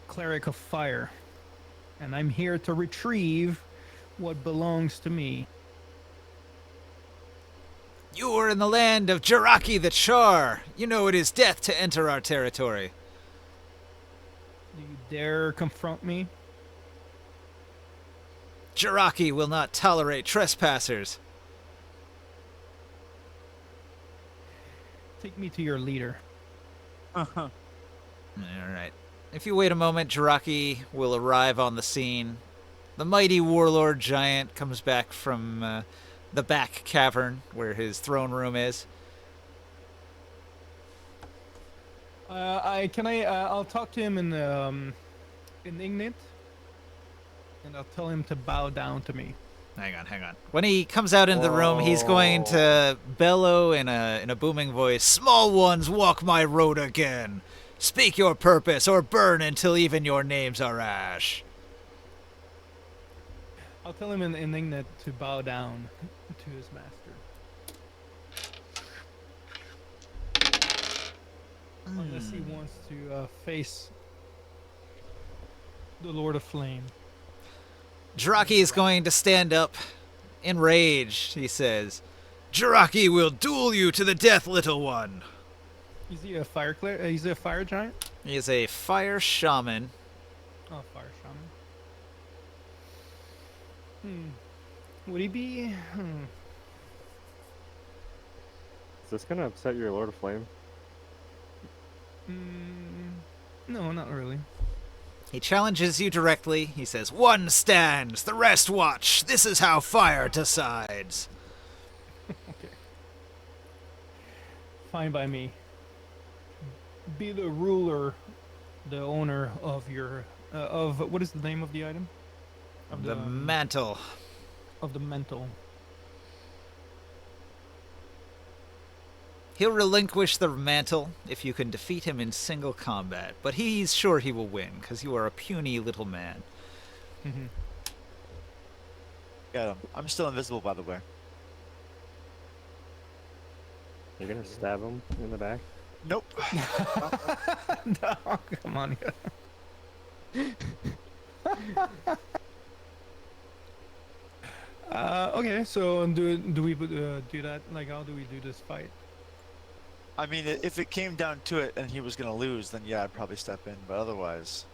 cleric of fire, and I'm here to retrieve what belongs to me. You are in the land of Jiraki the Char. You know it is death to enter our territory. Do you dare confront me? Jiraki will not tolerate trespassers. Take me to your leader. All right. If you wait a moment, Jiraki will arrive on the scene. The mighty warlord giant comes back from the back cavern where his throne room is. I'll talk to him in Ignite, and I'll tell him to bow down to me. Hang on. When he comes out into the room, he's going to bellow in a booming voice, "Small ones, walk my road again. Speak your purpose or burn until even your names are ash." I'll tell him in Ignite to bow down to his master. Unless he wants to face the Lord of Flame. Jiraki is going to stand up, enraged. He says, "Jiraki will duel you to the death, little one." Is he a fire Is he a fire giant? He is a fire shaman. Oh, fire shaman. Would he be? Is this gonna upset your Lord of Flame? No, not really. He challenges you directly. He says, "One stands, the rest watch. This is how fire decides." Okay. Fine by me. Be the ruler, the owner of your of what is the name of the item? Of The mantle. Of the mental. He'll relinquish the mantle if you can defeat him in single combat, but he's sure he will win, because you are a puny little man. Got him. I'm still invisible, by the way. You're gonna stab him in the back? Nope. No, come on. Okay, so do we do that? Like, how do we do this fight? I mean, if it came down to it and he was gonna lose, then yeah, I'd probably step in. But otherwise,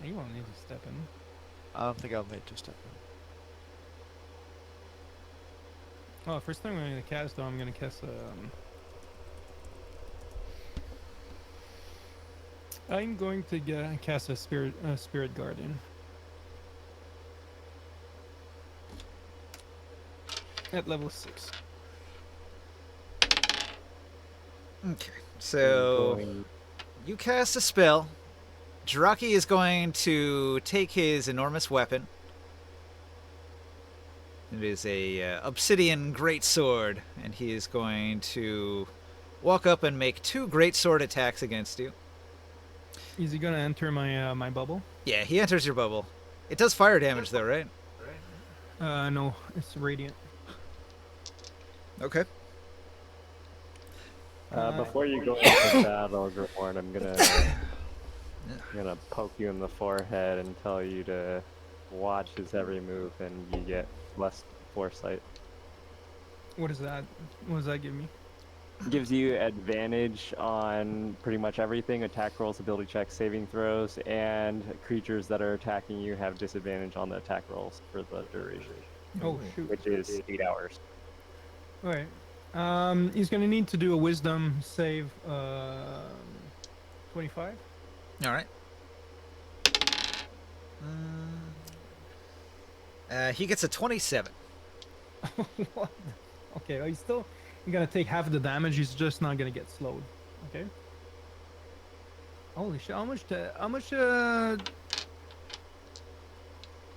You won't need to step in. I don't think I'll need to step in. Oh, first thing I'm gonna cast, though, I'm gonna cast I'm going to cast a spirit guardian. At level 6. Okay, so you cast a spell. Jiraki is going to take his enormous weapon. It is a obsidian greatsword, and he is going to walk up and make 2 greatsword attacks against you. Is he gonna enter my my bubble? Yeah, he enters your bubble. It does fire damage, though, right? No, it's radiant. Okay. Before you go into battle, Grimoire, I'm gonna poke you in the forehead and tell you to watch his every move, and you get less foresight. What is that? What does that give me? Gives you advantage on pretty much everything: attack rolls, ability checks, saving throws, and creatures that are attacking you have disadvantage on the attack rolls for the duration, Oh shoot! which is 8 hours. All right. He's gonna need to do a wisdom save. 25. All right. He gets a 27. What? Okay, well, he's gonna take half of the damage. He's just not gonna get slowed. Okay. Holy shit! How much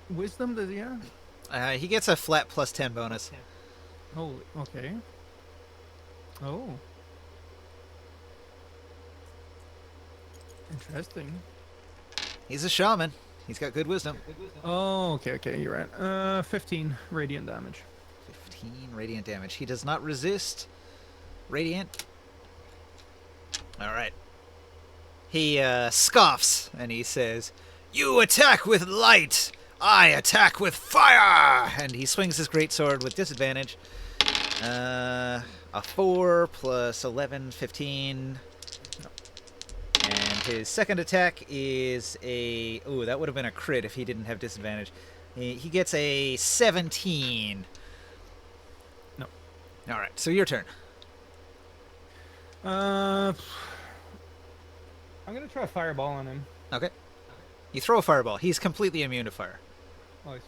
wisdom does he have? He gets a flat plus 10 bonus. Holy. Okay. Oh. Interesting. He's a shaman. He's got good wisdom. Oh, okay, you're right. 15 radiant damage. 15 radiant damage. He does not resist radiant. All right. He scoffs and he says, "You attack with light. I attack with fire." And he swings his greatsword with disadvantage. A 4 plus 11, 15. And his second attack is a... Ooh, that would have been a crit if he didn't have disadvantage. He gets a 17. No. All right, so your turn. I'm gonna try a fireball on him. Okay. You throw a fireball. He's completely immune to fire. Oh, okay.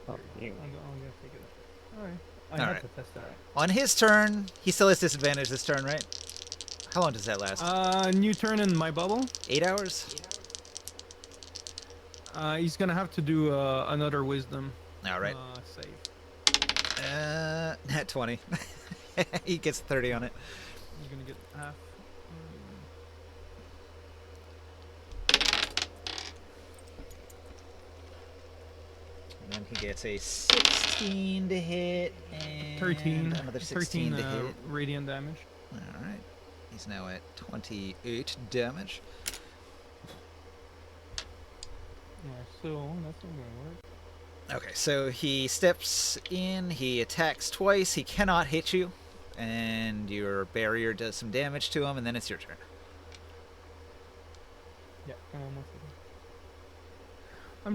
Oh, you. I'm gonna take it. Alright. I All had right. to test that out. On his turn, he still has disadvantage this turn, right? How long does that last? New turn in my bubble. 8 hours? He's gonna have to do another wisdom All right. save. At 20. He gets 30 on it. He's gonna get half. And then he gets a 16 to hit and 13. another 16 to hit. Radiant damage. All right. He's now at 28 damage. Yeah, so that's not gonna work. Okay, so he steps in, he attacks twice, he cannot hit you, and your barrier does some damage to him, and then it's your turn. Yeah. I'm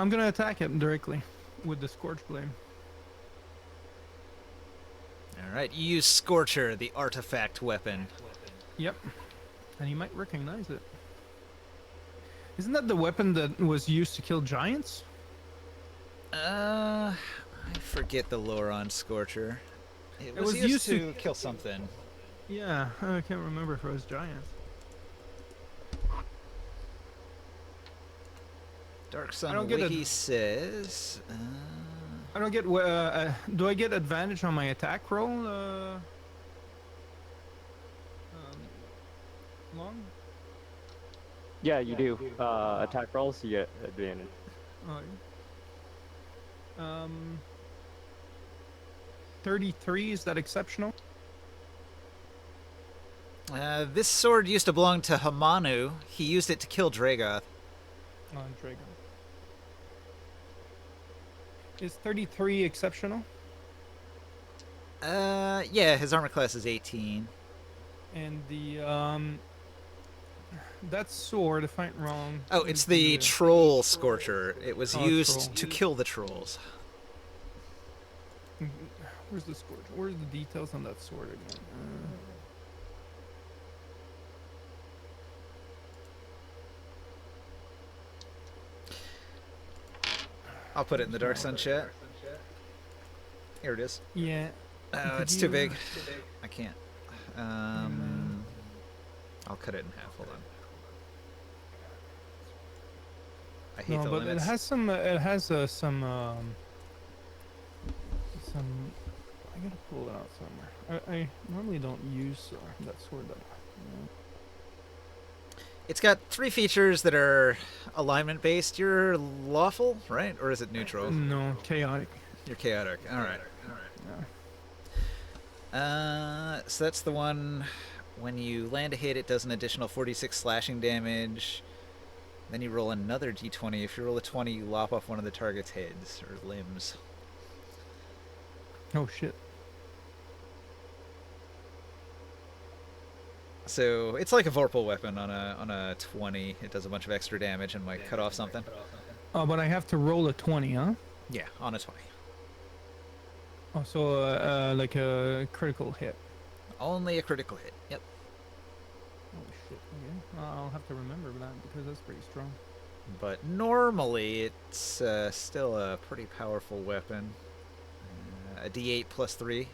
gonna attack him directly with the Scorch Blade. All right, you use Scorcher, the artifact weapon. Yep. And he might recognize it. Isn't that the weapon that was used to kill giants? I forget the lore on Scorcher. It was was used used to kill something. Yeah, I can't remember if it was giants. Dark Sun I don't get Wiki says... I don't get. Do I get advantage on my attack roll? Long. Yeah, you do. Attack rolls, you get advantage. Oh, yeah. 33, is that exceptional? this sword used to belong to Hamanu. He used it to kill Dragoth. On Dragon. Is 33 exceptional? Yeah, his armor class is 18. And the that sword, if I'm wrong. Oh, it's the Troll Scorcher. It was Oh, used troll. to kill the trolls. Where's the scorch? Where's the details on that sword again? I'll put it in the Dark Sun chat. Here it is. Yeah. Oh, Did it's too you- big. I can't. I'll cut it in half. Hold on. I hate No, the but limits. it has some. It has some. I gotta pull it out somewhere. I normally don't use that sword. It's got 3 features that are alignment based. You're lawful, right? Or is it neutral? No, chaotic. You're chaotic. All right. Yeah. So that's the one. When you land a hit, it does an additional 46 slashing damage. Then you roll another d20. If you roll a 20, you lop off one of the target's heads or limbs. Oh shit. So it's like a Vorpal weapon on a 20. It does a bunch of extra damage and might cut off something. Oh, but I have to roll a 20, huh? Yeah, on a 20. Oh, so like a critical hit. Only a critical hit. Yep. Oh shit. Okay. I'll have to remember that because that's pretty strong. But normally, it's still a pretty powerful weapon. A D8 plus 3.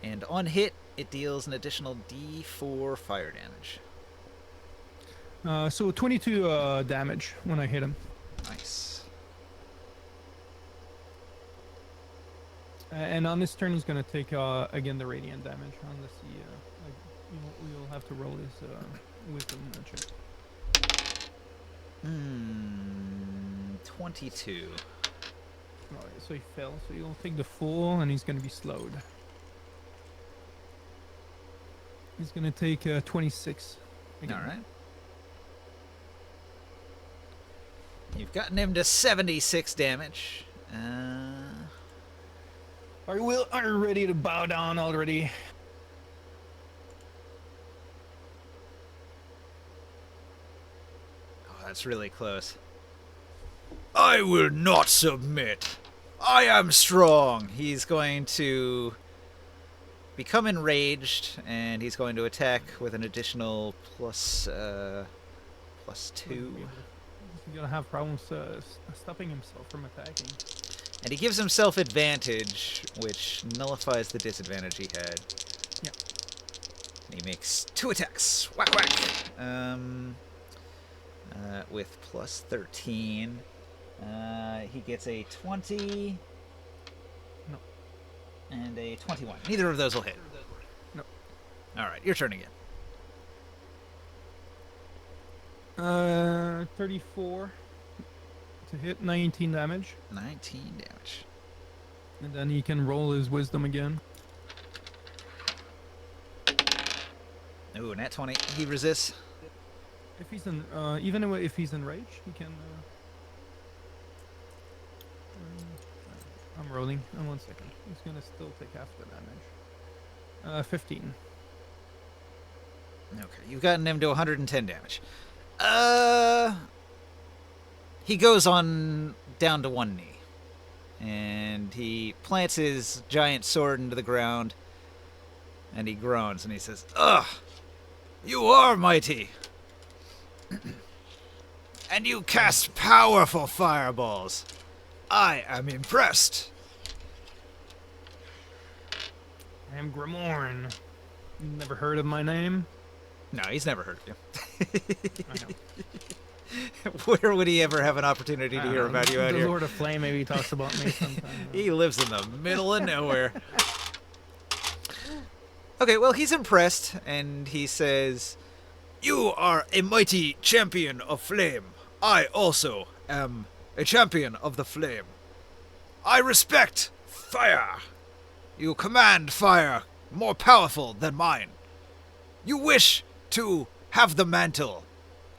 And on hit, it deals an additional D4 fire damage. So 22 damage when I hit him. Nice. And on this turn, he's gonna take again the radiant damage unless he you'll have to roll his wisdom check. 22. Alright, so he fell. So he'll take the full, and he's gonna be slowed. He's gonna take 26. Again. All right. You've gotten him to 76 damage. Are you ready to bow down already? Oh, that's really close. I will not submit. I am strong. He's going to become enraged, and he's going to attack with an additional plus 2. He's gonna have problems stopping himself from attacking. And he gives himself advantage, which nullifies the disadvantage he had. Yeah. And he makes 2 attacks. Whack whack. With plus 13. He gets a 20. No. And a 21. Neither of those will hit. No. Alright, your turn again. 34 to hit, 19 damage. 19 damage. And then he can roll his wisdom again. Ooh, nat 20. He resists. If he's in, even if he's in rage, he can. I'm rolling. 1 second. He's gonna still take half the damage. 15. Okay, you've gotten him to 110 damage. He goes on down to one knee. And he plants his giant sword into the ground. And he groans and he says, "Ugh! You are mighty! And you cast powerful fireballs! I am impressed!" I am Grimorn. Never heard of my name? No, he's never heard of you. I know. Where would he ever have an opportunity to hear about you out the here? Lord of Flame maybe talks about me sometime. He lives in the middle of nowhere. Okay, well, he's impressed, and he says, "You are a mighty champion of flame. I also am a champion of the flame. I respect fire. You command fire more powerful than mine. You wish to have the mantle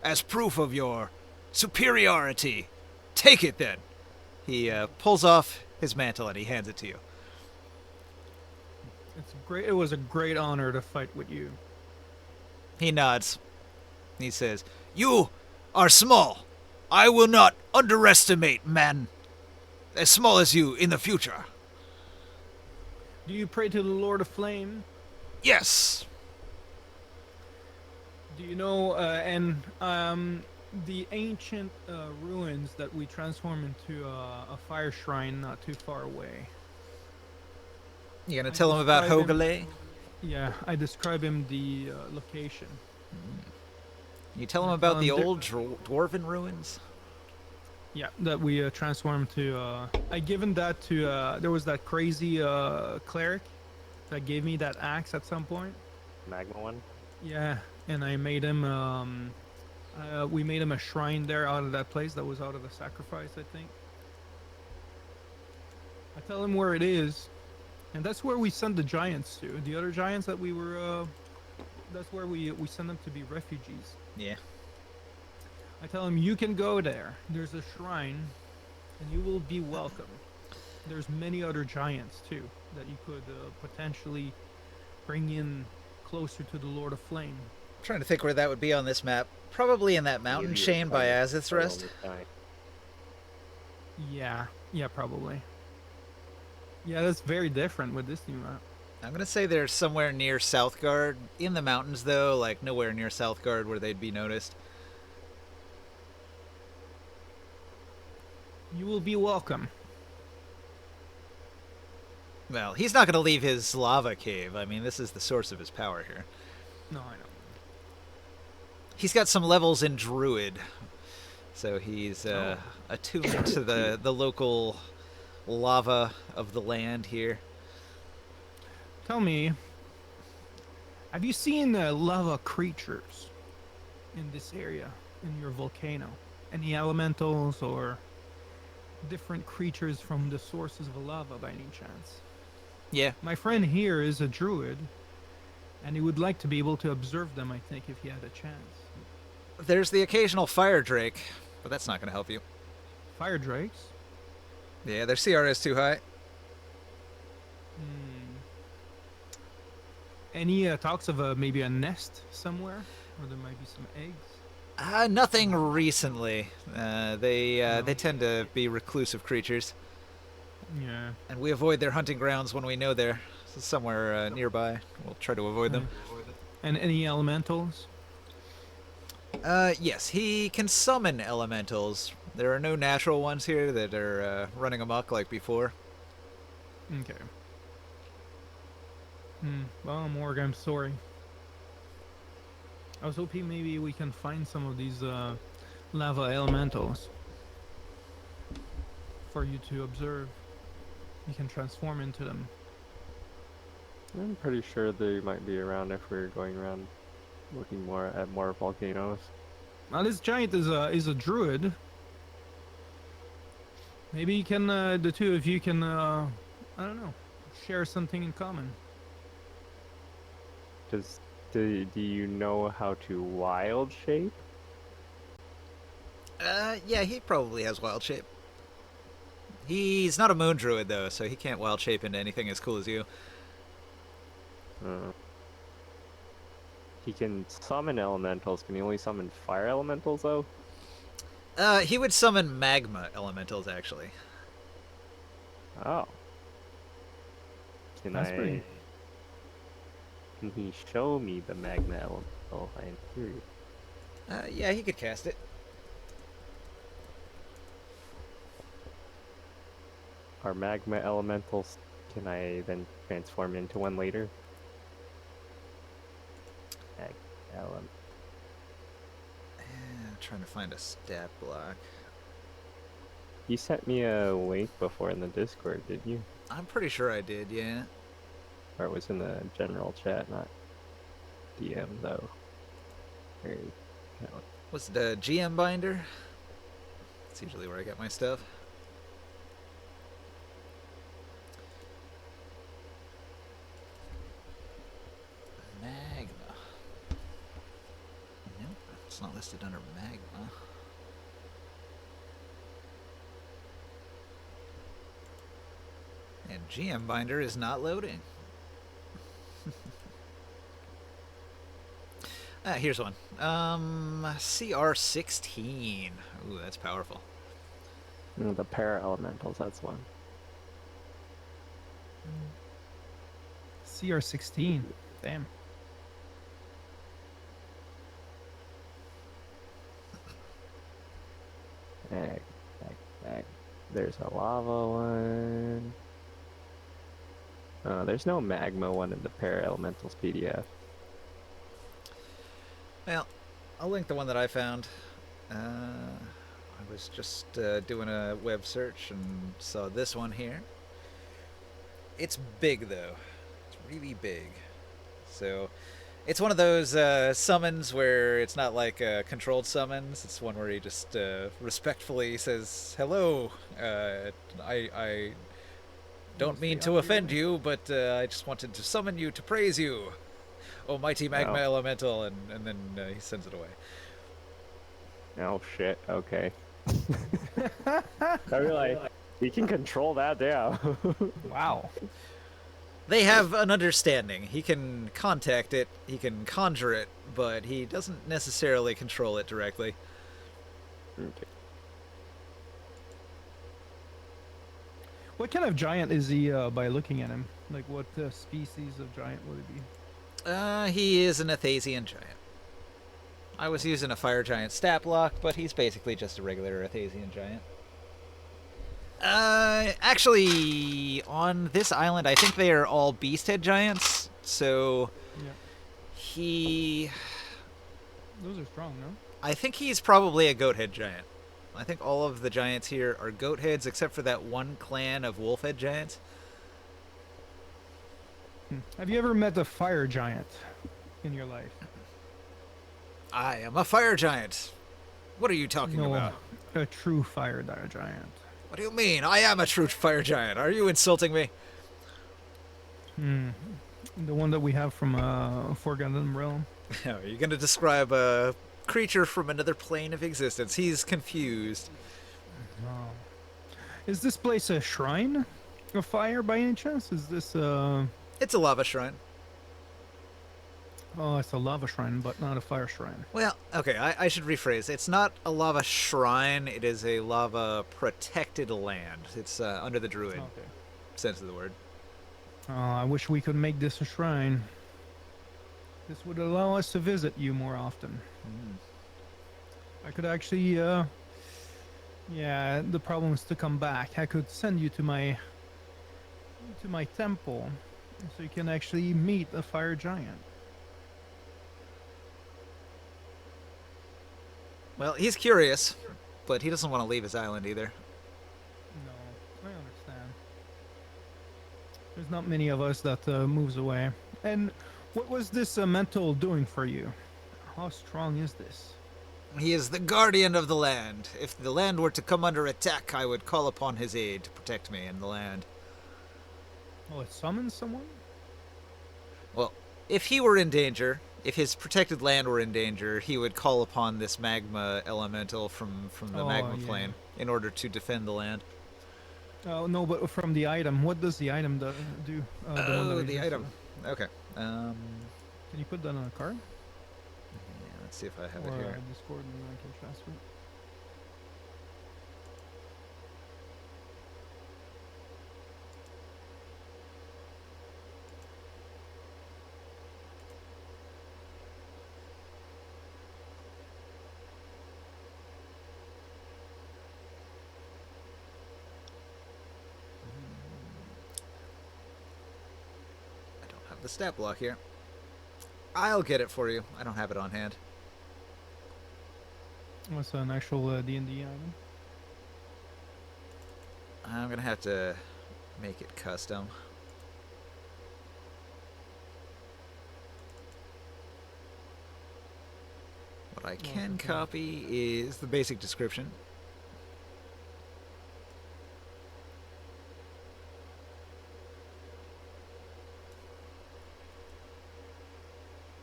as proof of your superiority. Take it then." He pulls off his mantle and he hands it to you. It was a great honor to fight with you. He nods. He says, "You are small. I will not underestimate men as small as you in the future." Do you pray to the Lord of Flame? Yes. Do you know, the ancient ruins that we transform into a fire shrine not too far away? You gonna tell him about describe Hogale? Yeah, I describe him the location. You tell him I about tell the him old dwarven ruins? Yeah, that we transformed to. I given that to. There was that crazy cleric that gave me that axe at some point. Magma one. Yeah, and I made him. We made him a shrine there out of that place that was out of a sacrifice, I think. I tell him where it is, and that's where we send the giants to. The other giants that we were. That's where we send them to be refugees. Yeah. I tell him, you can go there. There's a shrine, and you will be welcome. There's many other giants, too, that you could potentially bring in closer to the Lord of Flame. I'm trying to think where that would be on this map. Probably in that mountain Maybe chain by it's Azith's right on Rest. this guy. Yeah, probably. Yeah, that's very different with this new map. I'm gonna say they're somewhere near Southgard. In the mountains, though, like nowhere near Southgard where they'd be noticed. You will be welcome. Well, he's not gonna leave his lava cave. I mean, this is the source of his power here. No, I know. He's got some levels in Druid, so he's attuned to the local lava of the land here. Tell me, have you seen lava creatures in this area, in your volcano? Any elementals or different creatures from the sources of lava by any chance? Yeah. My friend here is a druid, and he would like to be able to observe them, I think, if he had a chance. There's the occasional fire drake, but that's not going to help you. Fire drakes? Yeah, their CR is too high. Any talks of maybe a nest somewhere? Or there might be some eggs? Nothing recently. They tend to be reclusive creatures, Yeah. and we avoid their hunting grounds when we know they're somewhere nearby. We'll try to avoid them. And any elementals? Yes, he can summon elementals. There are no natural ones here that are running amok like before. Okay. Well, Morg, I'm sorry. I was hoping maybe we can find some of these lava elementals for you to observe. You can transform into them. I'm pretty sure they might be around if we're going around looking more at more volcanoes. Now this giant is a druid. Maybe you can the two of you can I don't know, share something in common. Do you know how to wild shape? Yeah, he probably has wild shape. He's not a moon druid though, so he can't wild shape into anything as cool as you. He can summon elementals. Can he only summon fire elementals though? He would summon magma elementals actually. Oh. That's pretty. Can he show me the magma elemental? I'm curious. Yeah, he could cast it. Are magma elementals? Can I then transform into one later? I'm trying to find a stat block. You sent me a link before in the Discord, didn't you? I'm pretty sure I did, yeah. Or it was in the general chat, not DM though. There you go. What's the GM binder? That's usually where I get my stuff. Magma. Nope, it's not listed under magma. And GM binder is not loading. Here's one. CR16. Ooh, that's powerful. The para elementals, that's one. CR16. Damn. Back. There's a lava one. There's no magma one in the para elementals PDF. Well, I'll link the one that I found. I was just doing a web search and saw this one here. It's big, though. It's really big. So, it's one of those summons where it's not like controlled summons. It's one where he just respectfully says, "Hello, I don't mean to offend you, but I just wanted to summon you to praise you. Oh, mighty magma elemental," and then he sends it away. Oh shit, okay. I realize you can control that down. Wow. They have an understanding. He can contact it, he can conjure it, but he doesn't necessarily control it directly. Okay. What kind of giant is he by looking at him? Like, what species of giant would it be? He is an Athasian giant. I was using a fire giant stat block, but he's basically just a regular Athasian giant. Actually, on this island, I think they are all beast-head giants. So Yeah, he, those are strong, no? I think he's probably a goat-head giant. I think all of the giants here are goat heads, except for that one clan of wolf-head giants. Have you ever met a fire giant in your life? I am a fire giant. What are you talking No, about? a true fire giant. What do you mean? I am a true fire giant. Are you insulting me? The one that we have from Forgotten Realm. Are you going to describe a creature from another plane of existence? He's confused. Oh. Is this place a shrine of fire by any chance? Is this It's a lava shrine. Oh, it's a lava shrine, but not a fire shrine. Well, okay, I should rephrase. It's not a lava shrine. It is a lava protected land. It's under the druid Okay. sense of the word. Oh, I wish we could make this a shrine. This would allow us to visit you more often. I could actually, yeah, the problem is to come back. I could send you to my temple, so you can actually meet a fire giant. Well, he's curious, but he doesn't want to leave his island either. No, I understand. There's not many of us that moves away. And what was this mental doing for you? How strong is this? He is the guardian of the land. If the land were to come under attack, I would call upon his aid to protect me and the land. Oh, it summons someone? Well, if he were in danger, if his protected land were in danger, he would call upon this magma elemental from the Oh, magma yeah. plane in order to defend the land. Oh, no, but from the item. What does the item do? The one that Oh, we the just item. saw. Okay. Can you put that on a card? Yeah, let's see if I have Or it here. Discord and I can transfer it? I don't have the stat block here. I'll get it for you. I don't have it on hand. What's an actual D&D item? I'm gonna have to make it custom. What I can okay. copy is the basic description.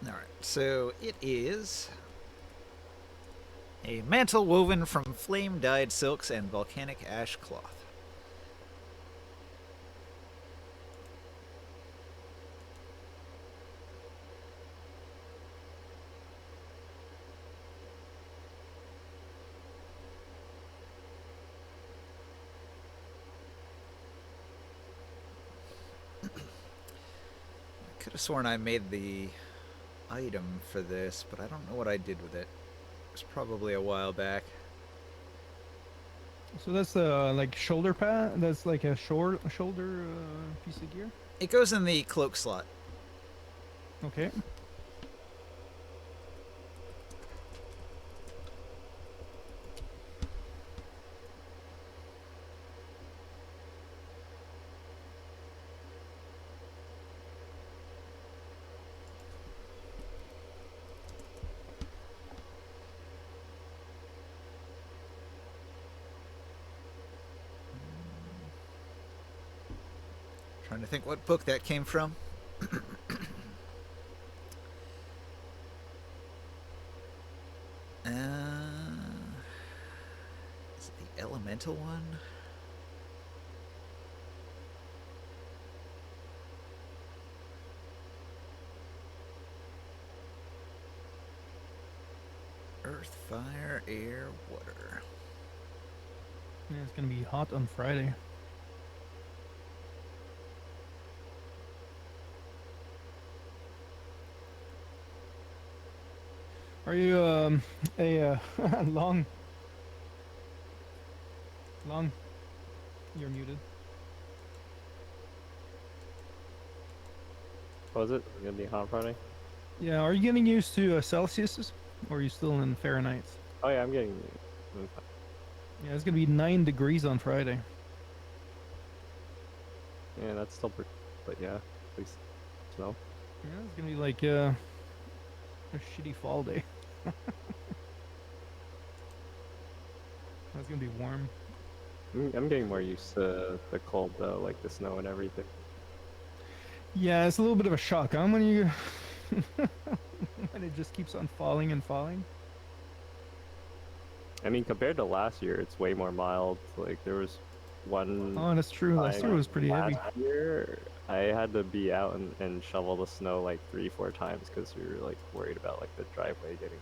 Alright, so it is a mantle woven from flame-dyed silks and volcanic ash cloth. I could have sworn I made the item for this, but I don't know what I did with it. It was probably a while back. So that's like shoulder pad. That's like a shoulder piece of gear. It goes in the cloak slot. Okay. Trying to think what book that came from. Is it the elemental one? Earth, fire, air, water. Yeah, it's gonna be hot on Friday. Are you a long? Long? You're muted. What was it? Gonna be hot Friday? Yeah. Are you getting used to Celsius, or are you still in Fahrenheit? Oh yeah, I'm getting. Yeah, it's gonna be 9 degrees on Friday. Yeah, that's still pretty. But yeah, at least snow. Yeah, it's gonna be like a shitty fall day. It's gonna be warm. I'm getting more used to the cold though, like the snow and everything. Yeah, it's a little bit of a shock, huh? When you when it just keeps on falling and falling. I mean, compared to last year, it's way more mild. Like there was one Oh, that's true. Last year was pretty heavy. last year, I had to be out and shovel the snow like 3-4 times because we were like worried about like the driveway getting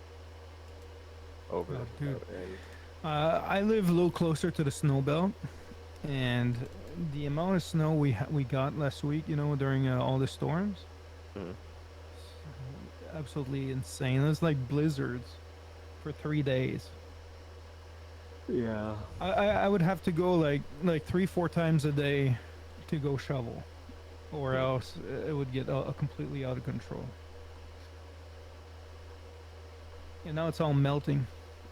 over. Oh, dude. And I live a little closer to the snow belt, and the amount of snow we got last week, during all the storms, Mhm. absolutely insane. It was like blizzards for 3 days. Yeah. I would have to go like 3-4 times a day to go shovel, or else it would get completely out of control. And now it's all melting.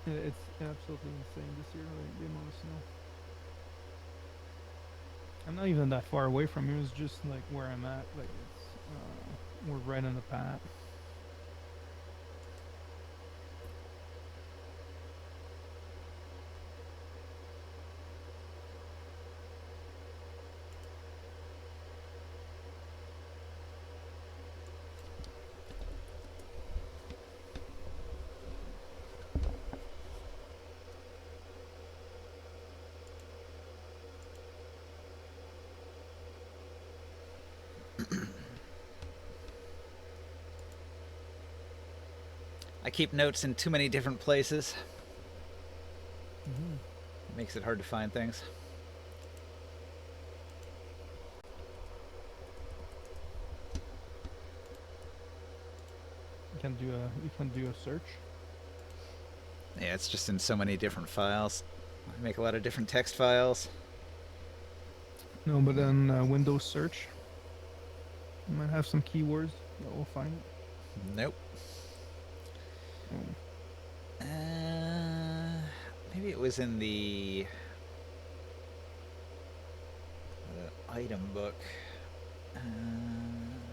It's absolutely insane this year, like the amount of snow. I'm not even that far away from you. It's just like where I'm at. Like we're right on the path. I keep notes in too many different places. Mm-hmm. It makes it hard to find things. You can do a search. Yeah, it's just in so many different files. I make a lot of different text files. No, but then Windows search. You might have some keywords that will find it. Nope. Oh. Maybe it was in the item book.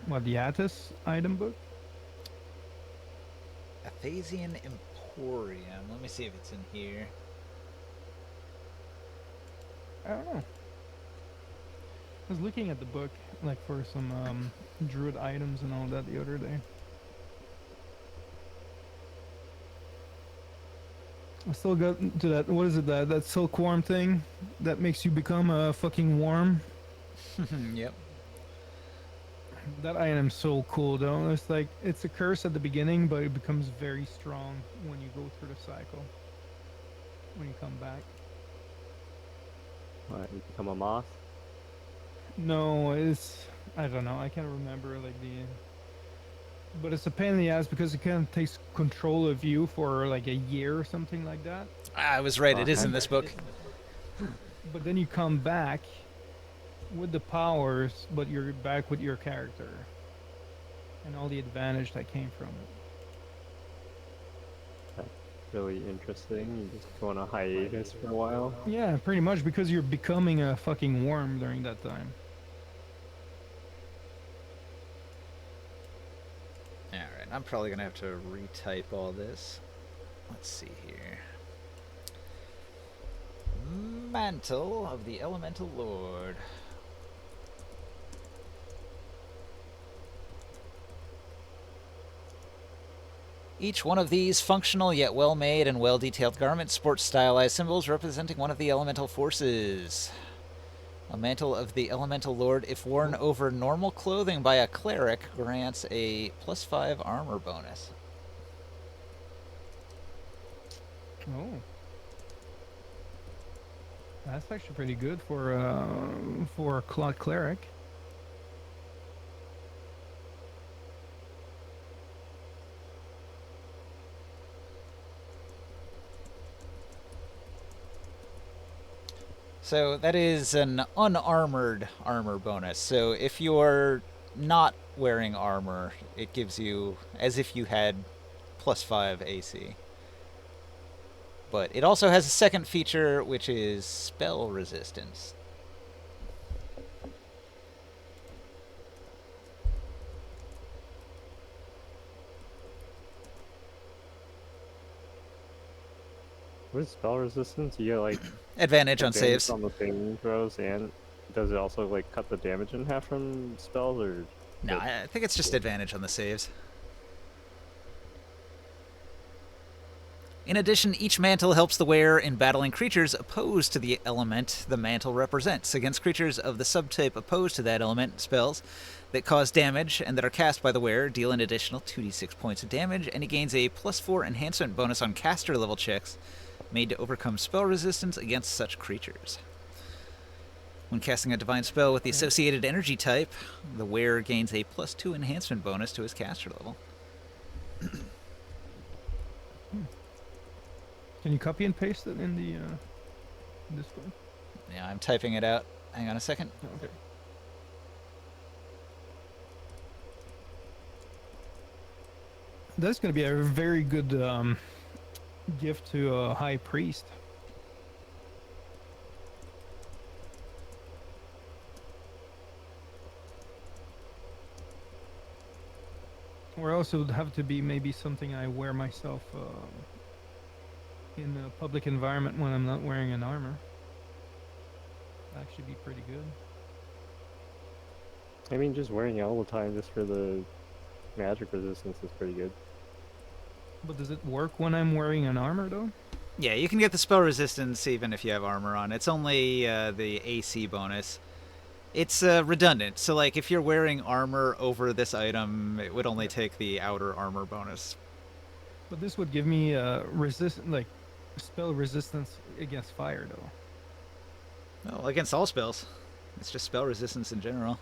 What, the Atlas item book? Athasian Emporium. Let me see if it's in here. I don't know. I was looking at the book, like for some druid items and all that the other day. I still got to that. What is it? That silkworm thing that makes you become a fucking worm. Yep. That item's so cool, though. It's like it's a curse at the beginning, but it becomes very strong when you go through the cycle. When you come back. What, you become a moth? No, it's I don't know. I can't remember like but it's a pain in the ass because it kind of takes control of you for like a year or something like that. I was right. It is in this book. But then you come back with the powers, but you're back with your character and all the advantage that came from it. Really interesting. You just go on a hiatus for a while. Yeah, pretty much because you're becoming a fucking worm during that time. Alright, I'm probably going to have to retype all this. Let's see here. Mantle of the Elemental Lord. Each one of these functional yet well-made and well-detailed garments sports stylized symbols representing one of the elemental forces. A mantle of the Elemental Lord, if worn over normal clothing by a cleric, grants a +5 armor bonus. Oh. That's actually pretty good for a Claude cleric. So that is an unarmored armor bonus. So if you're not wearing armor, it gives you as if you had +5 AC. But it also has a second feature, which is spell resistance. What is spell resistance? You get like Advantage on advantage saves. on the saving throws, and does it also like cut the damage in half from spells, or? No, I think it's just advantage on the saves. In addition, each mantle helps the wearer in battling creatures opposed to the element the mantle represents. Against creatures of the subtype opposed to that element, spells that cause damage and that are cast by the wearer deal an additional 2d6 points of damage, and he gains a +4 enhancement bonus on caster level checks made to overcome spell resistance against such creatures. When casting a divine spell with the associated energy type, the wearer gains a +2 enhancement bonus to his caster level. Can you copy and paste it in the Discord? Yeah, I'm typing it out. Hang on a second. Okay. That's going to be a very good gift to a high priest. Or else it would have to be maybe something I wear myself in a public environment when I'm not wearing an armor. That'd actually be pretty good. I mean, just wearing it all the time just for the magic resistance is pretty good. But does it work when I'm wearing an armor though? Yeah, you can get the spell resistance even if you have armor on. It's only the AC bonus. It's redundant, so like if you're wearing armor over this item, it would only take the outer armor bonus. But this would give me like spell resistance against fire though. Well, against all spells. It's just spell resistance in general.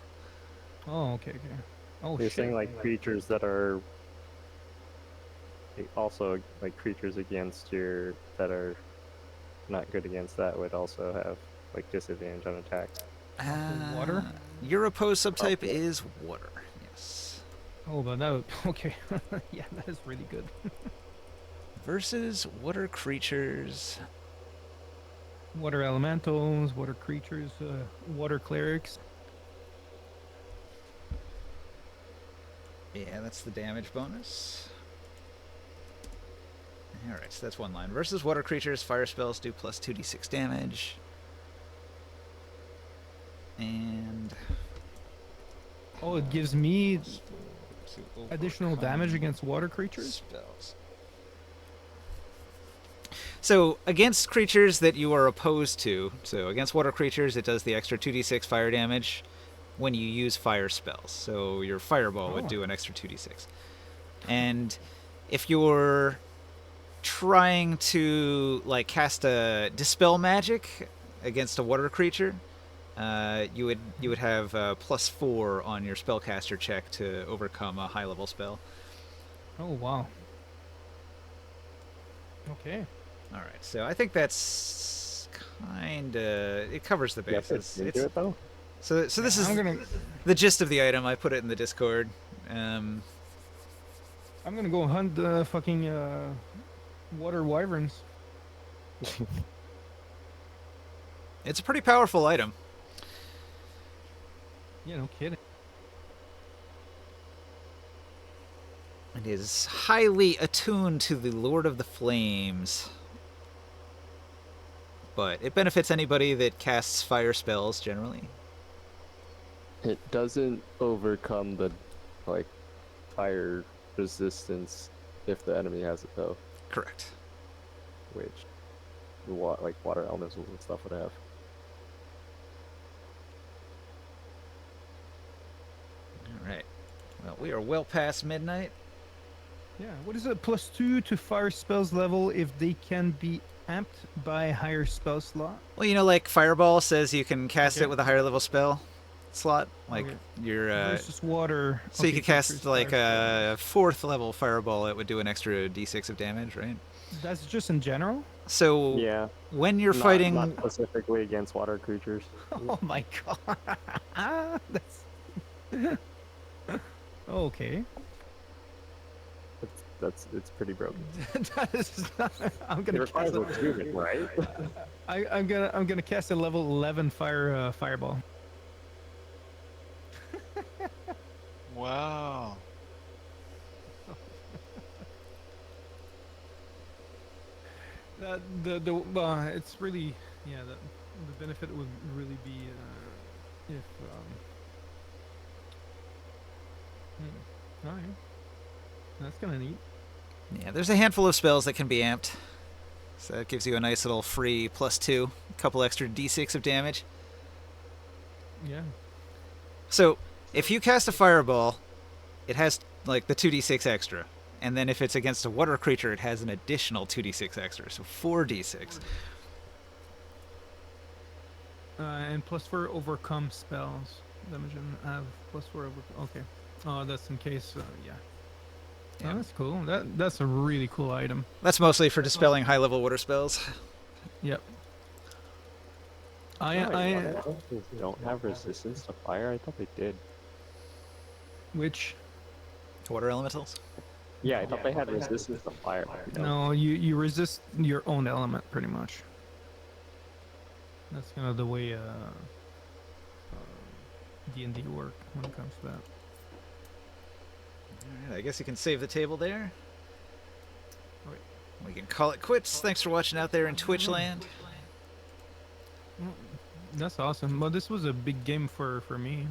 Oh, okay. Oh, You're shit. saying like creatures that are also like creatures against your that are not good against that would also have like disadvantage on attack. Water? Your opposed subtype is water. Yes. Oh, but that would, okay. Yeah, that is really good. Versus water creatures. Water elementals, water creatures, water clerics. Yeah, that's the damage bonus. Alright, so that's one line. Versus water creatures, fire spells do plus 2d6 damage. And... Oh, it gives me to additional overcome damage against water creatures? spells. So, against creatures that you are opposed to, so against water creatures, it does the extra 2d6 fire damage when you use fire spells. So your fireball would do an extra 2d6. And if you're trying to like cast a dispel magic against a water creature, you would have +4 on your spellcaster check to overcome a high level spell. Oh, wow. Okay. All right, so I think that's kind of it covers the bases. Into it though. So this is I'm gonna the gist of the item. I put it in the Discord. I'm gonna go hunt the fucking water wyverns. It's a pretty powerful item. Yeah, no kidding. It is highly attuned to the Lord of the Flames. But it benefits anybody that casts fire spells, generally. It doesn't overcome the like fire resistance if the enemy has it though, Correct. which like water elementals and stuff would have. All right. Well, we are well past midnight. Yeah, what is it? +2 to fire spells level if they can be amped by a higher spell slot? Well, you know, like Fireball says you can cast Okay. it with a higher level spell slot. Like Okay. your Versus water. so you Okay, could cast versus like fire a 4th level Fireball. It would do an extra d6 of damage, right? spell. That's just in general? So Yeah. when you're Not fighting, specifically against water creatures. Oh my god. That's okay. It's pretty broken. That is not, I'm It gonna requires cast a human, right? I'm gonna cast a level 11 fireball. Wow. It's really, yeah, the benefit would really be if all right, that's kind of neat. yeah, there's a handful of spells that can be amped. So that gives you a nice little free +2, a couple extra d6 of damage. Yeah. So if you cast a fireball, it has like the 2d6 extra. And then if it's against a water creature, it has an additional 2d6 extra, so 4d6. And +4 overcome spells. Damage and have +4 over. Okay. Oh, that's in case. Yeah. Yeah. Oh, that's cool. That's a really cool item. That's mostly for dispelling high-level water spells. Yep. Wait, water I elementals don't have resistance to fire. I thought they did. which Water elementals? Yeah, I thought they had resistance to fire. no, you resist your own element pretty much. That's kind of the way D&D work when it comes to that. Alright, I guess you can save the table there. Right. We can call it quits. Thanks for watching out there in Twitch land. Well, that's awesome. Well, this was a big game for me.